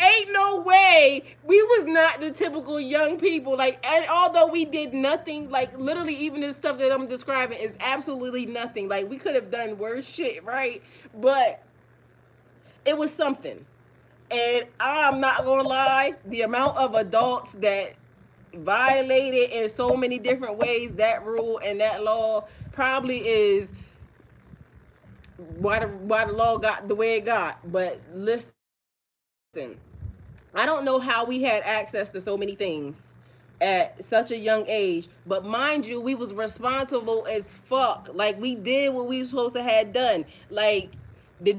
ain't no way we was not the typical young people. Like, and although we did nothing, like literally even the stuff that I'm describing is absolutely nothing. Like, we could have done worse shit, right? But it was something. And I'm not gonna lie, the amount of adults that violated in so many different ways that rule and that law probably is why the law got the way it got. But listen, I don't know how we had access to so many things at such a young age, but mind you, we was responsible as fuck. Like, we did what we was supposed to have done. Like, the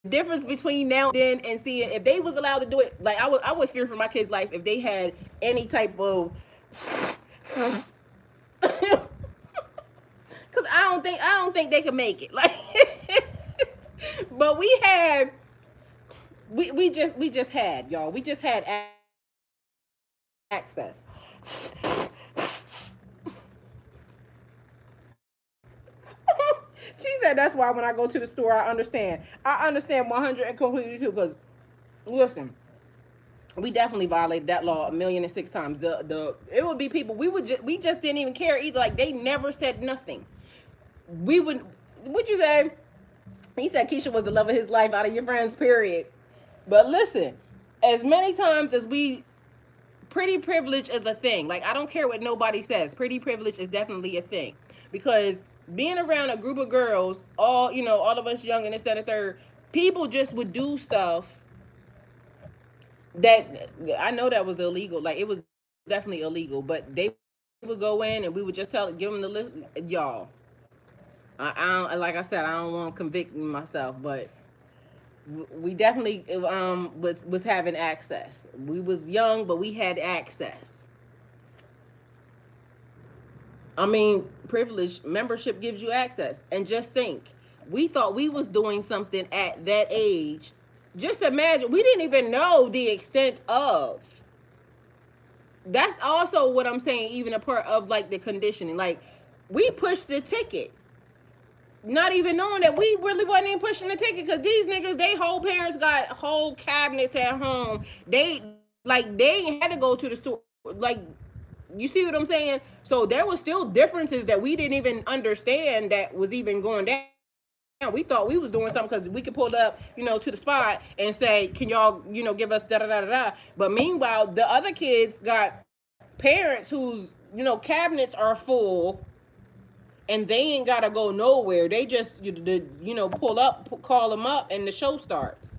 difference between now and then and seeing if they was allowed to do it, like I would fear for my kids' life if they had any type of because I don't think they could make it. Like, but we just had, y'all. We just had access. She said that's why when I go to the store, I understand. I understand 100 and completely too. Because listen, we definitely violated that law a million and six times. The it would be people we just didn't even care either. Like, they never said nothing. We would you say? He said Keisha was the love of his life out of your friends. Period. But listen, as many times as we pretty privilege is a thing. Like, I don't care what nobody says. Pretty privilege is definitely a thing because being around a group of girls, all of us young and this, that, and third, people just would do stuff that I know that was illegal. Like, it was definitely illegal, but they would go in and we would just give them the list, y'all. I don't, like I said, I don't want to convict myself, but we definitely was having access. We was young, but we had access. I mean, privilege membership gives you access. And just think, we thought we was doing something at that age. Just imagine, we didn't even know the extent of. That's also what I'm saying, even a part of like the conditioning. Like, we pushed the ticket, not even knowing that we really wasn't even pushing the ticket because these niggas, they whole parents got whole cabinets at home. They ain't had to go to the store. Like, you see what I'm saying? So there was still differences that we didn't even understand that was even going down. We thought we was doing something because we could pull up, to the spot and say, can y'all, give us da da da da da. But meanwhile, the other kids got parents whose, cabinets are full and they ain't gotta go nowhere. They just pull up, call them up, and the show starts.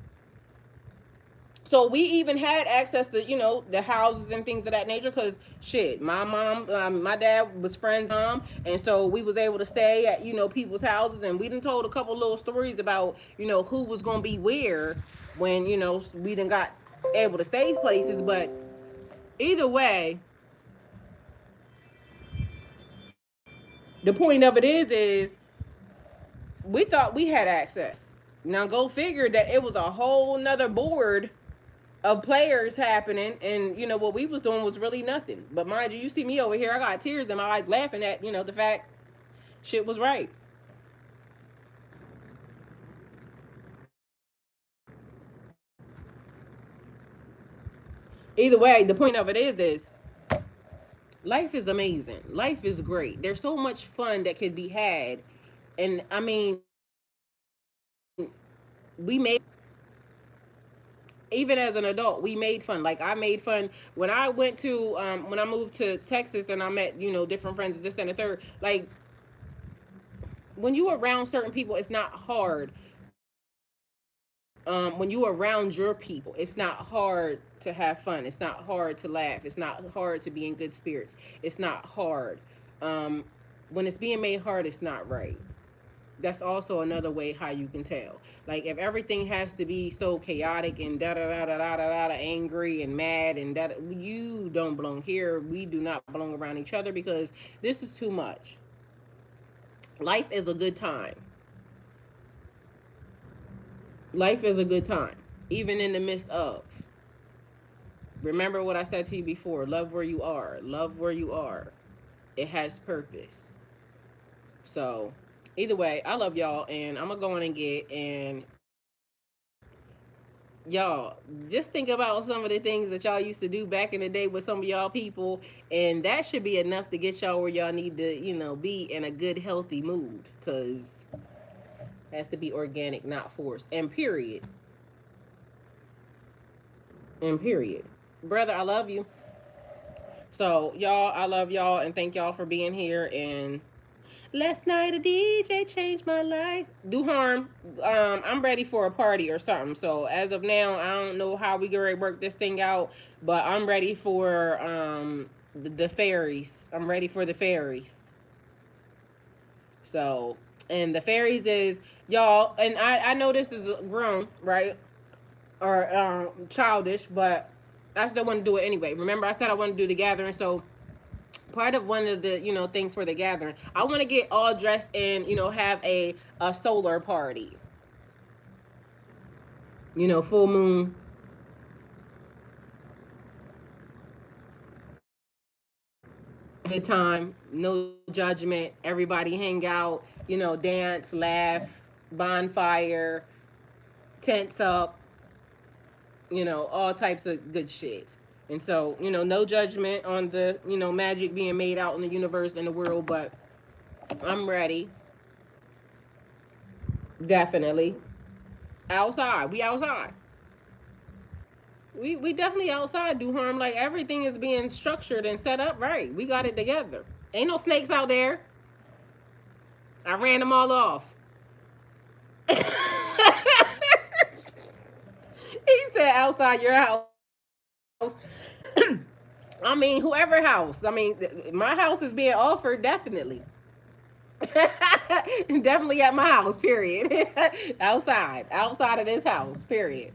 So we even had access to, the houses and things of that nature, because shit, my mom, my dad was friends mom, and so we was able to stay at, people's houses, and we done told a couple little stories about, who was gonna be where when, we done got able to stay places. But either way, the point of it is we thought we had access. Now go figure that it was a whole nother board of players happening, and what we was doing was really nothing. But mind you, you see me over here, I got tears in my eyes laughing at, the fact shit was right. Either way, the point of it is life is amazing. Life is great. There's so much fun that could be had. And I mean, we made fun. Even as an adult, we made fun. Like I made fun when I went to when I moved to Texas, and I met, different friends, this and the third. Like when you around certain people, it's not hard. When you around your people, it's not hard to have fun. It's not hard to laugh. It's not hard to be in good spirits. It's not hard. Um, when it's being made hard, it's not right. That's also another way how you can tell. Like if everything has to be so chaotic and da da da da da da da, angry and mad and that, you don't belong here. We do not belong around each other, because this is too much. Life is a good time. Life is a good time, even in the midst of. Remember what I said to you before. Love where you are. Love where you are. It has purpose. So, either way, I love y'all, and I'm gonna go in and get, and y'all just think about some of the things that y'all used to do back in the day with some of y'all people, and that should be enough to get y'all where y'all need to, be in a good, healthy mood. Cause it has to be organic, not forced. And period. And period. Brother, I love you. So y'all, I love y'all, and thank y'all for being here. And last night a DJ changed my life. Do harm. I'm ready for a party or something. So as of now, I don't know how we gonna work this thing out, but I'm ready for the fairies. I'm ready for the fairies. So, and the fairies is y'all, and I know this is grown, right? Or childish, but I still want to do it anyway. Remember, I said I want to do the gathering, so part of one of the things for the gathering, I want to get all dressed and have a solar party. Full moon, good time, no judgment. Everybody hang out, dance, laugh, bonfire, tents up, all types of good shit. And so, no judgment on the, magic being made out in the universe and the world, but I'm ready. Definitely. Outside. We outside. We definitely outside. Do harm. Like everything is being structured and set up right. We got it together. Ain't no snakes out there. I ran them all off. He said outside your house. I mean, whoever house. I mean, my house is being offered, definitely. Definitely at my house, period. Outside of this house, period.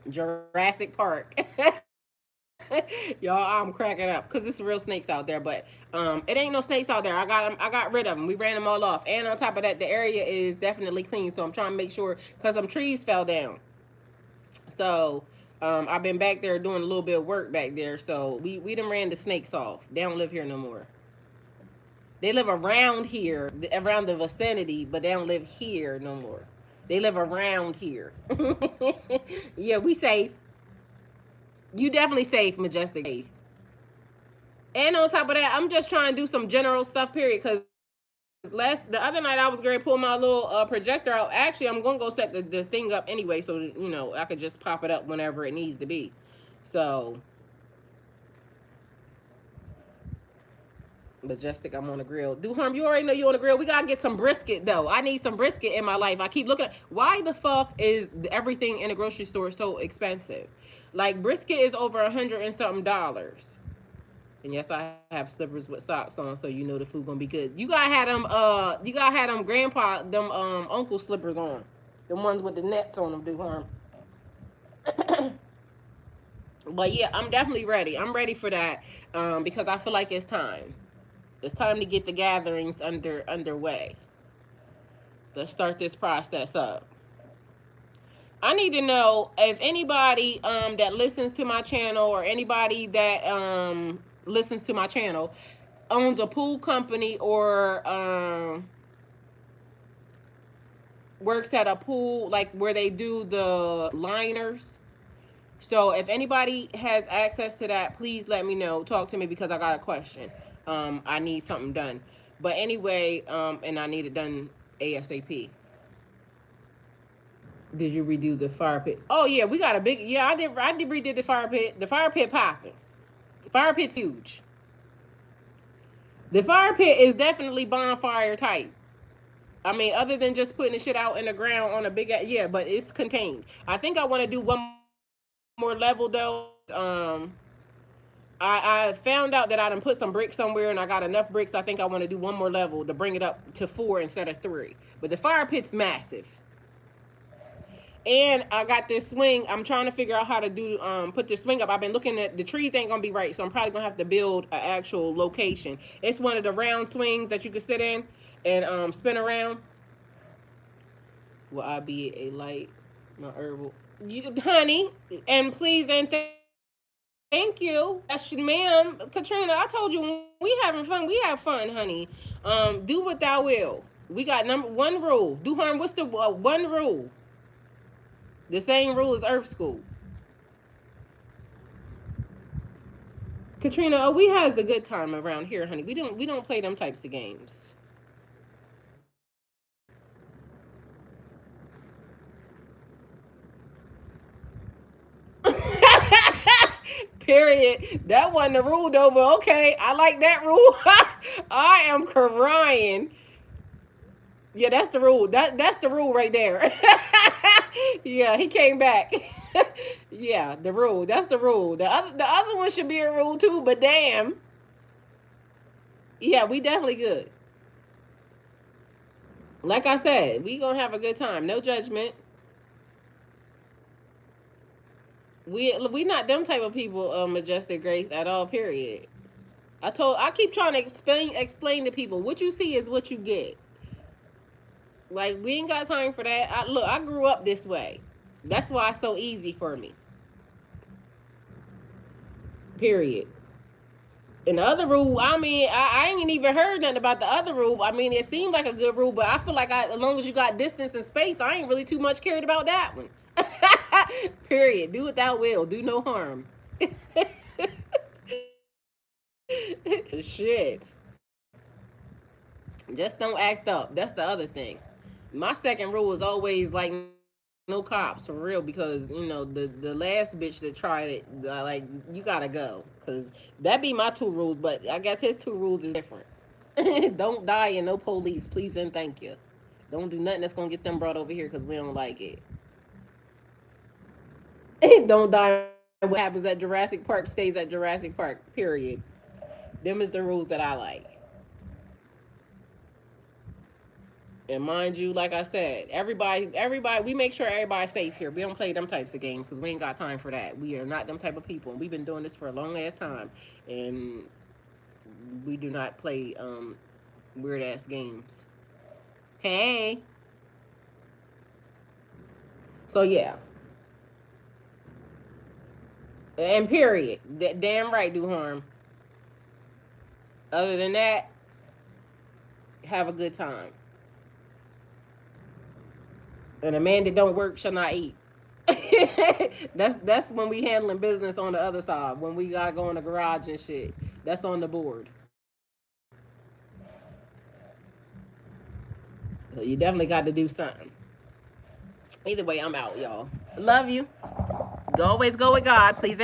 Jurassic Park. Y'all, I'm cracking up because it's real snakes out there, but it ain't no snakes out there. I got them. I got rid of them. We ran them all off, and on top of that, the area is definitely clean. So I'm trying to make sure because some trees fell down. So I've been back there doing a little bit of work back there. So we done ran the snakes off. They don't live here no more. They live around here, around the vicinity, but they don't live here no more. They live around here. Yeah, we safe. You definitely safe, Majestic. And on top of that, I'm just trying to do some general stuff, period. Because the other night I was going to pull my little projector out. Actually, I'm going to go set the thing up anyway, so I could just pop it up whenever it needs to be. So Majestic, I'm on the grill. Do harm. You already know you on the grill. We gotta get some brisket though. I need some brisket in my life. I keep looking at why the fuck is everything in the grocery store so expensive? Like brisket is over 100 and something dollars. And yes, I have slippers with socks on, so you know the food gonna be good. You gotta have them grandpa them uncle slippers on. The ones with the nets on them do harm. But yeah, I'm definitely ready. I'm ready for that because I feel like it's time. It's time to get the gatherings underway. Let's start this process up. I need to know if anybody that listens to my channel or anybody that listens to my channel owns a pool company or works at a pool like where they do the liners. So if anybody has access to that, please let me know. Talk to me because I got a question. I need something done. But anyway, and I need it done ASAP. Did you redo the fire pit? Oh yeah, we got a big. Yeah, I did. I did redid the fire pit. The fire pit popping. The fire pit's huge. The fire pit is definitely bonfire type. I mean, other than just putting the shit out in the ground on a big, yeah, but it's contained. I think I want to do one more level though because I found out that I done put some bricks somewhere and I got enough bricks. I think I want to do one more level to bring it up to 4 instead of 3. But the fire pit's massive. And I got this swing. I'm trying to figure out how to do put this swing up. I've been looking at the trees ain't gonna be right, so I'm probably gonna have to build an actual location. It's one of the round swings that you can sit in and spin around. Will I be a light? My herbal, you, honey, and please and thank you. Yes, ma'am, Katrina. I told you when we having fun, we have fun, honey. Do what thou will. We got number one rule. Do harm. What's the one rule? The same rule as Earth School. Katrina, oh, we has a good time around here, honey. We don't play them types of games. Period. That wasn't the rule though, but okay, I like that rule. I am crying. Yeah, that's the rule. That's the rule right there. Yeah, he came back. Yeah, the rule. That's the rule. The other one should be a rule too, but damn. Yeah, we definitely good. Like I said, we gonna have a good time. No judgment. We not them type of people, Majestic Grace at all. Period. I keep trying to explain to people what you see is what you get. Like we ain't got time for that. I grew up this way. That's why it's so easy for me. Period. And the other rule, I mean, I ain't even heard nothing about the other rule. I mean, it seemed like a good rule, but I feel like as long as you got distance and space, I ain't really too much cared about that one. Period. Do what thou will. Do no harm. Shit. Just don't act up. That's the other thing. My second rule is always like no cops for real because the last bitch that tried it like you gotta go because that be my 2 rules, but I guess his 2 rules is different. Don't die and no police, please and thank you. Don't do nothing that's gonna get them brought over here because we don't like it. Don't die. What happens at Jurassic Park stays at Jurassic Park. Period. Them is the rules that I like. And mind you, like I said, everybody, we make sure everybody's safe here. We don't play them types of games because we ain't got time for that. We are not them type of people. And we've been doing this for a long ass time, and we do not play weird ass games. Hey, so yeah, and period. Damn right, do harm. Other than that, have a good time. And a man that don't work shall not eat. That's when we handling business on the other side. When we gotta go in the garage and shit. That's on the board. So you definitely got to do something. Either way, I'm out, y'all. Love you. Go always go with God, please.